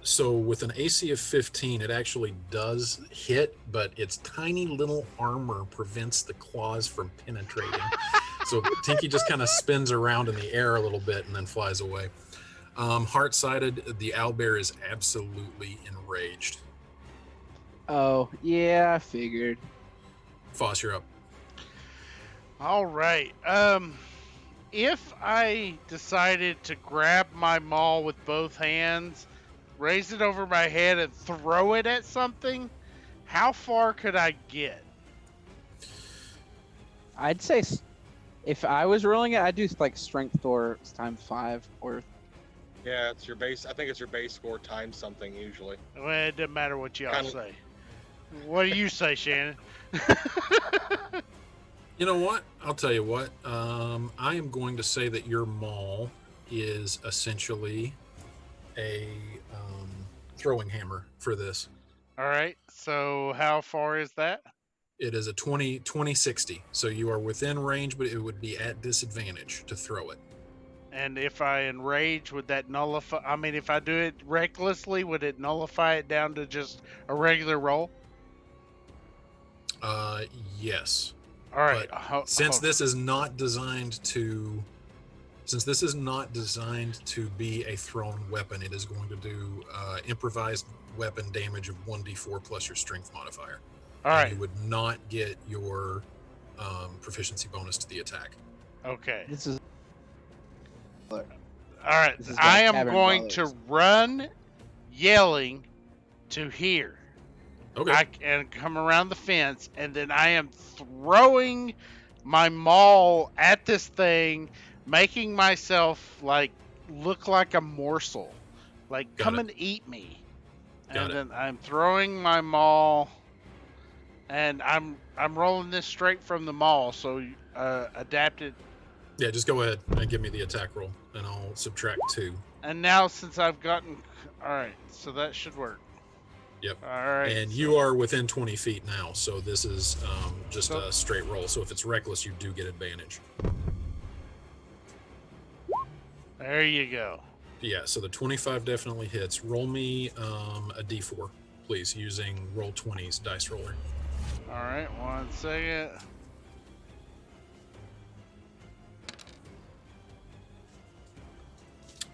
So with an AC of 15, it actually does hit, but its tiny little armor prevents the claws from penetrating. So Tinky just kind of spins around in the air a little bit and then flies away. Heart-sighted, the owlbear is absolutely enraged. Oh, yeah, I figured. Foss, you're up. All right. If I decided to grab my maul with both hands, raise it over my head, and throw it at something, how far could I get? I'd say if I was rolling it, I'd do like strength or times 5 or. Yeah, it's your base. I think it's your base score times something usually. Well, it doesn't matter what y'all Kinda- say. What do you say, Shannon? You know what? I'll tell you what. I am going to say that your maul is essentially a throwing hammer for this. All right. So how far is that? It is a 20-60. So you are within range, but it would be at disadvantage to throw it. And if I enrage, would that nullify? I mean, if I do it recklessly, would it nullify it down to just a regular roll? Yes. All right. Since this is not designed to be a thrown weapon, it is going to do improvised weapon damage of 1d4 plus your strength modifier. All And right. you would not get your proficiency bonus to the attack. Okay. This is. All right. This is I like am Tavern going to Brawlers. run, yelling, to here. Okay. And come around the fence, and then I am throwing my maul at this thing, making myself like look like a morsel, like Got come it. and eat me. Got and it. then I'm throwing my maul, and I'm rolling this straight from the maul, so adapted. Yeah, just go ahead and give me the attack roll, and I'll subtract 2. And now since I've gotten, all right, so that should work. Yep. All right. And you are within 20 feet now, so this is just So- a straight roll. So if it's reckless, you do get advantage. There you go. Yeah, so the 25 definitely hits. Roll me a d4, please, using Roll20's dice roller. All right, 1 second.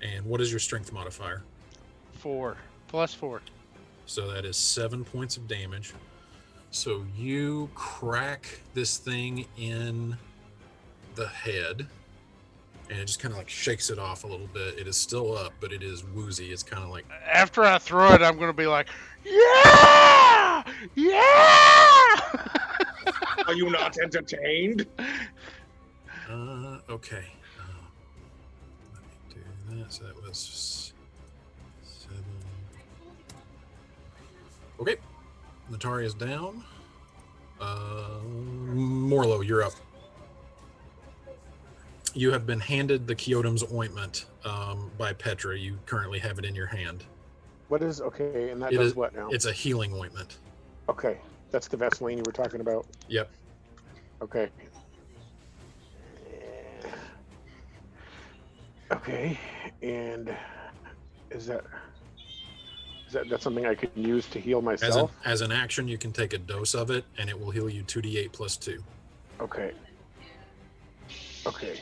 And what is your strength modifier? 4 plus 4. So that is 7 points of damage. So you crack this thing in the head, and it just kind of like shakes it off a little bit. It is still up, but it is woozy. It's kind of like, After I throw it, I'm gonna be like, yeah, yeah. Are you not entertained? okay. Let me do that. So that was 7. Okay. Nataria's down. Morlo, you're up. You have been handed the Kyotom's ointment by Petra. You currently have it in your hand. What is okay? And that It does is- what now? It's a healing ointment. Okay, that's the Vaseline you were talking about. Yep. Okay. Okay, and is that that's something I could use to heal myself? As an action, you can take a dose of it, and it will heal you 2d8 plus 2. Okay. Okay.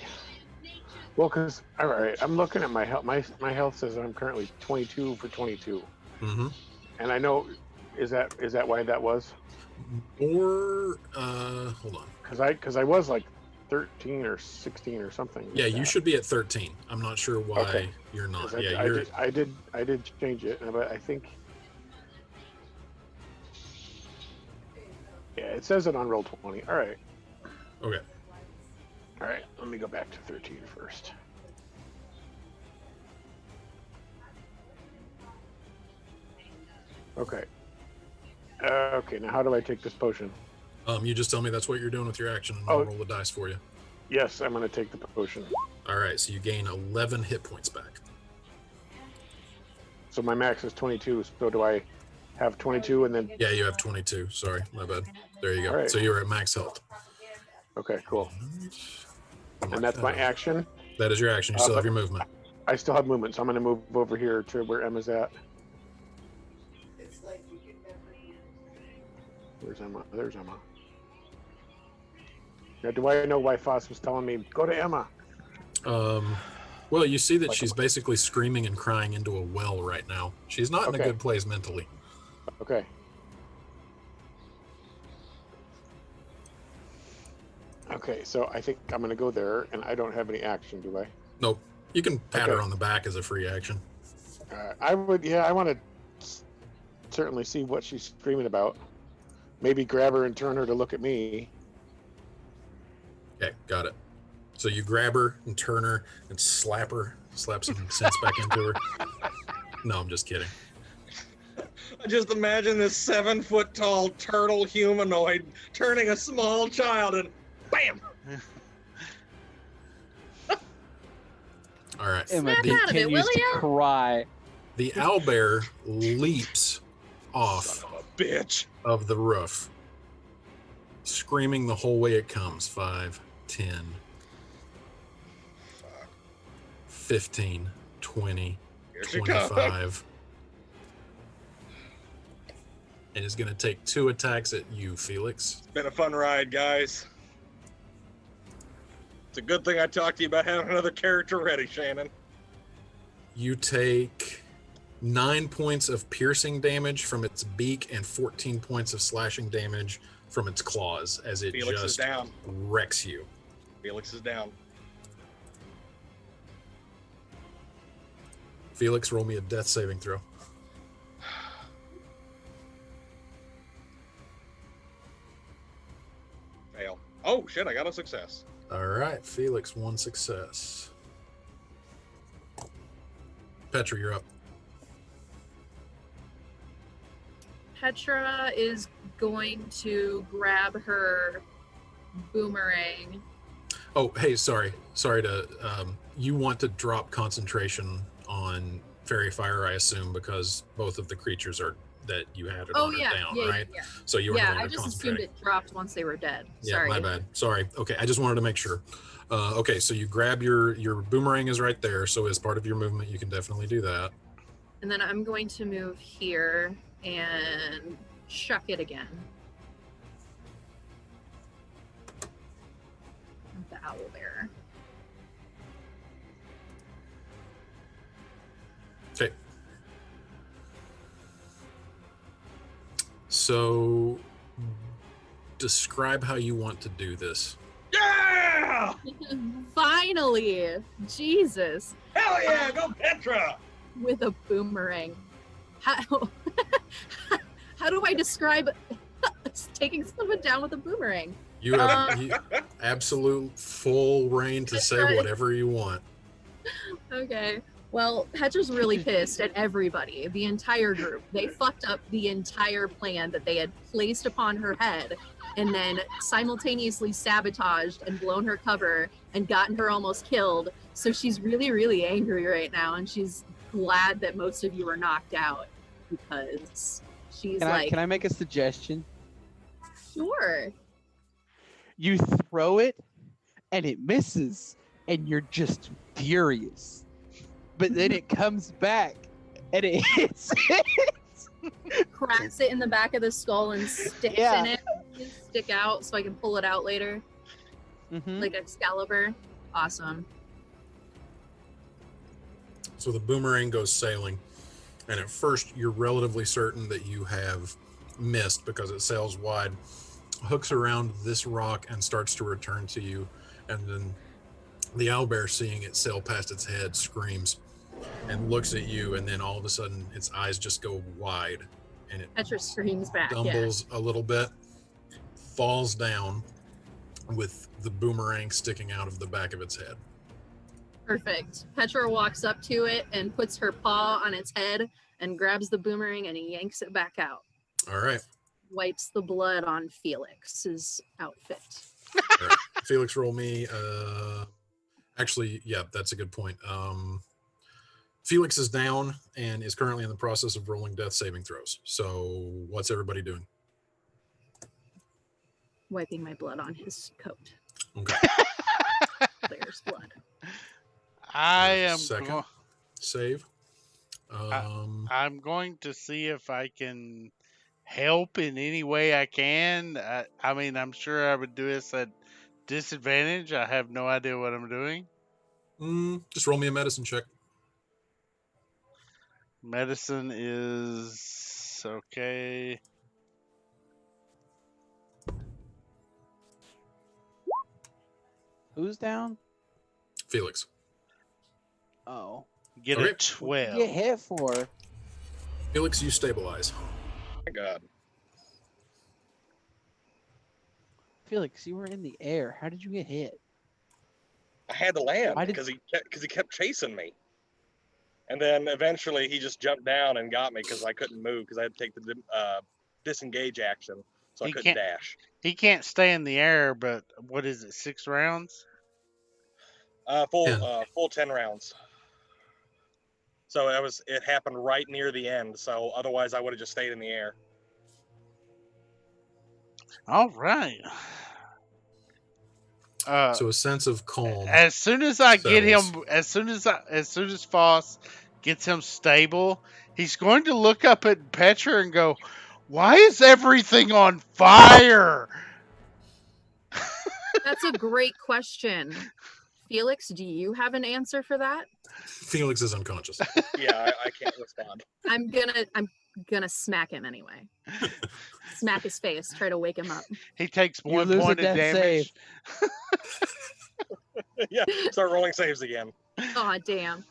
Well, because all right, I'm looking at my health. My health says I'm currently 22 for 22, Mm-hmm. and I know is that why that was? Or hold on. Because I was like 13 or 16 or something. Yeah, like you that. should be at 13. I'm not sure why Okay. you're not. 'Cause Yeah, I you're. did change it, but I think. Yeah, it says it on Roll20. All right. Okay. All right, let me go back to 13 first. Okay. Okay, now how do I take this potion? You just tell me that's what you're doing with your action, and I'll Oh. roll the dice for you. Yes, I'm going to take the potion. All right, so you gain 11 hit points back. So my max is 22. So do I have 22 and then? Yeah, you have 22. Sorry, my bad. There you go. All right. So you're at max health. Okay, cool. Mark And that's that my off. action. That is your action. You still have your movement. I still have movement, so I'm going to move over here to where Emma's at. Where's Emma? There's Emma. Now, do I know why Foss was telling me, go to Emma? Well, you see that she's basically screaming and crying into a well right now. She's not in a Okay. good place mentally. Okay. Okay, so I think I'm going to go there, and I don't have any action, do I? Nope. You can pat her Okay. on the back as a free action. I would, yeah, I want to certainly see what she's screaming about. Maybe grab her and turn her to look at me. Okay, got it. So you grab her and turn her and slap some sense back into her. No, I'm just kidding. I just imagine this 7-foot-tall turtle humanoid turning a small child and bam! All right. Emma Snap out of it, continues will to ya? cry. The owlbear leaps off Son of a bitch. of the roof, screaming the whole way it comes. 5, 10, 15, 20, Here she comes. 25. And is going to take 2 attacks at you, Felix. It's been a fun ride, guys. It's a good thing I talked to you about having another character ready, Shannon. You take 9 points of piercing damage from its beak and 14 points of slashing damage from its claws as it Felix is just down. wrecks you. Felix is down. Felix, roll me a death saving throw. Fail. Oh, shit, I got a success. All right, Felix, 1 success. Petra, you're up. Petra is going to grab her boomerang. Oh, hey, sorry to. You want to drop concentration on Fairy Fire, I assume, because both of the creatures are that you had it Oh on yeah, down, yeah, right? yeah. So you were no Yeah, longer I just assumed concentrating. it dropped once they were dead. Yeah, Sorry. my bad. Sorry. Okay, I just wanted to make sure. Okay, so you grab your boomerang is right there. So as part of your movement, you can definitely do that. And then I'm going to move here and chuck it again. The owl bear. Okay. So describe how you want to do this. Yeah! Finally! Jesus! Hell yeah, go Petra! With a boomerang. How, how do I describe taking someone down with a boomerang? You have absolute full reign to say right. whatever you want. Okay. Well, Petra's really pissed at everybody, the entire group. They fucked up the entire plan that they had placed upon her head and then simultaneously sabotaged and blown her cover and gotten her almost killed. So she's really, really angry right now, and she's glad that most of you are knocked out because she's Can I make a suggestion? sure. You throw it and it misses and you're just furious. But then it comes back and it hits it. Cracks it in the back of the skull and sticks Yeah. in it. Stick out so I can pull it out later. Mhm. Like Excalibur. Awesome. So the boomerang goes sailing, and at first you're relatively certain that you have missed because it sails wide, hooks around this rock, and starts to return to you. And then the owlbear, seeing it sail past its head, screams and looks at you, and then all of a sudden its eyes just go wide, and it Petra screams back. Yeah. stumbles a little bit, falls down with the boomerang sticking out of the back of its head. Perfect. Petra walks up to it and puts her paw on its head and grabs the boomerang and yanks it back out. All right. Wipes the blood on Felix's outfit. All right. Felix, roll me. Actually, yeah, that's a good point. Felix is down and is currently in the process of rolling death saving throws. So what's everybody doing? Wiping my blood on his coat. Okay. There's blood. I There's a am second save. I'm going to see if I can help in any way I can. I mean, I'm sure I would do this at disadvantage. I have no idea what I'm doing. Just roll me a medicine check. Medicine is okay. Who's down? Felix. Oh. Get Okay. a 12. Get hit for. Felix, you stabilize. My God. Felix, you were in the air. How did you get hit? I had to land Why did- because he kept chasing me. And then eventually he just jumped down and got me because I couldn't move because I had to take the disengage action, so I He couldn't can't- dash. He can't stay in the air, but what is it, 6 rounds? Full 10 rounds. So it happened right near the end. So otherwise I would have just stayed in the air. All right. So a sense of calm. As soon as I get him, settles. as soon as Foss gets him stable, he's going to look up at Petra and go, "Why is everything on fire?" That's a great question. Felix, do you have an answer for that? Felix is unconscious. Yeah, I can't respond. I'm gonna smack him anyway. Smack his face. Try to wake him up. He takes You 1 lose a point of death damage. Yeah, start rolling saves again. Oh damn.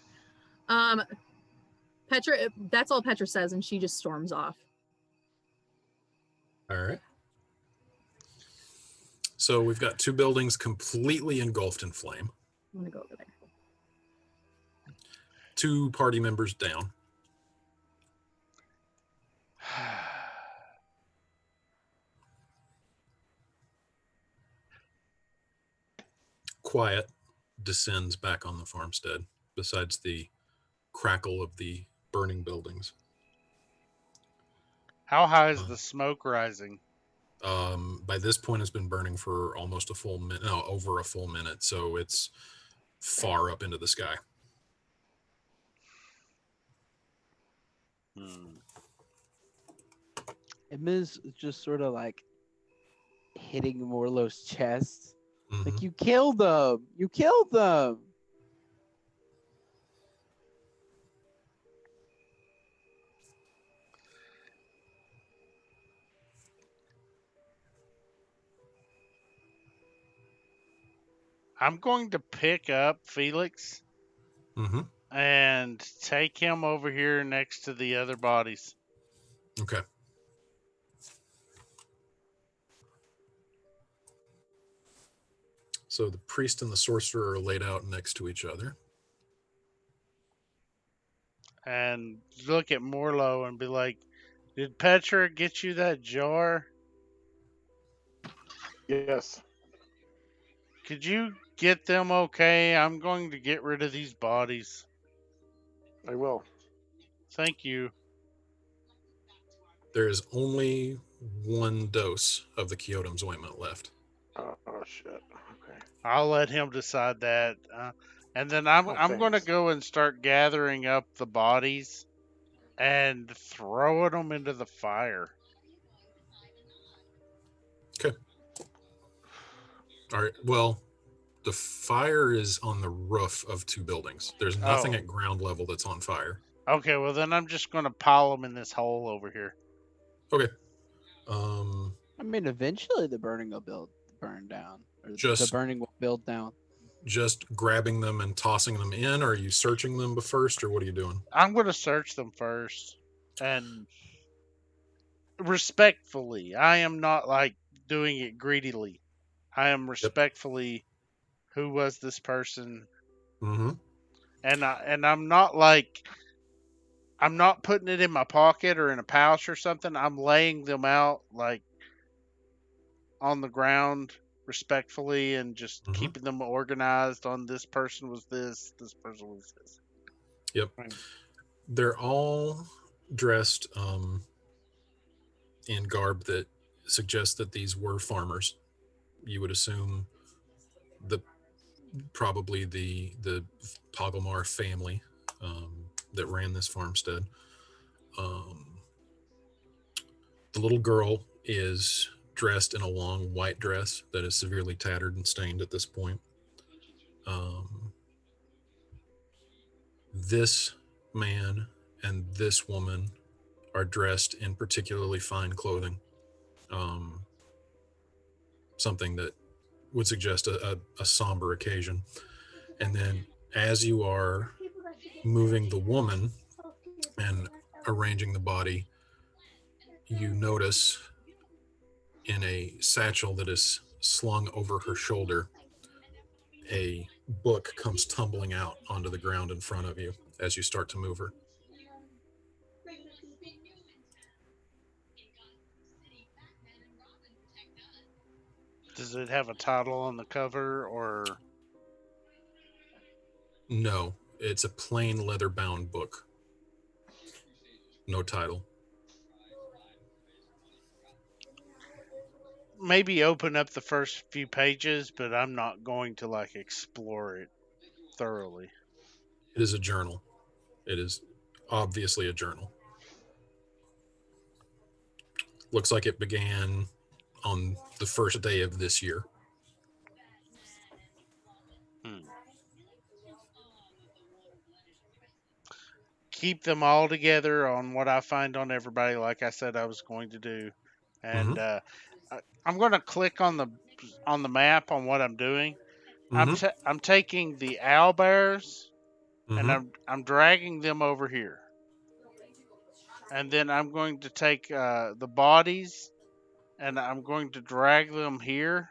Petra. That's all Petra says, and she just storms off. All right. So we've got 2 buildings completely engulfed in flame. I'm gonna go over there. 2 party members down. Quiet descends back on the farmstead, besides the crackle of the burning buildings. How high is the smoke rising? By this point, it's been burning for almost a full minute, no, over a full minute, so it's far up into the sky. Emma's just sort of like hitting Morlo's chest. Mhm. Like, you killed them. You killed them. I'm going to pick up Felix Mhm. and take him over here next to the other bodies. Okay. So the priest and the sorcerer are laid out next to each other. And look at Morlo and be like, "Did Petra get you that jar? Yes. Could you get them okay? I'm going to get rid of these bodies. I will. Thank you." There is only 1 dose of the Kyotom's ointment left. Oh shit. Okay. I'll let him decide that. And then I'm going to thanks. go and start gathering up the bodies and throwing them into the fire. All right. Well, The fire is on the roof of 2 buildings. There's nothing Oh. at ground level that's on fire. Okay, well then I'm just gonna pile them in this hole over here. Okay. I mean, eventually the burn down, or the Just- burning will build down. Just grabbing them and tossing them in, or are you searching them first, or what are you doing? I'm gonna search them first, and respectfully. I am not like doing it greedily. I am respectfully. Who was this person? Mm-hmm. And I'm not like, I'm not putting it in my pocket or in a pouch or something. I'm laying them out like on the ground respectfully and just Mhm. keeping them organized on this person was this person was this. Yep. Right. They're all dressed in garb that suggests that these were farmers. You would assume probably the Pogomar family that ran this farmstead. The little girl is dressed in a long white dress that is severely tattered and stained at this point. This man and this woman are dressed in particularly fine clothing. Something that would suggest a somber occasion. And then as you are moving the woman and arranging the body, you notice in a satchel that is slung over her shoulder, a book comes tumbling out onto the ground in front of you as you start to move her. Does it have a title on the cover or? No, it's a plain leather-bound book. No title. Maybe open up the first few pages, but I'm not going to like explore it thoroughly. It is a journal. It is obviously a journal. Looks like it began on the first day of this year. Keep them all together on what I find on everybody, like I said I was going to do, and I'm going to click on the map on what I'm doing. I'm taking the owlbears, and I'm dragging them over here, and then I'm going to take the bodies, and I'm going to drag them here,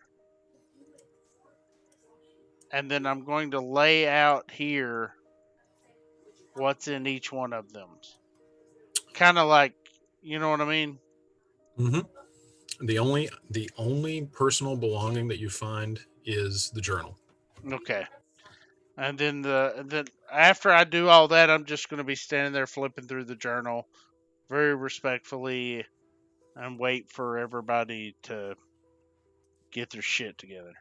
and then I'm going to lay out here what's in each one of them. Kind of like, you know what I mean? Mm-hmm. The only personal belonging that you find is the journal. Okay. And then after I do all that, I'm just going to be standing there flipping through the journal very respectfully and wait for everybody to get their shit together.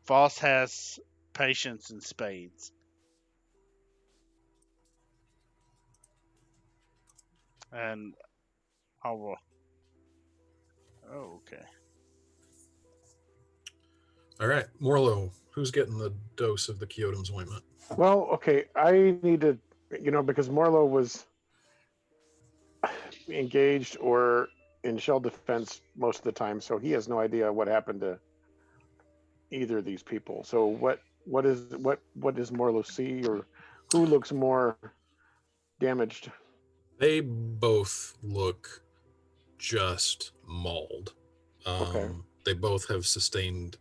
Voss has patience and spades. And I will. Oh, okay. All right, Morlo, who's getting the dose of the Kyotum's ointment? Well, okay, I need to, because Morlo was engaged or in shell defense most of the time, so he has no idea what happened to either of these people. So what does Morlo see, or who looks more damaged? They both look just mauled. Okay. They both have sustained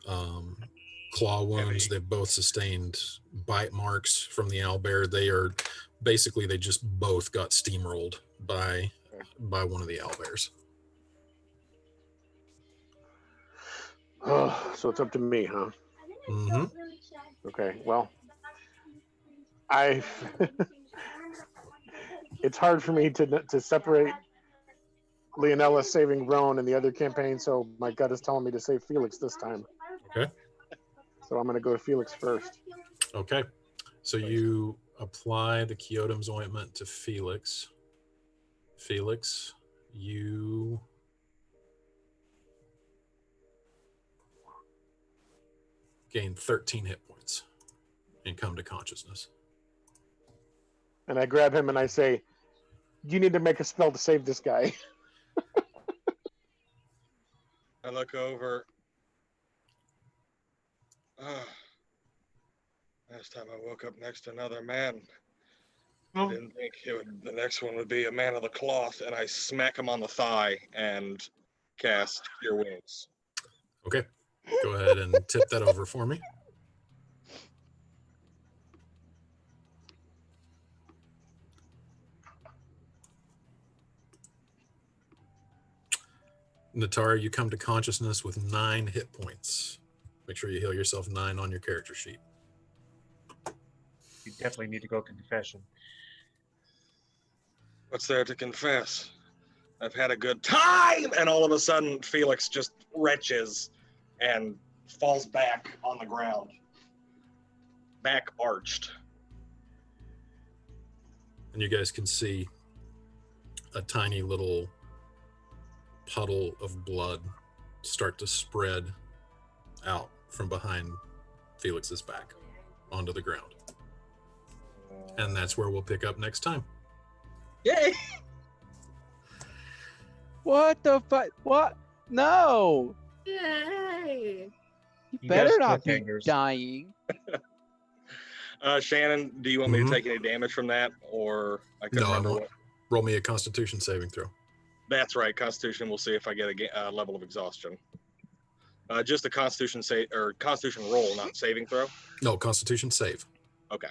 claw wounds. Heavy. They've both sustained bite marks from the owlbear. They just both got steamrolled by one of the owlbears. Oh, so it's up to me, huh? Mm-hmm. Okay, well, it's hard for me to separate Leonella saving Roan in the other campaign, so my gut is telling me to save Felix this time. Okay. So I'm going to go to Felix first. Okay. So you apply the Kyotum's ointment to Felix. Felix, you gain 13 hit points and come to consciousness. And I grab him and I say, "You need to make a spell to save this guy." I look over. Last time I woke up next to another man, I didn't think the next one would be a man of the cloth, and I smack him on the thigh and cast Cure Wounds. Okay. Go ahead and tip that over for me. Natara, you come to consciousness with 9 hit points. Make sure you heal yourself 9 on your character sheet. You definitely need to go to confession. What's there to confess? I've had a good time! And all of a sudden, Felix just retches and falls back on the ground. Back arched. And you guys can see a tiny little puddle of blood start to spread out from behind Felix's back onto the ground. And that's where we'll pick up next time. Yay! What the fuck? What? No! Yay! You You better guys not be cliffhangers. dying. Shannon, do you want me to take any damage from that? Or I couldn't No, I remember won't. what. Roll me a Constitution saving throw. That's right, Constitution. We'll see if I get a level of exhaustion. Just a Constitution save or Constitution roll, not saving throw. No, Constitution save. Okay.